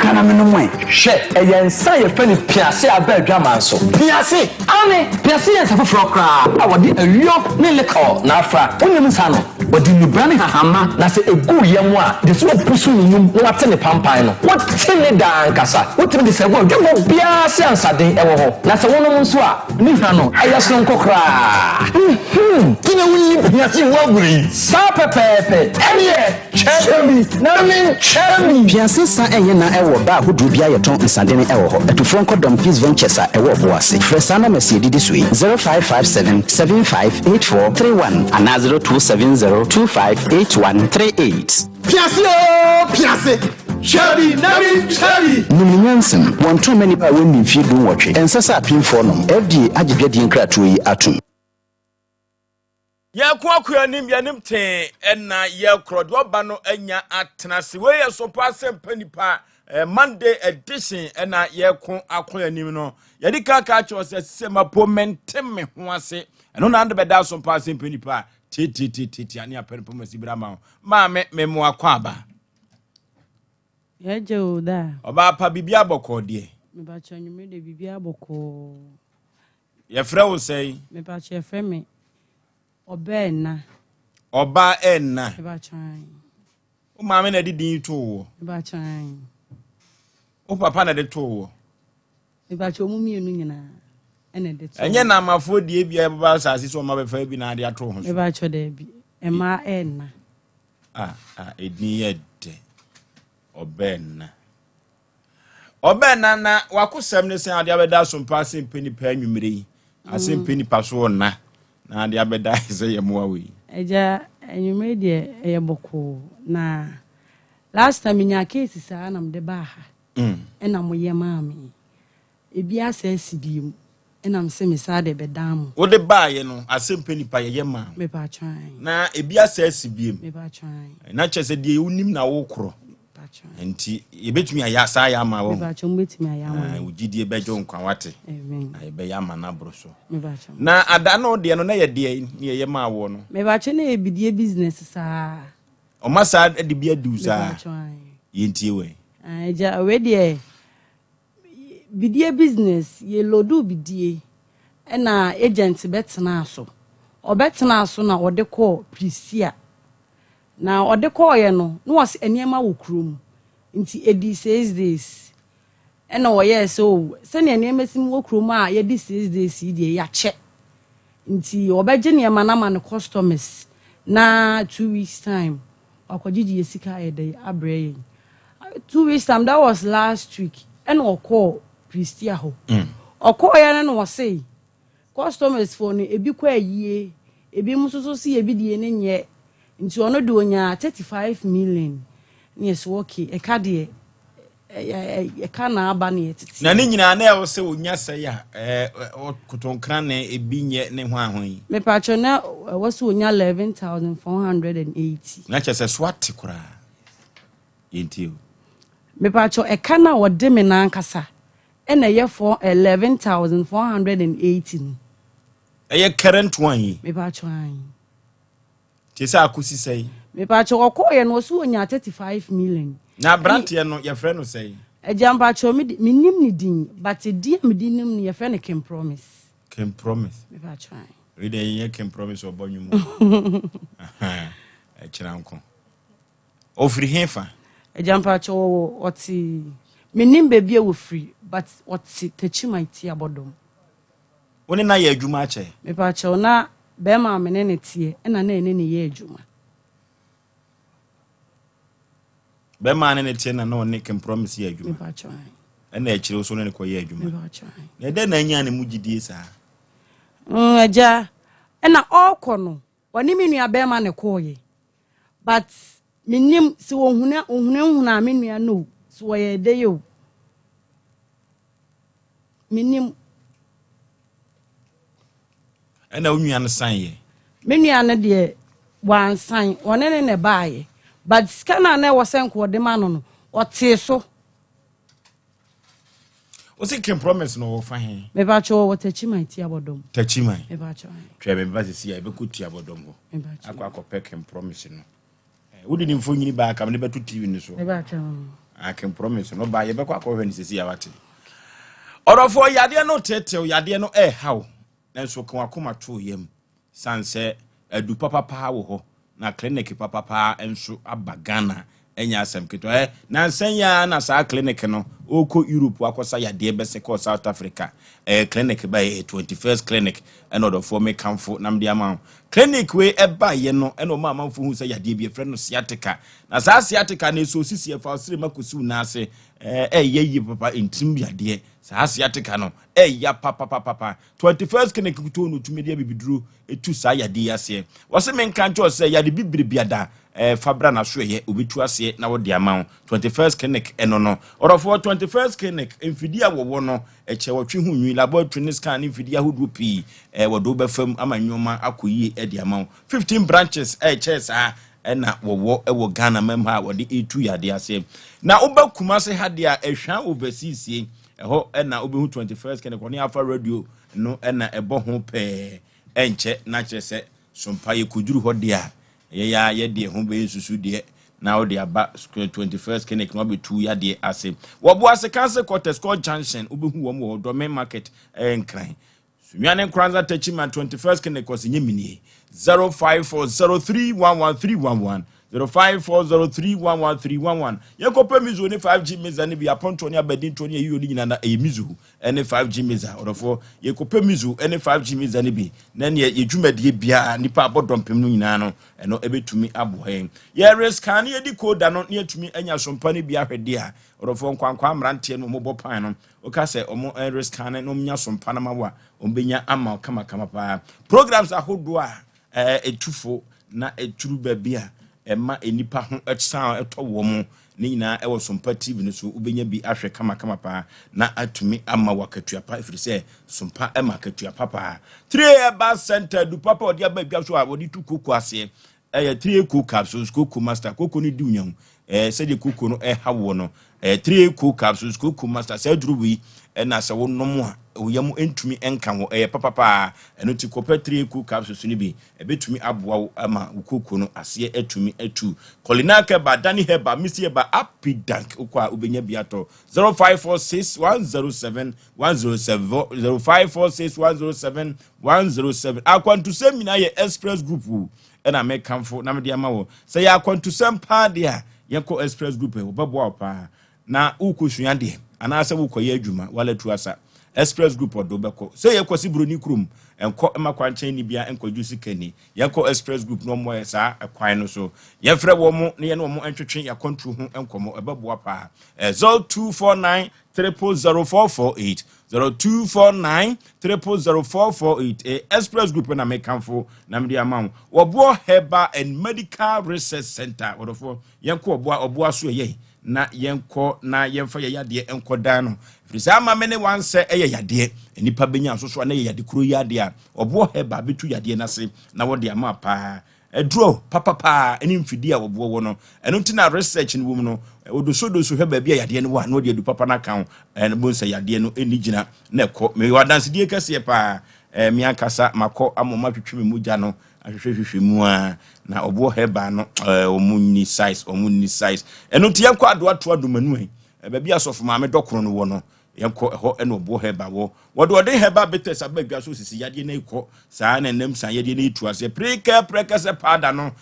Speaker 21: Kana minumwe she eyensa ye fani piase abadwa manso piase ame piase ye safa frokra awodi awio ne leko na afra onim sa no wodi nubrane hahama na se egu yemu a de so pusu nyum na wate ne pampan no wate ne dan kasa wotimi de se go dwemo piase ansaden ewo ho na se wonom nso a ni hwa no ayaso nkokra kina wonni piase wo guri sa pepepe eye chemi na min chemi
Speaker 12: piase sa eye na ewo ba hudu bia yeton nsade ne ewo ho etufo nkodom peace ventures a ewo boase fresa na mesi didi sui 0557758431 and 0270258138
Speaker 3: piase Cherry, Nami, Cherry.
Speaker 12: Numinyansen, one too many by when you feed do watch it. And Sasa pin for them. FD Ajibedi Kratui Atum.
Speaker 1: Ya kwa nim te na ya krodwo ba no anya atenase we ya so pa Asem Mpe Nipa Monday edition na ya ko akwa nim no ya di ka cho se semapo mentem ho ase eno na ande beda so pa Asem Mpe Nipa ti ani apenpo masibira ma me mo akwa aba
Speaker 22: ya je da
Speaker 1: oba pa bibia boko de
Speaker 22: me ba chanwume de bibia boko
Speaker 1: Your friend will say,
Speaker 7: Me patch your friend me. Oba
Speaker 1: enna.
Speaker 7: Eba trying.
Speaker 1: O mama na didi to.
Speaker 7: Eba trying.
Speaker 1: O papa na de to.
Speaker 7: Eba cho mu mienu nyina. Ene de to.
Speaker 1: Enye na amafo die bia baba asase so ma be fa bi na de ato ho so.
Speaker 7: Eba cho de bi. Ema enna.
Speaker 1: Edin ye de. Obenna na wakosam ne se ade abeda Sompa Asem Mpe Nipa anwumire yi. Asem Mpe Nipa so na ade abeda se ye moa we.
Speaker 7: Eja anwumire de eyeboko na last time nya case sa na mde ba ha. Ena moye maami. Ebi asesi biem. Ena mse me sa de bedam.
Speaker 1: Wo de ba ye no Asem Mpe Nipa ye ma.
Speaker 7: Me pa try.
Speaker 1: Na ebi asesi biem.
Speaker 7: Me pa try.
Speaker 1: Na chese de unim na wo kro. Enti yebetumi ayasa ya ma wo.
Speaker 7: Me ba chom betumi ayama.
Speaker 1: Ugidie bejo nkwa wate.
Speaker 7: Amen.
Speaker 1: Ebe ya ma na broso.
Speaker 7: Me ba chom.
Speaker 1: Na ada no de no na ye de ye ma wo no.
Speaker 7: Me ba chene ebidie business sa.
Speaker 1: O ma sa de bi Adusa.
Speaker 7: Me ba chom.
Speaker 1: Yentie we.
Speaker 7: Ja we de bidie business ye lodu bidie na agent betena so. Obetena so na ode call Prisia. Na ode call ye no was eniema wo krom. Nti edi 6 days. Ena wo ye so se ne eniema sim wo krom a ye di 6 days die ya che. Nti obeje ne ma na ma ne customers na 2 weeks time. Akogidi yesika ye dey abre 2 weeks time, that was last week. And we call Pristia ho. O call ya no say customers for ni ebi kwa yie, ebi mususu si ebi die ne nye. Nti ono do nya 35 million. Yes, okay. E ka de e ka na aba ne titi.
Speaker 1: Na ni nyina na e se onya se ya kotonkran na ebi nye ne ho ahon.
Speaker 7: Me patcho na was onya 11,480.
Speaker 1: Na chese swat kura. Yentio.
Speaker 7: Me patcho e ka na wode me na nkasa. E na ye for 11,480.
Speaker 1: Eye current one yi.
Speaker 7: Me patcho an.
Speaker 1: Chese akusi sei.
Speaker 7: Me patcho okoye no so onya 35 million.
Speaker 1: Na brand ye no ye friend no sei.
Speaker 7: Ejam patcho me nim ni din, but di me din nim ni ye friend can promise.
Speaker 1: Can promise.
Speaker 7: Me patcho an.
Speaker 1: Read ye can promise obonyu mu. E chiranko. Ofri hefa.
Speaker 7: Ejam patcho oti me nim baby e wo free, but oti techi my tia bodom.
Speaker 1: Woni na ye adwuma ache.
Speaker 7: Me patcho na be ma me ne tie, na na ene ne ye adwuma.
Speaker 1: Be ma ne tie na no ne can promise ye adwuma.
Speaker 7: Me patcho an.
Speaker 1: Na e kire so ne ko ye adwuma.
Speaker 7: Me patcho an.
Speaker 1: Na de na anya ne mugidie sa.
Speaker 7: Eja na okọ no woni me nua be ma ne koye. But minim si ohuna me nua no so ye de yo. Minim
Speaker 1: Na onua no san ye.
Speaker 7: Me nua ne de wan san one ne baaye. But scanner na wosen ko de ma no ote so.
Speaker 1: O se can promise no fa he.
Speaker 7: Me ba cho wotachi my tia bodom.
Speaker 1: Tachi man.
Speaker 7: Me ba cho.
Speaker 1: Twa me ba se ya be ko tia bodom ho.
Speaker 7: Me ba cho.
Speaker 1: Akwa pek can promise no. Wodi ni mfo nyini ba ka me beto TV ni so.
Speaker 7: Me ba cho.
Speaker 1: I can promise no ba ye be kwa hwe ni sisi ya wate. Orofo yade no tete yade no haw. Nanso kan akoma to yam. Sanse adu papa pa wo ho. Na clinic papa pa enso abagana enya asem kito na nsanya na sa clinic no oko Europe akosa yade bese ko South Africa clinic by 21st clinic enodo for me kamfo namde ama clinic we eba ye no eno ma manfo hu say yade bi friend no sciatica na sa sciatica na so sisi e fa sire makosu na ase yeyi papa intim yade sa sciatica no ya papa 21st clinic kuto no tumi dia bibiduro etu sa yade ase wo se men kan cho say yade bibiribiada fabra na so ye obetu ase na wo de ama 21st clinic eno no orofo 21st clinic mfidia wo no eche wotwe hu nwi laboratory scan mfidia hodu pi wodo befam amanyoma akoyi e de ama 15 branches sa na wo Ghana memha wo de etu yade ase na oba kumase hade a ehwa overseas ho na obehu 21st clinic oni afa radio no na ebo ho pe enche na chese Sompa ye kuduru ho de a ye de ho be susu de na o de aba 21st clinic no be 2 ya de ase wo bo ase cancer quarters called junction obehu wo mo do main market enkran Sunyane Kranza Techima 21st Kene Kosinye Mini 0540311311 0540311311 Yakope mizu ne 5G meza ne bi aponto ne abedin to ne yiyodi nyina e mizu ene 5G meza orofo yakope mizu ene 5G meza ne bi na ne yedwumadie bia nipa abodompem no nyina no eno ebetumi abohen ye risk an ye di code no ne yetumi anya sompa ne bia hwede a orofo nkwankwa amrante no mobo pan no oka se omo risk an no nya sompa na mawa ombenya ama kama pa programs ahodo a etufo na eturu babia Emma enipa ho etsan eto wo mu ne nyina ewo Sompa TV no so ubenya bi ahwe kama pa na atumi ama wakatuapa ifiri se Sompa ema katuapa pa 3 herbal center du papa odi ababia so a odi tu koko ase 3 koko capsules koko master koko ni dunya se de koko no hawo no 3 koko capsules koko master se duru wi na se wo nomo a oyam entumi enka wo papa eno ti kopa 3 koko capsules ni bi ebetumi aboa wo ama koko no ase etumi etu kolinaka ba dani heba misi ba apidank okwa ubenya biato 0546107107 0546107107 akwantu semina ye express group ena me kamfo na me de ama wo se ya akwantu sempa de a yenko express group wo bebo pa na ukosua de ana ase wo koye adwuma wala tuasa express group odo beko se ye kwasi broni krum enko makwanchan ni bia enko juice kani yenko express group no mo sa ekwan no so ye frɛ wo mo ne ye no mo entwetwe ya control ho enko mo ebebo pa 0249 000448 0249 000448 express group na me kamfo na me dia ma wo herbal and medical research center wodofo yenko oboa so ye na yenko na yemfa ye yade enko dan no frisa ma me ne wanse eye yade enipa benya so na ye yade kuro yade a obo herbal betu yade na se na wode ama pa edro papa eni mfidi a obo wo no eno ntina research ni wo no odoso hwe ba bia yade ne wa na ode du papa na kan en bo nse yade no eni gina na ekọ me wadanse die kase pa mi akasa makọ amoma twetwe me muja no ahwehwehwe mu a na obo heba no omunni size eno ti yankọ ado manu ba bia sofu ma me dokoro no wo no yankọ ho eno obo heba wo wode heba betes abagua so sisi yade na ekọ saa na nem san yade na itu ase preka se pada no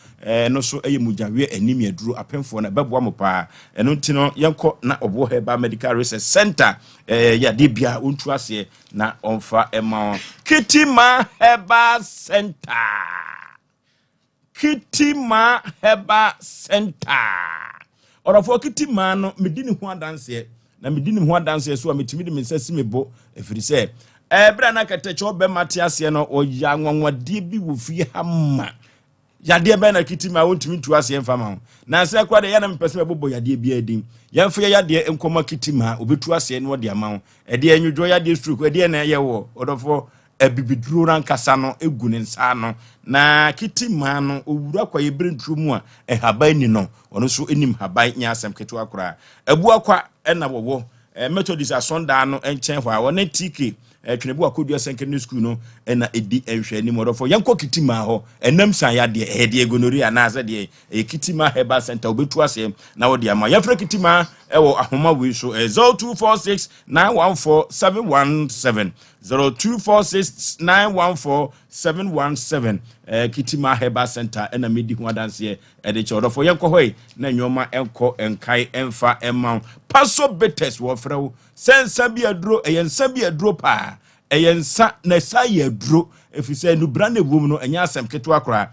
Speaker 1: no so eye muja we anim yaduro apemfo na beboa mo pa eno ti no yankọ na obo heba medical research center yade bia ontu ase na onfa ema Kitima Herbal Center. Kitima Herbal Center. Orofo Kitima no medini ho adanse na medini ho adanse so ametimi de mensasi mebo efiri se bra na katecho be matiase no oya nwanwade bi wo fie hamma yade be na Kitima wontimi tu ase mfama ho na se kwa de ya na mpese mebo yade bi adim yemfo yade enkoma Kitima obetu ase no de ama ho de anwudwo yade stroke de na ye wo orofo ebibiduro rankasa no egu ne nsa no na Kitima no owura kwa yebrentru mu a haban ni no ono so enim haban nya asem keto akora ebu akwa na wowo Methodist asonda no enchen hwa wona tk twenebu akodua secondary school no na edi enhwe ni modofo yanko Kitima ho enam san ya de de gonorrhea na ase de Kitima Herbal Center obetu ase na wo de ama yafra Kitima ewo ahoma we so 0246 914717 0246 914717 Kitima Herbal Center ena medi ho adanse de chodofo yanko hoi na nyoma enko enkai emfa emma paso betes wo frew sensa bi aduro eyensa bi aduro pa eyensa na sa ye aduro efise no brand ewom no enya asem keto akora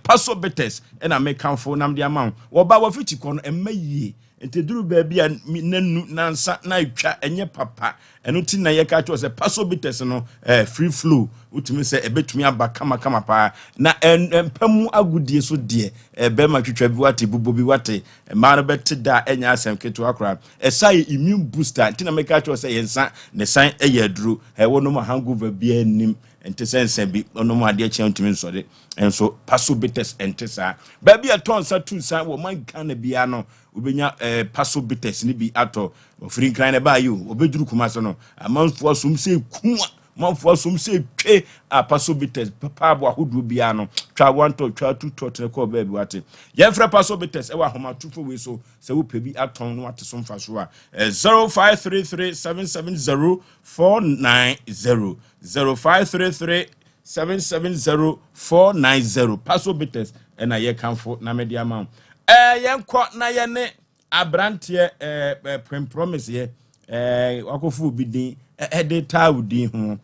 Speaker 1: paso betes ena me kanfo nam de ama wo ba wo fiti kono emma yie enteduru baabi a nanu nansa na atwa enye papa eno ti na ye ka cho se paso betes no free flow utumi se ebetumi aba kama pa na empamu agudie so de be ma twetwa bi wate bubo bi wate ma no bete da enya asem keto akora esai immune booster ti na me ka cho se yensa ne san eye aduro wo no ma hangover bi anim ente sense bi ono ma de chen utumi nsode enso paso betes ente sa baabi a ton sa tu sa wo man kan na bia no obenya paso betes ni bi ato ofiri kan na ba yo obeduru kuma so no amanfo so mse kuma manfo som se twe pasobites papa bo ahodo bia no twa 1 to twa 2 to tre ko ba bi wate ye frɛ pasobites e wa homa tufo we so se wo pebi aton no wate so mfa so a 0533770490 0533770490 pasobites na ye kanfo na media ma yenkɔ na ye ne abrante promise ye wakofu bi din de taudi ho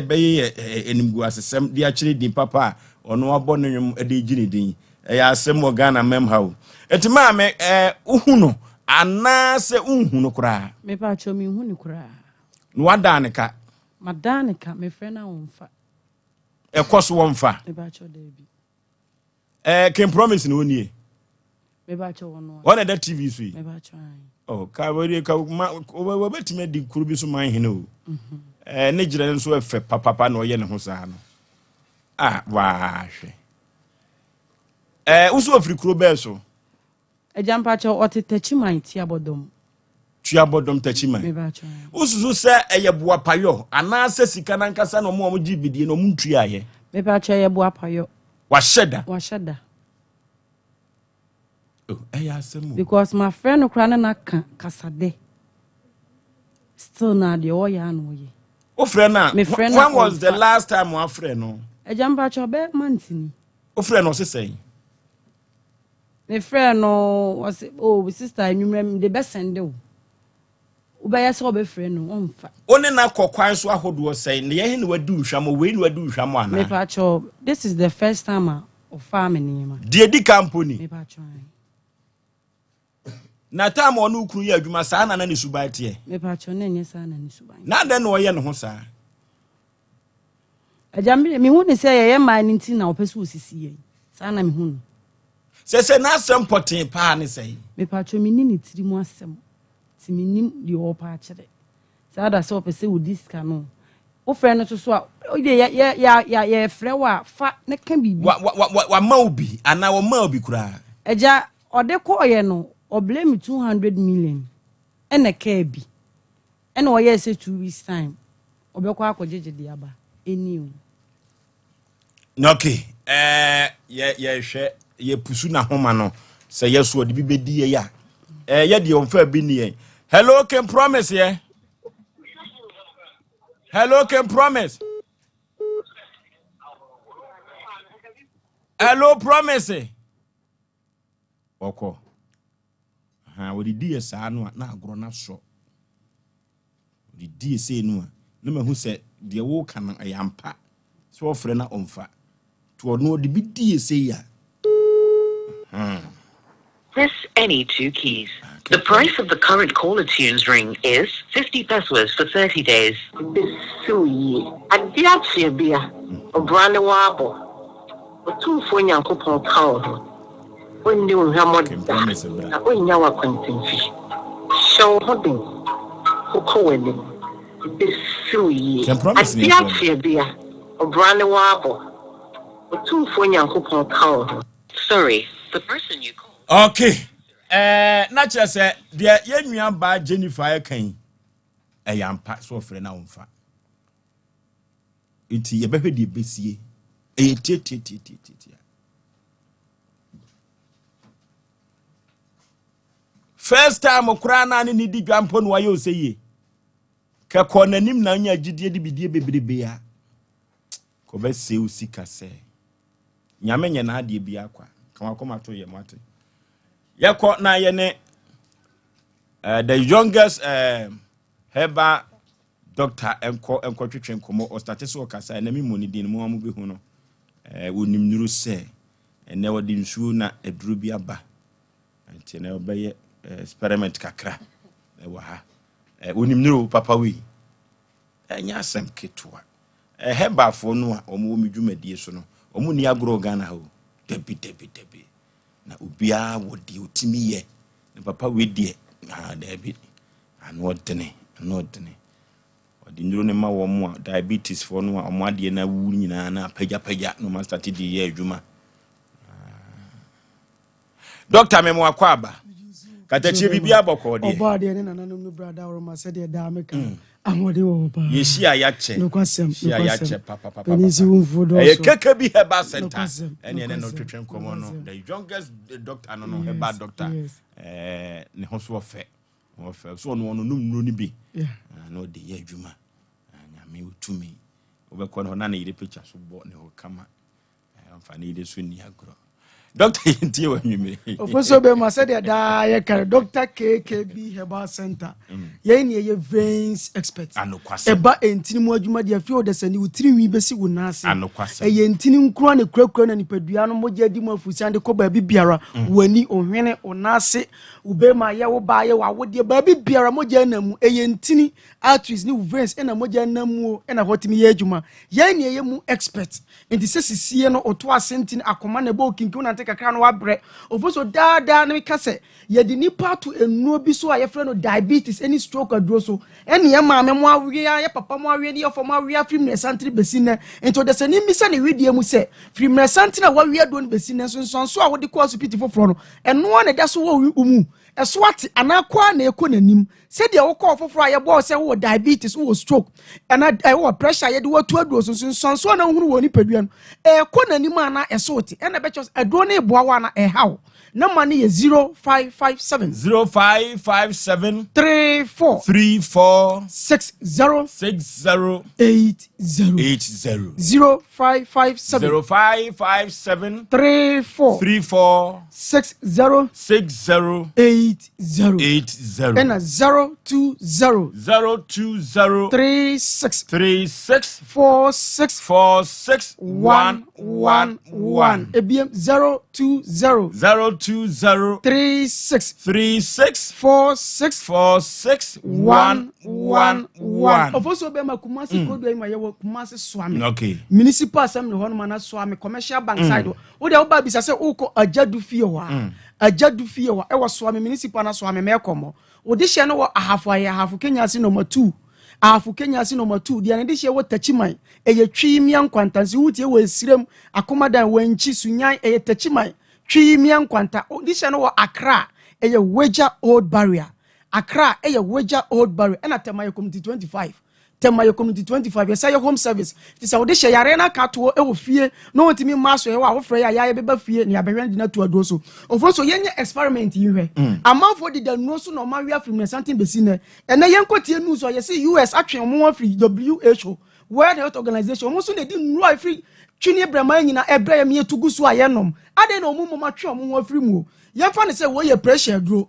Speaker 1: beye enimgu asesem de akire din papa ono abo no nwom de gini din ya asem Ghana memhaw etima me uhuno ana se uhuno kura
Speaker 7: me pa cho mi hunu kura
Speaker 1: no wadanika
Speaker 7: madanika me frɛ na wonfa
Speaker 1: ekoso wonfa
Speaker 7: me pa cho de bi
Speaker 1: can promise no nie
Speaker 7: me pa cho wono
Speaker 1: one the TV so yi
Speaker 7: me pa cho
Speaker 1: oh ka we ka we betime di kuru bi so man hene o ne gire nso efe papa na oye ne ho saa no wa hwe uso ofri kuro be so
Speaker 7: ejampa cho otetachi man ti abodom
Speaker 1: tachiman
Speaker 7: me ba cho
Speaker 1: ususu se eye boa payo ana se sika na nkasa na mo gibidie no mu ntua ye
Speaker 7: me ba cho ye boa payo
Speaker 1: wa sheda oh asem
Speaker 7: because my friend no kra na kasade still na de o ya no ye
Speaker 1: o friend na when was the last time one friend no
Speaker 7: ejampa cho be mantini
Speaker 1: o friend no se say
Speaker 7: my friend no was sister enwumrem de be send o ubaya so be friend no onfa
Speaker 1: oni na kokwan so ahodo say ne ye ne wadu nhwamo we ne wadu nhwamo ana
Speaker 7: me pa cho this is the first time of family ma
Speaker 1: de di company
Speaker 7: me pa cho
Speaker 1: na time onu kuru ye adwuma saa na ne suban te
Speaker 7: me pa cho na nye saa na ne suban
Speaker 1: na de no ye ne ho saa
Speaker 7: ajambi mi hu ne say ye man nti na opesu osisi ye saa na mi hu
Speaker 1: se na asem potin pa ne say
Speaker 7: me pa cho mi ni ne tiri mu asem ti mi nim de o pa kire saa da so opese wo diska no o friend no so a ya frɛ wa fa ne kan bibi
Speaker 1: wa ma obi ana wa ma obi kura
Speaker 7: eja ode ko ye no o blame 200 million ene ka bi ene o ye say 2 weeks time obekọ akọjeje de aba eni o
Speaker 1: okay ye hwe ye pusu na homa no se yeso ode bi bedi ye ya ye de onfa bi ni hello can promise ye hello can promise hello promise oko we di ye saa no na agro na so we di se no na mahu se de wo kan ayampa so ofre na omfa to no de bi di se ya
Speaker 8: Press any two keys. The price of the current caller tunes ring is 50 pesos for 30 days.
Speaker 14: Sui. Adiachi bia. Obrande wabo. Otu fo nyankopon kawo. When you have more than when you are content. Show holding. Hokowende. Sui. Adiachi bia. Obrande wabo. Otu fo nyankopon kawo.
Speaker 8: Sorry, the person you called.
Speaker 1: Okay. Na chese de ye nua ba Jennifer kan yampa so ofre na wonfa. Iti ye behwe de besie. Tie. First time okra na ne di dwampo no waye oseye. Ka ko nanim na nya gidie de bidie bebrebe ya. Ko be se usika se. Nyame nya na ade bia akwa. Kan akoma to ye mate. Yako na yene the youngest herbal doctor enko twetwen komo o start so kasa na mi moni din mo amu bi hu no wonim nuru se ene wodi nsuo na eduru bi aba anti na obeye experiment kakra wa ha wonim nuru papa wi enya asem ketwa herbal fo no a omo mi dwumadie so no omo ni agro Ghana ho debi na ubia wodi otimi ye na papa we die na debi ano dene odi nduro ne ma wo mo diabetes for no a mo ade na wu nyina na pagya no ma start di ye adwuma doctor me mo akwaba katachi bibia bokode
Speaker 2: oba de ne nananom no brother or ma said de da meka amode wo ba
Speaker 1: yeshia yache
Speaker 2: no kwasem
Speaker 1: yeshia yache papa
Speaker 2: penisi wumfu do
Speaker 1: e keke bi herbal center
Speaker 2: ene
Speaker 1: no twetwen komo no the youngest doctor no herbal doctor ne ho so ofe so no num ni bi no de ye adwuma nyame utumi obekọ no na yire picture so bo ne ho kama amfani de so ni agro doctor yintie wa nwumire
Speaker 2: ofoso be ma said da ye kare Dr. KKB Herbal Center ye ni ye veins expert eba entini mu adwuma de afi odasani utiri wi besi wonase ye entini nkro na kurakura na nipadua no mogya di mu afusi ande ko ba biara wani ohwene onase ube ma ye wo ba ye wa wode ba biara mogya na mu ye entini arteries ni veins na mogya na mu na hotimi ye adwuma ye ni ye mu expert enti sesisie no oto asentini akoma na bo kinki na kakra no wabre ofoso dada na meka se ye di nipa to enuo bi so a ye frɛ no diabetes any stroke aduro so ene ye maame mo awe ye papa mo awe ne ye fo mo awe afrim ne santri besi ne ento de se ni mi se ne widie mu se frim ne santri na wawe do ne besi ne so so a wode ko hospital foforo no eno na da so wo umu eso ate anakwa na ekọ nanim se de wo ko foforo a ye bo se wo diabetes wo stroke ana wo pressure ye de wo to aduro so na hunu wo ni padua no ekọ nanim ana eso ate ena be chos aduro na eboa na how number ni 0557 34 60 80 0557 34 60 80 and 020 36 46 111 ebiem 020 36 46 111 ofoso be makumasi kodo ima yewo kumasi swami
Speaker 1: okay
Speaker 2: municipal assembly hono mana swami commercial bank side wo de wo ba bisa se uko ajadu fie wa ajadu fie wa e wo swami municipal na swami me komo wo de hye no wo ahafu Kenya si number 2 ahafu Kenya si number 2 de ne de hye wo tachiman eye twimia nkwantansi wutie wo esirem akomadan wanchi sunyan eye tachiman twimia nkwanta de hye no wo Accra eye Weja Old Barrier Accra eye Weja Old Barrier ena Temayo Community 25 Temayo Community 25 yesa your home service it is awde hye yare na kato e wo fie no wotimi maso ye wa wo frɛ ya beba fie ne abehwe na to ado so ofro yenye experiment yihwe amanfo de danu so no ma wi afrim ne something besi ne ene yenkotie news o yesi US atwe mo afri WHO World Health Organization mo so ne di nu afri twini brama nyina ebre me etugu so ayenom ade na omumo matwe mo afri mu yemfa ne se wo ye pressure duro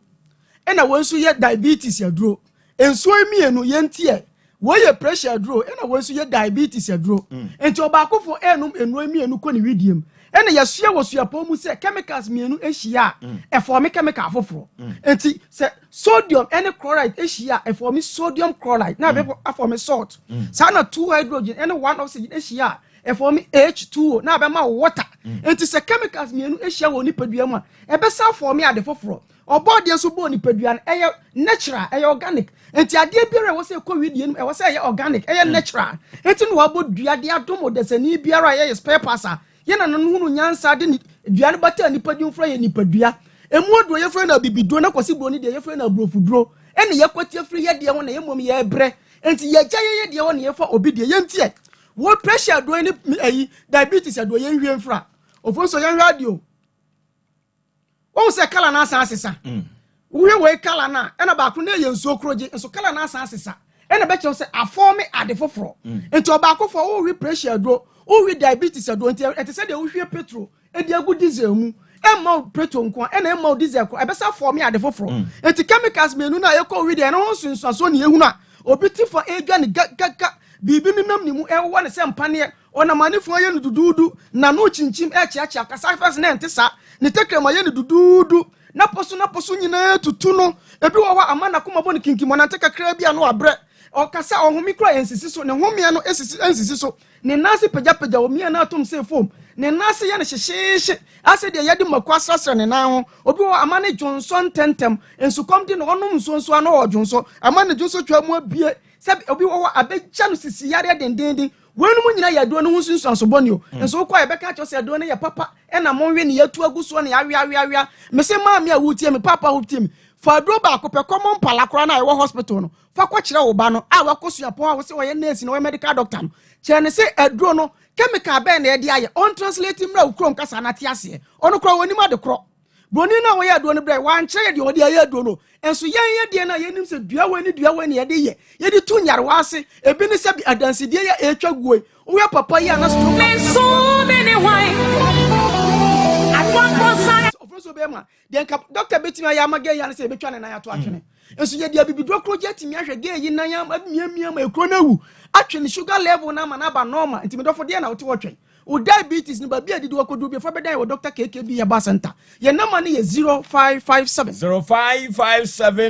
Speaker 2: ena wo nso ye diabetes ya duro enso emienu yentie wo ye pressure duro ena wo nso ye diabetes ya duro enti obakofo enum enu emienu ko ne widiem ena yasua wo sua pomu se chemicals mienu ehia e form chemical foforo enti se sodium ene chloride ehia e form sodium chloride na be form salt sa na 2 hydrogen ene 1 oxygen ehia e form H2O na be ma water enti se chemicals mienu ehia wo ni padua mu a e be sa form ade foforo obodi enso bo ni padua na eye natural eye organic enti ade biara wo se covid enu e wo se eye organic eye natural enti no wabo dua de adomo de sani biara eye spare parts a ye na no hunu nyansa de dua ne bata ni padua mfra ye ni padua emu odo ye fra na bibido na kwasi bro ni de ye fra na brofudro ene ye kwatie fri ye de ho na ye mom ye bre enti ye gya ye de ho na ye fa obi de ye ntie wo pressure do ni ayi diabetes do ye hwie mfra ofonso ye radio o se kala na asa asesa we kala na ena ba ko na ye nso kroje nso kala na asa asesa ena be che se aforme ade foforo enti obakofo o we pressure do o we diabetes do enti ete se de o hwie petrol e de agu diesel mu emma petrol nko ena emma diesel ko e be sa forme ade foforo enti chemicals menu na ye ko we de na ho sunsuaso ne ehunu a obi ti for edwa ne gaga bibi minam ni mu e wo ne se mpane ona manifo ye no dududu na no chinchim e chiachi akasa fas na ente sa ne tekrema ye no dududu na poso nyina tutu no ebi wo wa amana kuma bo ne kinkimo na tekakra bia no abre okasa ohumi kra ensisi so ne homia no ensisi so ne nasi pagya omia na atom se fom ne nasi ye ne hyehye ase de yede makwasasra ne na ho obi wo amane Johnson tentem ensu komdi no onom nsonso ana o Johnson amane Johnson twa mu abie se obi wo abegya no sisi yare dendenden wenu mu nyina yado no hunsunsu ansoboni o enso kwa ebeka cho se yado ne ya papa ena monwe ne yatu aguso ne awia me se maami a wutie me papa wutie me fa dro ba ko pe common palakora na e wo hospital no
Speaker 6: fa kwa kyerɛ wo ba no a wakɔsua pon a wo se wo yɛ nurse no wo medical doctor no kyerɛ ne se aduro no chemical bɛn na yɛde ayɛ on translate mra wo krom kasa na te ase ɔno kro woni ma de kro broni na wo yɛ aduro no brɛ wan kyerɛ de ɔde ayɛ aduro no enso yɛn yɛ de na yɛnim se dua wani yɛde yɛde tu nyare wase ebi ne se bi adansidie yɛ etwa guoi wo yɛ papa yɛ na so many wine at one point ofroso be ma den ka doctor betimi ayɛ amage yɛ na se betwa ne na ya to atwene enso yɛ de abibidro kro gye timi ahwɛ ge yi na ya miamia ma ekro na wu atwene sugar level na ma na ba normal intimidofo de na wo te wotwen o diabetes ni ba bia didi wakodu bi fa bedan wo doctor KKB ya ba center ye number ni ye 0557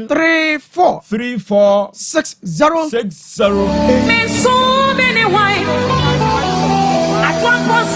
Speaker 6: 34 60 me so many wine at one point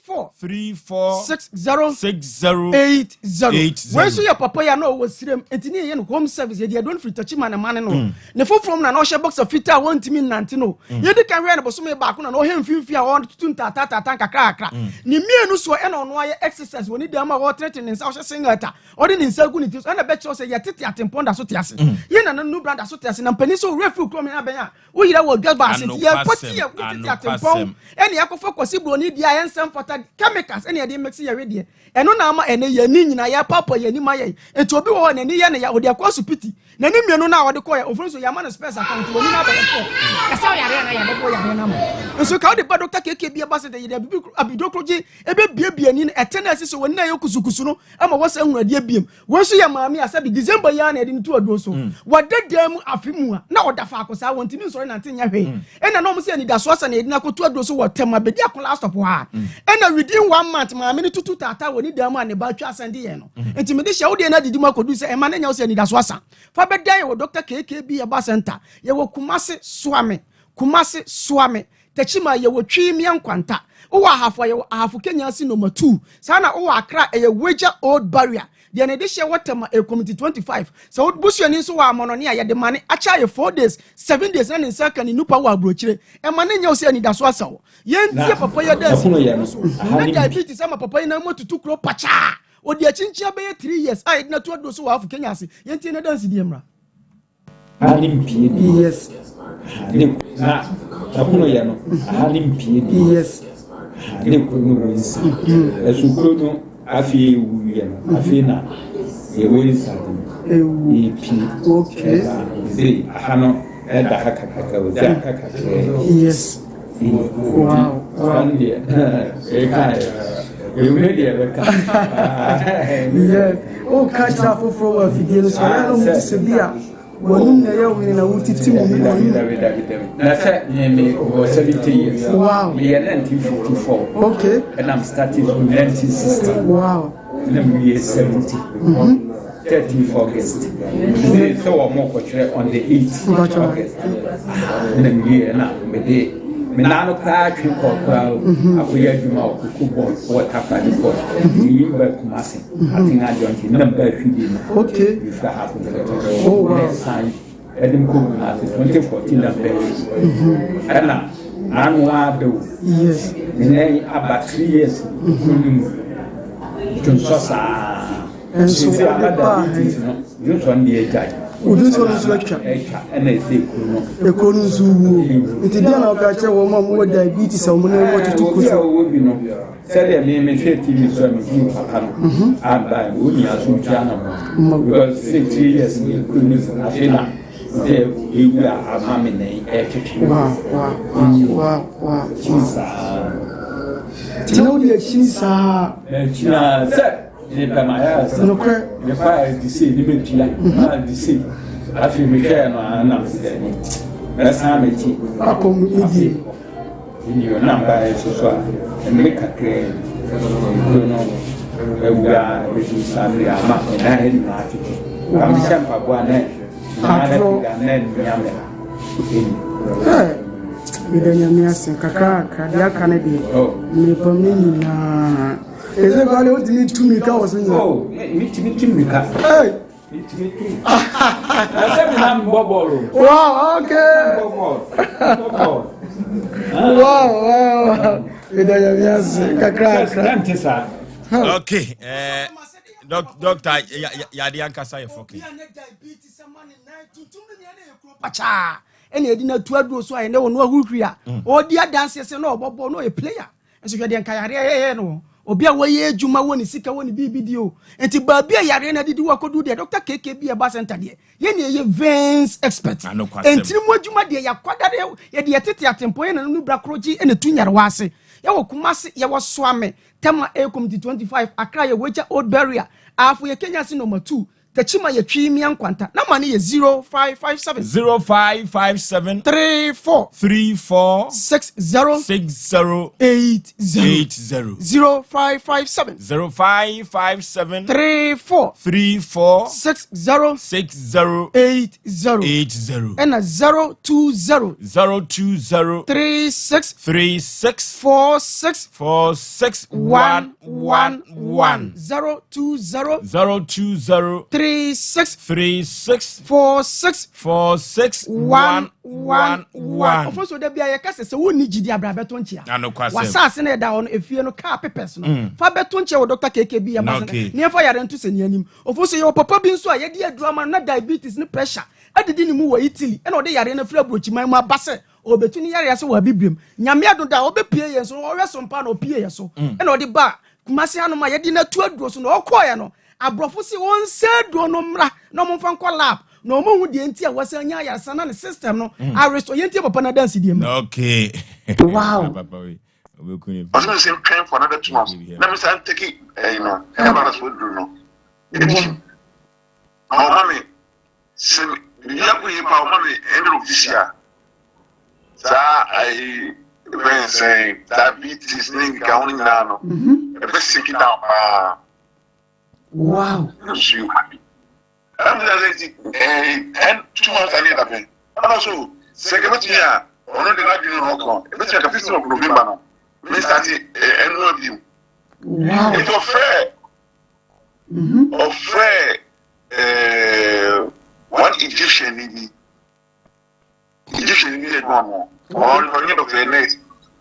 Speaker 6: 346080 when so your papa ya no was sirem entini ye no home service ye dey don free touch man man no ne fofrom na no she box of fita won timi nante no ye di kan we na boso me ba ko na no hemfimfi a won tunta kakra ni mienu so e na ono aye exercise woni dem a wo threaten nsa wo singata odi ni nsa gu ni tis na be che say ye tete atemponda so tiase ye na no brother so tiase na pani so refu kro me abenya wo yira wo gas ba aseti ye poti ye tete atempon ene yakofo kwasi broni dia ye nsem fota chemicals ene dey mix ya redie eno na ama ene ya ni nyina ya papa ya ni maye enti obi wo na ni ye ne ya odi akwasu piti na ni mienu na odi koya ofronso ya ma no space account woni na ba ko kasa ya re na ya bo ya na ma enso ka odi ba doctor KK bia ba se de ya bibi abidokroji ebe bia ni etena ase so woni na yokusukusu no ama wasa hunade biem wonso ya maami asa bi December ya na edi ntu odo so wadadam afimu a na odafa akosa wontimi nsori na ntenya hwe ena no mo se ni da so asa na edi na kotu odo so wotem abedi akola stop ha ena within 1 month maami ni tutu tata woni dam a ne ba twa asande ye no enti me de hye wo de na didi makodu se e ma na nya wo se ni da so asa fa bedan ye wo doctor KKB ya ba center ye wo kumase swame tachima ye wo twi mi ankwanta wo ahafo ye wo ahafo Kenya si number 2 sana wo akra ye wager old barrier de ne de hye watem e committee 25 so wo busuani so wa amono ne ye de mane acha ye 4 days 7 days na ne saka ni nupa wa abrochire e ma na nya wo se ni da so asa wo ye ntie papa ye da si na diabetes ama papa ye na motutu kro pacha odi achinchia be 3 years ai na to do so wa Africa Kenya si ye ntie na dance di emra
Speaker 22: yes na takuno ya no alimpie yes ne ko no wonsi esukuro no afi wuye no afi na e wonsa e pi okay ze hano eda hakaka o za hakaka yes wow e kai e media beka yeah o kacha fofo wa fidelo so ya no mutibia wonu na ya wini na wutiti mu mi na say me over 70 years wow me 1954 okay and I'm starting from 1960 wow and me 70 13th August so we more on the 8th August and me na me de me na no pa twen ko akoya djuma okubo water party ko yi ba kumase atinga jonti na ba fidi no okay you should have oh wow edim ko na 2014 na be ana anwa do yes me about 3 years tunsosa and so you so ndi ejai udin so no lecture na ese ekonu zuwu iti dia na ka che wo ma mo diabetes o mo na wo tutu ko so wo bi no se de me hwe TV so me ji papa no aba o ni aso tia na mo because 6 years ni ku ni na fina de ewu a amame na e twetwe wa chisa tino dia chisa china se ni pa maya se no kre ni pa di se ni me tia na di se afi me hwe no na se ni esa me ti akom idi ni na ba so so a me kakre no ewga be ti sabi ama na he ni na ti am champa bwa na na nyame bidanya miase kakra dia kanadi ni pamini na eze gale o ti tumi ka wosinyo oh mi tumi ka hey mi tumi ase mi na mbobolo wow okay wow bidanya miase kakra
Speaker 1: okay doctor ya de ankasa ye foke
Speaker 6: pacha ene edi na tu aduro so aye ne wo no ahurhuri a odi adanse se no obobo no e player enso hwe de nkayare ye no obi a woye adwuma woni sika woni bibidi o enti ba bia yare na didi wakodu de Dr. KK bia ba center de ye ne ye veins expert enti mo adwuma de yakwadade ye de tete atempo ye na no bra kroji ene tu nyare wase ye wo kumase ye wo soame tema a committee 25 akra ye wecha old barrier afu ye Kenya si number 2 Tachima ye twi mi ankwanta na mane ye 0557 34 60 80 0557 34 60 80 and 020 36 46 111 020 36 46 111 ofoso de bia ye kase se woni gidi abrabeto nchia wasase na da on efie no ka pepes no fa beto nchia wo Dr. KK bia ba ne fa yare ntu se ne anim ofoso ye papa bi nso a ye de adurama na diabetes ne pressure adidi ni mu wo Italy e na de yare na fra brochiman mu abase obetu ni yare ase wo abibrem nyame ado da obepie ye so wo hwe Sompa na opie ye so e na de ba kumase anu ma ye de na tu aduro so na okoye no abrofo si won se do no mra no mo fa nko lab no mo hu de enti a wasanya ya sana ne system no arresto yenti papa na dance di me
Speaker 1: okay
Speaker 14: wow
Speaker 1: papa we obekuni
Speaker 10: I was going to say train for another 2 months let me say take it herbal would do no our mommy say ya ku yi pa mommy end of this year I when say diabetes thing going now no e be sick down
Speaker 14: wow
Speaker 10: you happy and 2 months I need that thing also second year ono de na dinu no ko e be check 15 of November no me start annual view
Speaker 14: wow
Speaker 10: it's fair one Egyptian ni no or you Dr. Net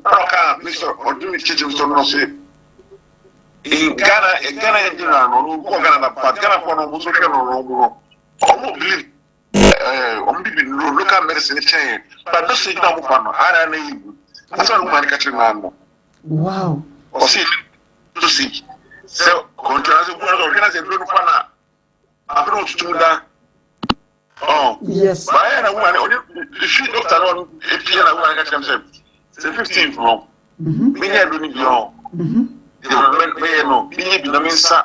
Speaker 10: aka Mr. Odumi Chichi so no say in Ghana in general no go Ghana but Ghana for no so no believe local medicine chain but no say no for no ara na you that's what man catch man
Speaker 14: wow
Speaker 10: o see to see so contrast for no Ghana say no for na abro tutunda oh
Speaker 14: yes
Speaker 10: but na woman if you doctor no if you na woman catch himself c'est 15 from me here do ni bio me no bi na me sa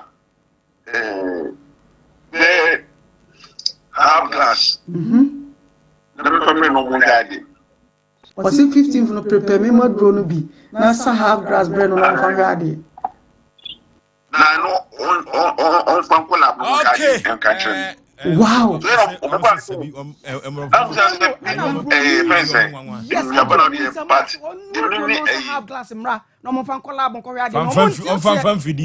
Speaker 10: half glass na me for me no mo dade
Speaker 14: o si 15 no prepare me ma dro no bi na sa half glass bread no na fa gade
Speaker 10: na no on fan ko la mo dade en catch
Speaker 14: wow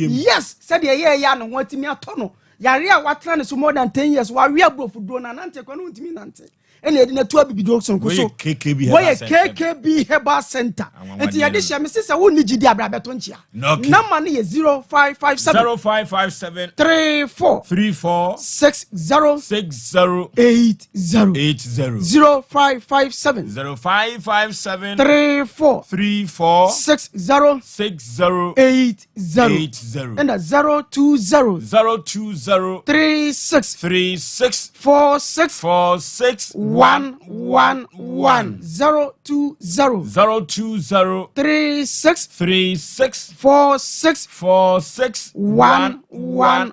Speaker 6: yes said ye ya no watimi ato no yare a watra ne so more than 10 years wa we abrofu do na nante kwa no ntimi nante ene edi na tu abibido so nko so we KKB herbal center enti ye de hye me sese wo ni gidi abrabeto nchia number ne ye 0557 34 60 80 0557 34 60 80 and 020 36 46 111 020 36 46 111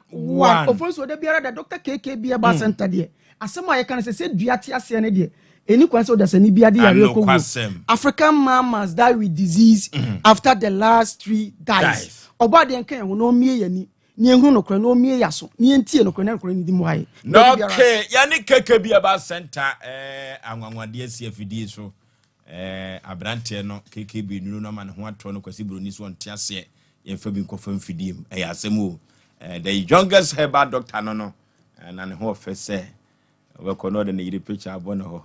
Speaker 6: ofonso de biara da Dr. KK bia ba center de asema ye kan se duate ase ne de eni kwan so da sani bia de yare ko African mamas die with disease after the last 3 dies oba de nkan ho no mie yani ni ehunu no kra no mie yaso ni entie no kra na kra ni di mu haye
Speaker 1: okay yani KK bia ba center anwanwade asi afidie so abrante no KK bi nuru no ma ne ho ato no kwasi broni so onte ase yemfa bi nkofa mfidiem asem o the youngest herbal doctor no na ne ho ofese we ko no de ne yiri picture abo no ho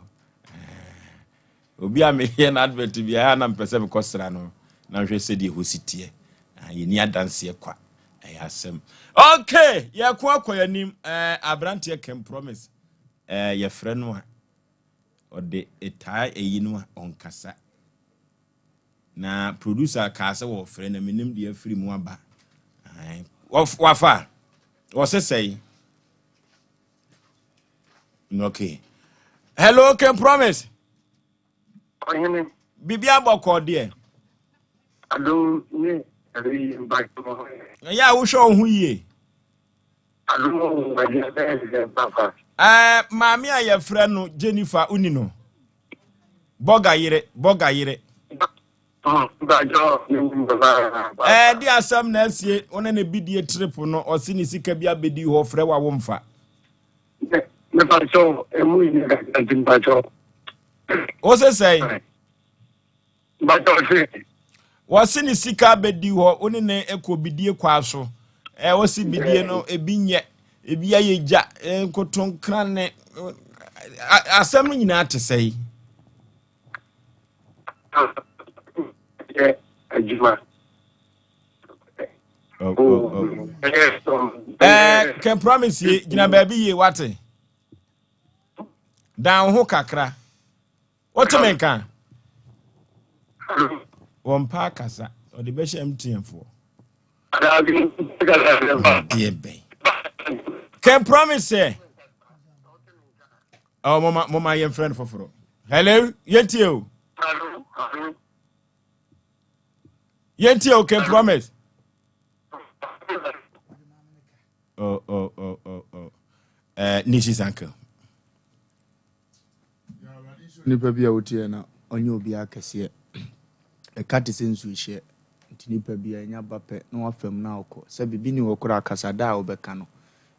Speaker 1: obi a me here na advert bi na mpese be kosra no na hwe se de ho sitie ye ni adanse kwa Asem. Okay, ya kwa yanim abrante can promise your friend one or the etai eyinu onkasa. Na producer kasa wo friend na minim de afiri mu aba. Wafa. What's it say? Okay. Hello, can promise. Bibi aboko de.
Speaker 11: Ado ni ari back to.
Speaker 1: Ya wo show hu yie.
Speaker 11: Ado ba papa.
Speaker 1: Mami a ye friend no Jennifer Unino. Boga yire. Di asam na asie one na bidie trip no osi ni sika bia bedi ho frɛ wa wo mfa.
Speaker 11: Me pa so emu ni ga tin pa so.
Speaker 1: O se sei.
Speaker 11: Ba to se.
Speaker 1: Wosi ni sika bedi ho one na ekɔ bidie kwa so. Wosi bidie no ebi nye ebi ayeja nkoton krane asam no nyina te sei.
Speaker 11: Ajima.
Speaker 1: Can promise ye gina baby ye wate. Down ho kakra. What you mean kan? One pa kasa or the best MTN for. Dear bay. Can promise ye. Oh mama your friend for. Hello, yetio. Yentio can promise. Oh. Nishi's uncle.
Speaker 4: Nipa bia wotie na onye obi akese e kate sensu hye nti nipa bia nya bape na wafam na okọ se bibi ni wokora akasa da obeka no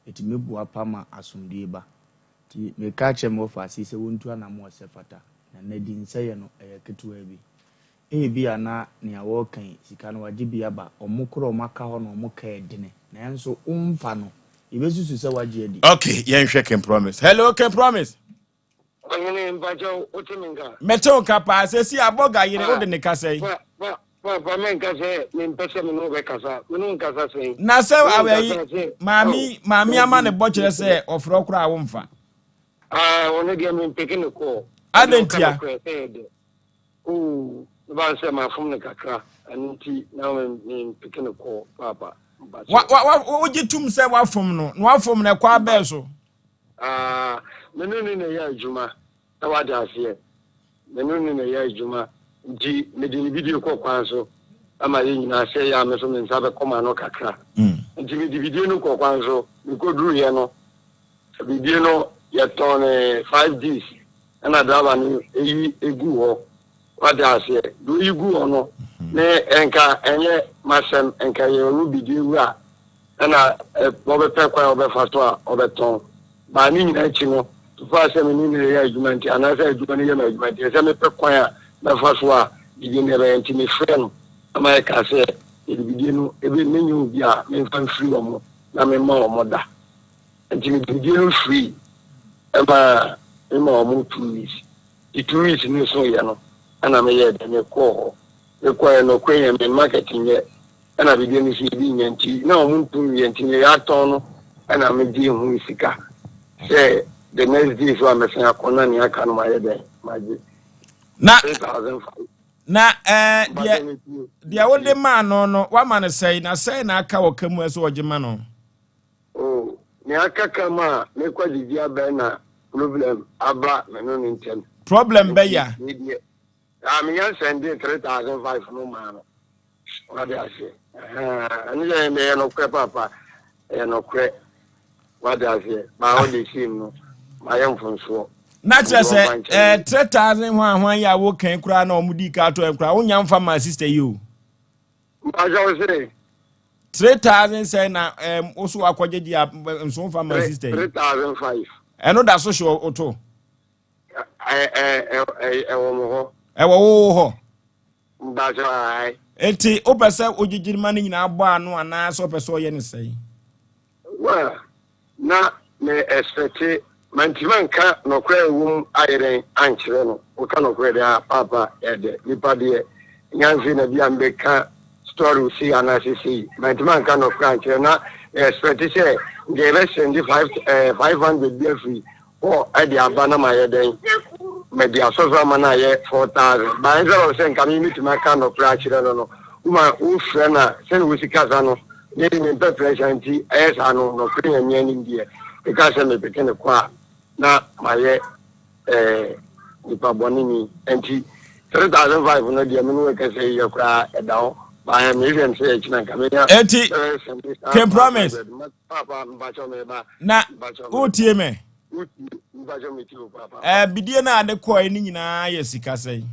Speaker 4: eti mebu apama asomdue ba ti me ka che mo fa si se wontu ana mo se fata na nadi nseye no ketewa bi bia na ne awo kan sika no wagye bia ba omukoro omaka ho no omuka edine na enso umfa no ibesusu se wagye adi.
Speaker 1: Okay, yen hwe can promise. Hello, can promise.
Speaker 11: Onye mbajo otiminga.
Speaker 1: Meto kapa se si aboga yire wo de ne kasa yi.
Speaker 11: Pa men kasa me mpese me no be kasa. Me no kasa sei.
Speaker 1: Na se awe mami ama ne bochire se ofro kura wo mfa.
Speaker 11: Ono dia me mpeke ne ko.
Speaker 1: Adentia.
Speaker 11: Ba se ma fum ne kakra. Anti na me mpeke ne ko papa.
Speaker 1: Wa jitum se wa fom no. No wa fom ne kwa be so.
Speaker 11: Menunu ne ya adwuma na wada ase menunu ne ya adwuma nti medini video ko kwan so ama ye nyina se ya me so me nsa be koma no kakra nti me video no ko kwan so me ko duru ye no video no ya ton 5 days ana daba ni egu ho wada ase do igu ho no ne enka enye masem enka ye no video a ana bobe pe kwa obe fatwa obe ton ba ni nyina chi no fa se me ni ya adwumanti anasa adwumani ya adwumanti se me pe kwan a na fa so a igi ne be nti me frɛ no ama e ka se e bidie no e be menyu bi a me fa free omo na me ma omo da nti me bidie no free e ma omo 2 weeks the 2 weeks ni so ya no ana me ye de me ko no kwen me marketing ye ana bidie no si bi nyanti na omo 2 weeks nti ya ton no ana me di hu sika say the next day so I'm saying akona ni aka no maye be maji
Speaker 1: na dia wo de ma no wa ma ne sei na sei na aka wo kamu eso oje ma no
Speaker 11: ni aka kama me kwa jijia be na problem aba me no ntem
Speaker 1: problem be ya
Speaker 11: me yan send 3,500 no ma no what dey say ani le me no kwe papa no kwe what dey say ma o dey see no my young from so.
Speaker 1: Na say 3,000 hwan ya wo kan kura na omudi ka to kura wo nyam fa my sister you.
Speaker 11: Ma jo say
Speaker 1: 3,000 say na oso akwajeji nso fa my sister you.
Speaker 11: 3,500.
Speaker 1: Eno da so show oto.
Speaker 11: Wo
Speaker 1: ho.
Speaker 11: Ba jo ai.
Speaker 1: Enti opese ogigirima ni nyina agba anu ana so opese oye ne sei.
Speaker 11: Well, na me expect mantiman ka no kra wum ayeren ankyere no o ka no kra de papa e de nipa de nyanze na bia mbeka story see and see my man kind of crunch na expect say the rest in the 500 be free or at the abana my den media social man na 4,000 by the say can me to my kind of crunch no uma u friend na say we sika no ye me pressure anti yes anu no free me any dia because me pikin kwa na my Nipa Bonini anti 3,500 no dia me no can say you cry down by a million say
Speaker 1: Eti can promise na utie me bidie na ade koi ni nyina ye sika sei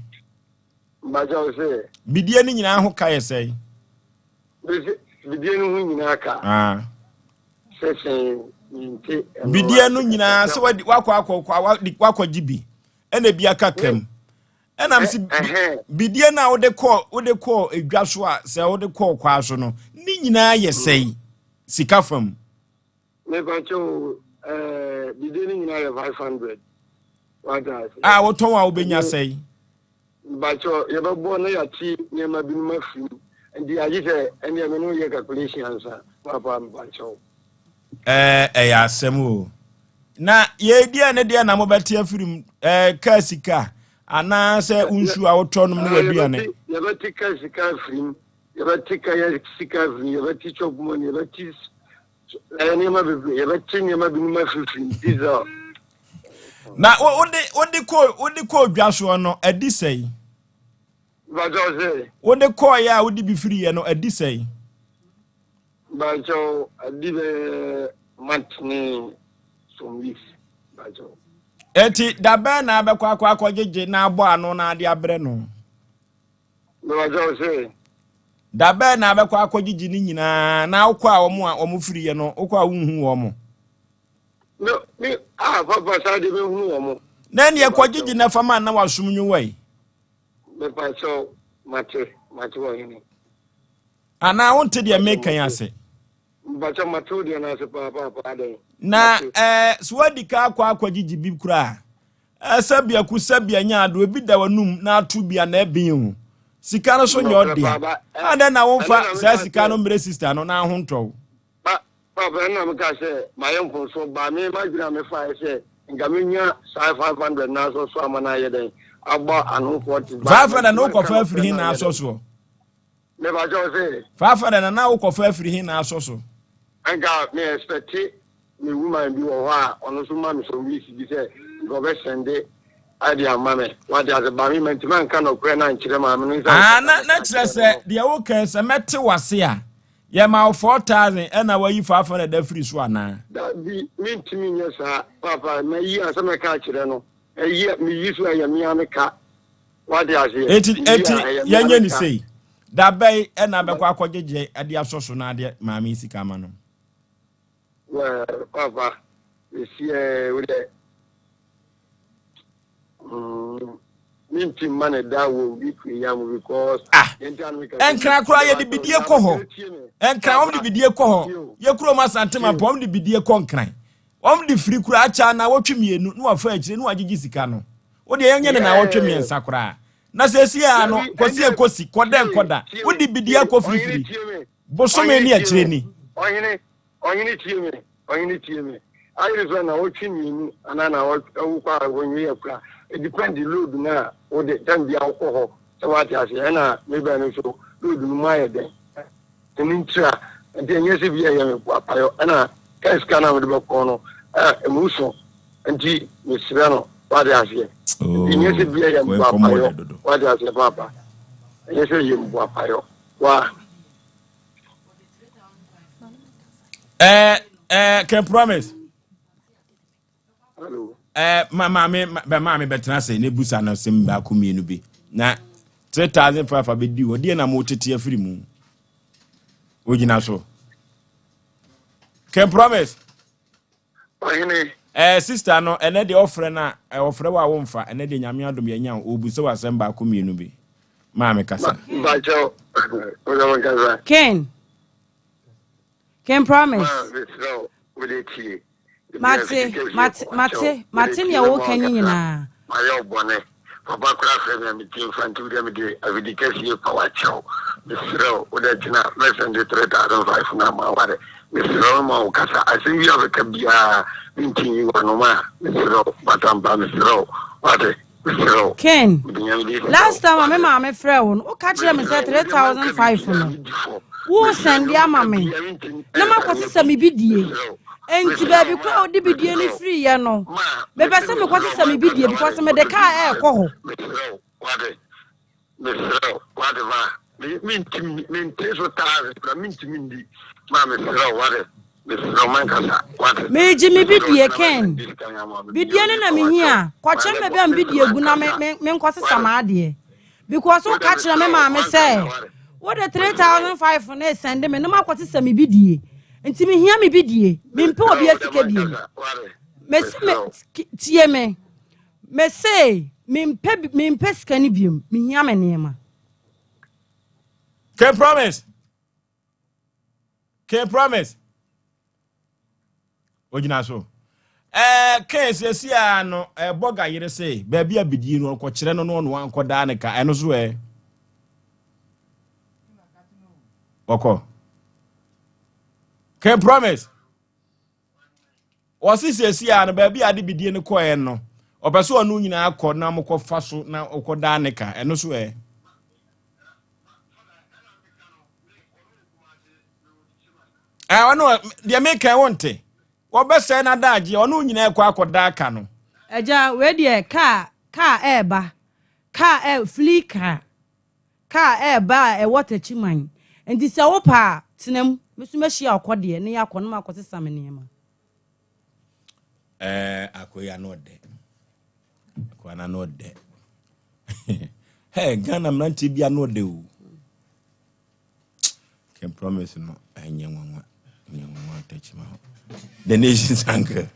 Speaker 11: mbajo say
Speaker 1: bidie ni nyina ho ka ye sei
Speaker 11: bidie no hu nyina ka say
Speaker 1: bidie no nyina se wakwa gibi ena bia kakam enam si bidie na wode ko edwa so a se wode ko kwa so no ni nyina ye sei sika fam
Speaker 11: me bacho bidie ni nyina ye 500 wada
Speaker 1: woton wa obenya sei
Speaker 11: bacho ye babo na ya ti nyema binu mafi ndi aji se ene me no ye calculation ansa papa bacho
Speaker 1: ya asem o na ye dia ne dia na mo beti afirim ka sika ana se unsu a wotonom no waduane
Speaker 11: ye beti ka sika afirim ye beti ka ye sika afirim ye beti chobumo ye beti ene ma bebe ye beti nyema binu mafi diesel
Speaker 1: na odi ko dwaso no adi sei
Speaker 11: bajo se
Speaker 1: odi ko ya odi bi firi ye no adi sei
Speaker 11: bajo adi be matni some weeks bajo
Speaker 1: eti dabe na abekwa akwa jeje na abo anu na ade abre no
Speaker 11: bajo se
Speaker 1: dabe na abekwa akwa jeje ni nyina na akwa a omo firi ye no akwa hunhu omo
Speaker 11: no me papa sa de me hunhu omo
Speaker 1: na ne akwa jeje na fama na wasum nywai
Speaker 11: me bajo mate wo hini
Speaker 1: ana wonte de make kan ase
Speaker 11: bacha matodi na se papa de
Speaker 1: na swadika akwa gigibi kura sabia ku sabia nya ado bi da wanum na atu bia na ebin sika no so nyodia ada na wonfa sa sika no mbre sister no na ahonto
Speaker 11: papa na me ka se mayen fo so ba me ma gira me fa se ngamenya 500 na so amana ye den agba anu 40
Speaker 1: 500 na ukofa afiri hin na asoso
Speaker 11: me ba jo se
Speaker 1: 500 na ukofa afiri hin na asoso
Speaker 11: anga me expect me woman bi wo ha ono so ma me so wi si bi se go be sende idea mame what the ba me man kan no kre na nchire ma me
Speaker 1: na kire se de wo kan se mete wase a ye ma 4,000 ena wa yi 500 da free so ana
Speaker 11: da bi me ntimi nya sa papa me yi asa me ka kire no yi me yi so ya me ameka what the ase
Speaker 1: eti yanye ni sei da bai ena be kwa akwajeje ade asoso na ade ma me sika ma no
Speaker 11: well papa we see with the minti money that will be created because
Speaker 1: enkra kura ye de bidie ko ho enkra om de bidie ko ho ye kuro ma santema pom de bidie ko nkran om de free kura acha na wotwemienu no wafa akire no wagigi sika no wo de yenye ne na wotwemien sakura na sesi ya no kosi ekosi koden koda wo de bidie ko free bosome ni akire ni
Speaker 11: oyini tie me ayi so na wotwemienu ana na wo kwa wonyi yakura it depend the load na o de time bi alcohol so what you say na me be no so load no my de nintra de nyese bi ya me papayo na kai scanner we be ko no emuso nti me sire no what you say de nyese bi ya me papayo what you say papa nyese ye me papayo wa
Speaker 1: can promise
Speaker 11: hello
Speaker 1: mama me betena say ne busa na sem ba ko mienu bi na 3,500 abedi odi na mo tete afiri mu ogina so can promise sister no ene de ofre na ofre wa wonfa ene de nyame adom ye nya obusa wa sem ba ko mienu bi mama kasa
Speaker 11: ba jo o kasa
Speaker 7: can promise
Speaker 11: with it
Speaker 7: Mate ya wo kanyi nyina
Speaker 11: ayo bone papa kura fe me tin fantu de me de avidikasi pa wa chao Mr. Udajina, less than the 3,500 now. Mr. Mo Casa, I think you have a cabia meeting you on Oma, Mr. Batamba, Mr. What? Mr.
Speaker 7: Ken, last time I remember my friend, who catch him and said 3,500. Who send ya mammy? No matter what is a BD. And to baby crowd, the BD free, you know. Maybe some of what is a BD because I'm the car air call.
Speaker 11: Mr. Whatever. Mean to me, Mamma, what?
Speaker 7: Me Jimmy BD Ken. BD na me here. Kwache me be am BD egu na me nkwase samade. Because who catch na me mama say. What the 3,500 send me no makwase sami BD. Enti me here me BD. Me mpe obi asike die. Me se me tie me. Me say me mpe skani biom. Me here me nema.
Speaker 1: Can promise. Can promise. Ojina so. Case yesi ano boga yire say baby abidi no ko kire no no ankoda ne ka eno so Oko. Can promise. Wasi yesi ano baby ade bidie ne ko no. Opeso onu nyina akọ na mokọ faso na okoda ne ka eno so ono dia make wonte. Wobese na daji onu nyina ekwa akoda aka no.
Speaker 7: Eja we de car eba. Car flicker. Car eba water chiman. Enti se wo pa tenem mesumahia akode ne yakọ no makọ sesame niema.
Speaker 1: Akoya no de. Akwana no de. Hey, Ghana mranti bia no de o. Can promise no enyenwa. The nation's anchor.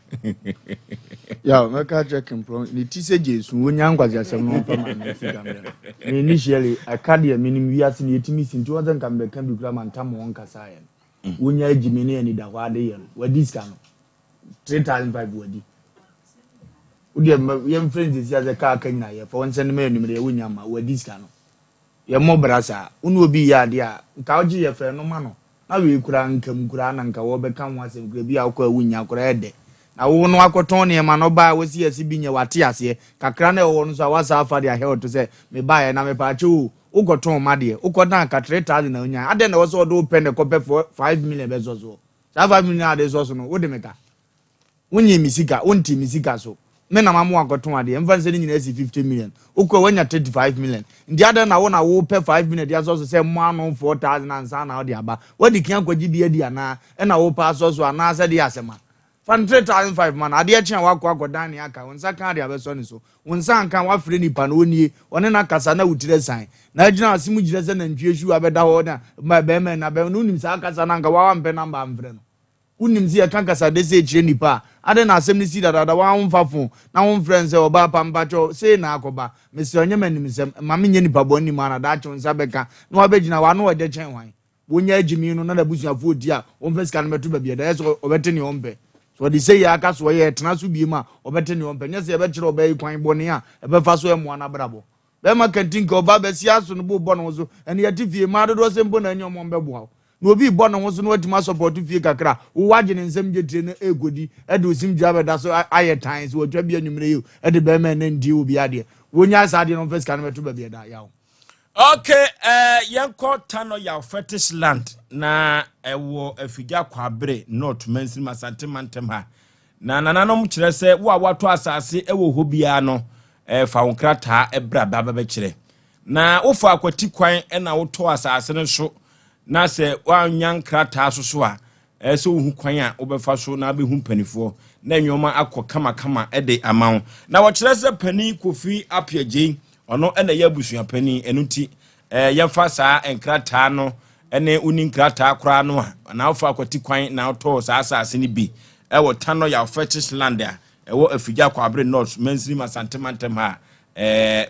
Speaker 4: Yeah, my car checking from the teacher Jason, when young was just a non from initially, a cardiac meaning we are seeing 2,000 can be grammar and tam on Casayan. When you're Jimmy and the Wadi, where this can 3,500 would you young friends is as a car can I for 1 centimeter when you're where this can. Your more brasa, will be ya dear, Kauji, your friend, no mano. Awi kura na nka wo beka ho asem kura bi akọ awunya kura ede na wo no akoton ne ma no ba wo si asi bi nye wate ase kakra na wo no so wasa afa dia he to say me ba na me pa chu ukoton ma de ukodan ka 3,000 na unya ade na wo so do pende ko pe 5 million be so so 5 million ade so so no wo de meka wonye misika wonti misika so me na mamu akoton ade mfa nse ni nyina asi 50 million ukọ wanya 35 million ndi ade na wo pe 5 million dia so so say mo anu 4,000 ansa na wo de aba wo di kian kwaji bi adi ana e na wo pa so so ana se de asema fan 3,500 man ade akyan wakọ akodan ne aka wonsa kan de abeso ni so wonsa kan wa free nipa na onie one na kasa na wutire san na agina asimu gire se na ntwe hwu abeda ho na ma be me na be no nim sa kasa na nka wa mpe namba amfre no unim zi aka kasa de se chire nipa ade na asem ni si dada wa mfafo na won friends e oba pampacho se na akoba mesi onye manim sem ma menye nipa boni ma na da chon sabeka na wa begina wa no ode chen wan wonya agimi no na da busuafo odi a won fesika na meto ba bia da so obete ni ompe so di say ya aka so ye tena so bi ma obete ni ompe nyese ebe kire oba ikwan boni a ebe fa so emu na brabo be ma kantin ka oba be si aso no bo no so ene ya tifie ma do se mbo na enyo mo mbe bo no obi bo no so no watima support fie kakra wo wage ne nsem getire na egodi e de osim dwa be da so aye times wo twa bi anwumre yo e de be ma na ndi obi ade wonya asade no first kan meto ba bi da yawo.
Speaker 1: Okay, yanko tano ya fetish land na ewo afigya kwabre north mensin masante mantem ha na nananom kire se wo a wato asase ewo hobia no fa wonkrata ebra baba be kire na wofa akwati kwan na woto asase no so na se wanya nkrata so a se wo hu kwan a wobefa so na be hu panifo na nwoma akọ kama ede amawo na wo kire se pani Kofi Apiaje ono ena ya busua pani enuti yemfa saa enkrata no ene uni nkrata kora no na ofa akwati kwan na oto saa asase ni bi ewo tano ya fetish land a ewo afigya kwabre north mensin masantentem ha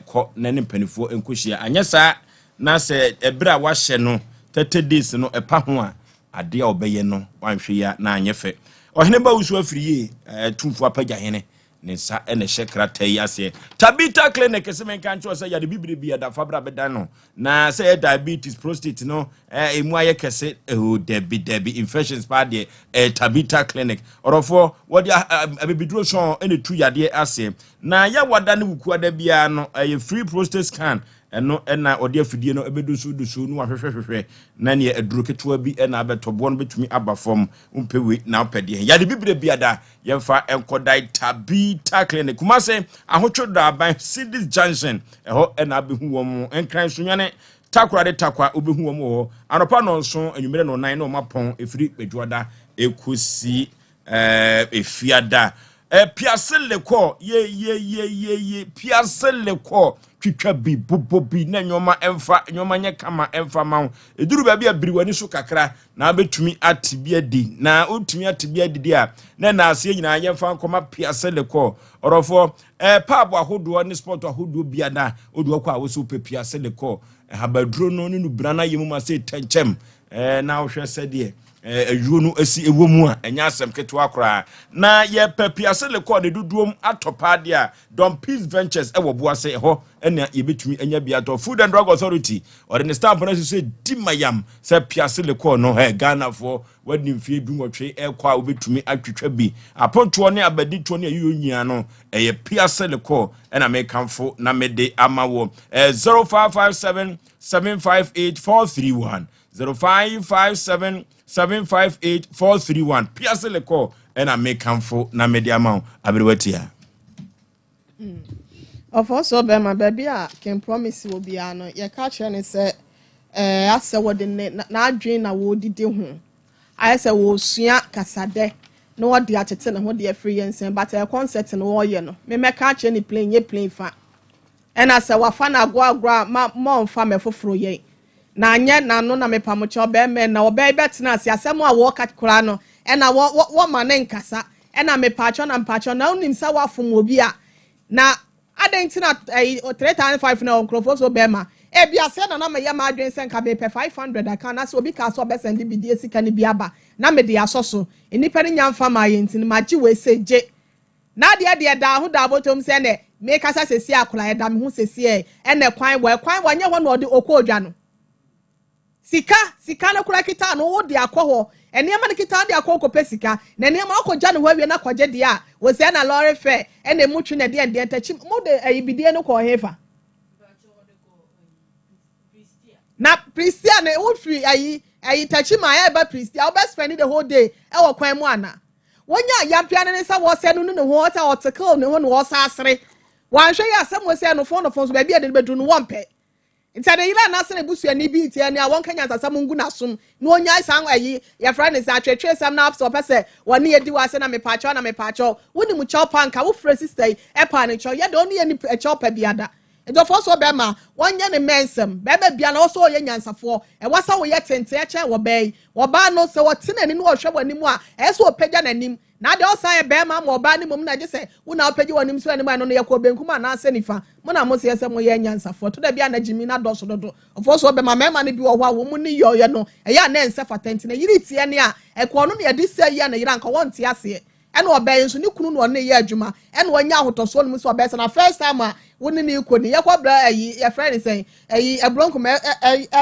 Speaker 1: ko nene panifo enkohia anyesa na se ebra wa hye no 30 days no epa ho a ade a obeye no wanhwe ya na anyefe ohene ba usu afiriye tumfu apagya hene ne nsa ene hye krata yi ase Tabita clinic se men kan cho say ya de bibiri bia da fabra beda no na say diabetes prostate no emu aye kese debi infections pa de Tabita clinic orofo what ya abibiduro so ene tu yade ase na ya wada ne wuku ada bia no free prostate scan eno na ode afidie no ebedusu no ahwehwehwe na ne aduro ketewa bi na abetobo no betumi abafom umpewe na opede ya de bibire biada yemfa enkodai Tabita clinic kuma se ahotwodo aban Cities Junction eho na abehu wom enkran sunwane takwa de takwa obehu wom ho anopa no nso anwumere no nan no mapon efiri pedwoda ekosi efiada piasele ko ye piasele ko twitwa bi bobobi na nyoma emfa nyoma nye kama emfa ma eduru ba bia biriwani so kakra na abetumi atibia di na otumi atibia di a na ase nyina yemfa nkoma piasele ko orofo pabo ahodo ne sport ahodo bia na odu akwa wo so piasele ko habaduro no ne nubrana yemu ma se tenchem na wo hwe sede ayuo no asi ewomu a enya asem keto akora na ye pepiase le call duduom atopa de a Don Peace Ventures ewo boase ho ena ye betumi enya bia to Food and Drug Authority or the stamp na say dimayam say piase le call no Ghana for wadi mfie dumotwe ekwa obetumi atwetwa bi aponto ne abadito ne ayo nyia no ye piase le call ena me kamfo na mede amawo 0557 758 431 0557 758-431 Piase le call and I make comfort na media amount abiriwatia.
Speaker 5: Of also be my baby can promise will be ano ye catch and say asa what the na dream na wo didi ho I say wo sua kasade no what the atete na ho the free and but a concert no ye no me catch any plane ye plane fa and I say wa fa na agwa ma fa me foforo ye na anye na no na mepamocho be me na obe betena ase asem a wo kakura no e na wo mane nkasa e na mepacho na mpacho na unim sa wafom obi a na adenti na 3,500 na onkrofo so be ma e bia se na me ya ma adwen se nka be 500 aka na so obi ka so be send bi die sika ni bi aba na me de asoso enipa ni nyamfa ma yenti ni maji we seje na de da ho da botom se ne me kasa sesi akura e da me ho sesi e na kwan wanye ho na ode okodwa no sika na kura kita no wo de akọ enema ne kita de akọ kopɛ sika na enema akọgya ne ho awie na akọgye de a wo se na lorry fare ene mutwe na de entachi mo de ayibidie no kɔ hefa na pristia ne wo free ayi tachi ma ya ba pristia wo best spend the whole day e wo kwan mu ana wonya yampia ne sa wo se no ne ho ta oticle ne ho ne wo sa asere wanhwe ya asem wo se no phone so ba bia de bedu no wompe Intade ila na se nebusu ani bi tie ni awon kanya tasam ngu na som no onya san ayi ya fra ne sa twetwe sam na so pese woni yedi wase na mepacho woni mu chopa nka wo fra sister e pa ne cho ye do ni ani chopa biada edo fo so be ma wonya ne mensem be bia na so ye nyansafo e wasa wo ye tente e che wo be wo ba no se wo tenani no hwe wani mu a e so opagya nanim na de osan e be ma mo ba ni mum na je se wo na opagya wani so ani ma no ye ko benkum na ase nifa mo na mo se mo ye nyansafo to da bia na jimi na do so dodo ofo so be ma mema ne bi wo ho a wo mu ni yo ye no e ya na ense fatenti na yiri tie ne a e ko no ne de se ya na yira nka won tie ase ene obaye nso ni kunu no ne ye adwuma ene wonya ahotoso no so obaye na first time a woni ni ko ni ye kwa bra ayi ye friend say ayi ebronko me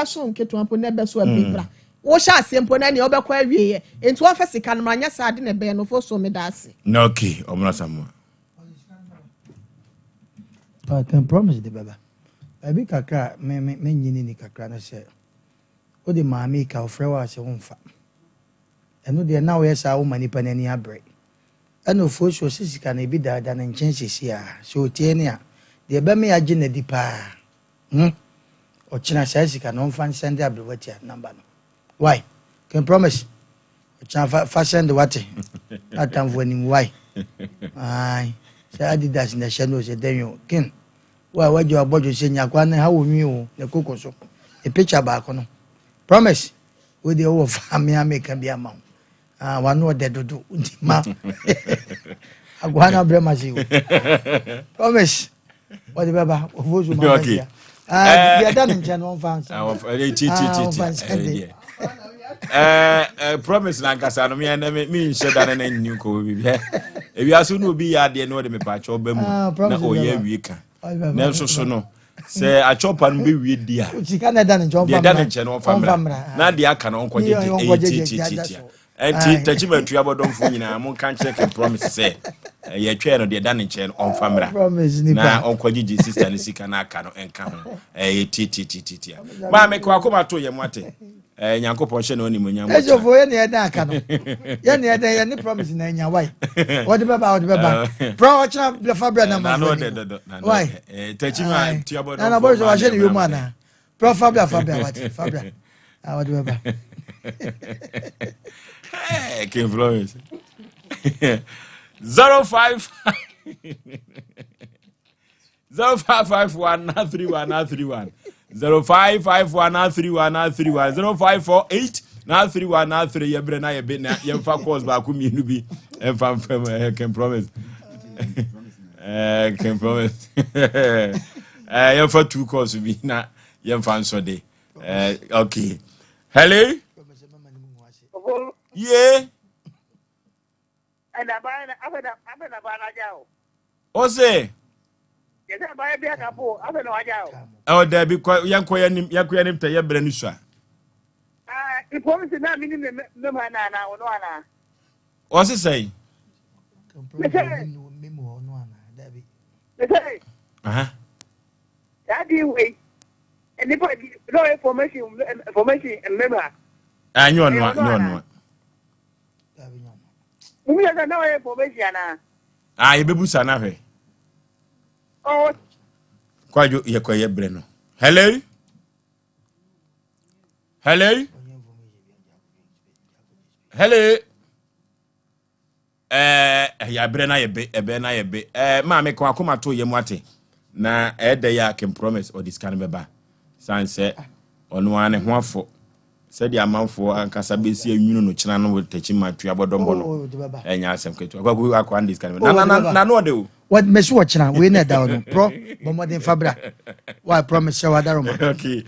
Speaker 5: so nketo ampo ne be so abibra wo sha asempo na ne obekwa awie ye enti wo fa sika no manya sa ade ne be no fo so me da ase
Speaker 1: no okay omna samu
Speaker 2: I can promise the baba abi kakra me nyini ni kakra na se o de maami ka ofre wa se wonfa eno de na wo yesa wo manipa na ni abre eno fo so sisika na bi da na nchen sisi a so tie ne a de be me age na di pa o china sisika no fan send abre watia number no why can promise o china fa send what atam for ni why ai say adidas na shano se denyo kin wa wajo abojo se nyakwa na ha wo nwi o na kokoso e picture ba ko no promise we dey over family make bia ma wanu de dodo ma agwana brema si promise what the baba ovozu ma bia dan nche no fans
Speaker 1: promise na nkasa no me share that na nyu ko bi he e wi aso no bi ya de no de me pa cho ba mu na oye wi ka na nso no se a chopa no be wi dia
Speaker 2: sika na da ne jo
Speaker 1: famra na de aka no onkoje ti enti tachima tu abodonfo nyina mo kan check promise say ye twa no de da ne nche on famra na onkoje sister ne sika na aka no enka ho ti ma me kwa akoma to ye mo ate nyankopon hye na oni munya mo
Speaker 2: ejofo ye ne da aka no ye ne da ye ne promise na nya why what beba pro cha the fabra na ma why
Speaker 1: tachima tu abodonfo
Speaker 2: na bozo wa hye ne yomu ana pro fabra what beba
Speaker 1: Hey, King Florence. 05 0551 931 0551 931 0548 931 yebre na ye be na ye fa course ba ku mienu bi en fam can promise can promise ye fa two course bi na ye fa so de okay hello yeah.
Speaker 9: And I buy a banana.
Speaker 1: Ose.
Speaker 9: Yes, I buy a beer couple. I don't know.
Speaker 1: Oh, there be quite young Yakuanim to your Brenusha.
Speaker 9: The promise is not meaning the man now.
Speaker 1: What's it say?
Speaker 9: That way. And if no information and member.
Speaker 1: And you're not.
Speaker 9: We are no information.
Speaker 1: You be Busana.
Speaker 9: Oh,
Speaker 1: quite you, Breno. Hello? Hello? Hello? Ya Brena ye be. Ma me kwa kuma to ye mwate. Na de ya can promise or this can beba. San se onu ane ho afo. Said the amount for Ankasabesi, you know, China will teach him my tree about Dombono. And Asem Mpe Nipa. We are going this kind of no,
Speaker 2: what Miss Watchna, we net down, pro, Bomba de Fabra. Why promise you, Adaroma?
Speaker 1: Okay.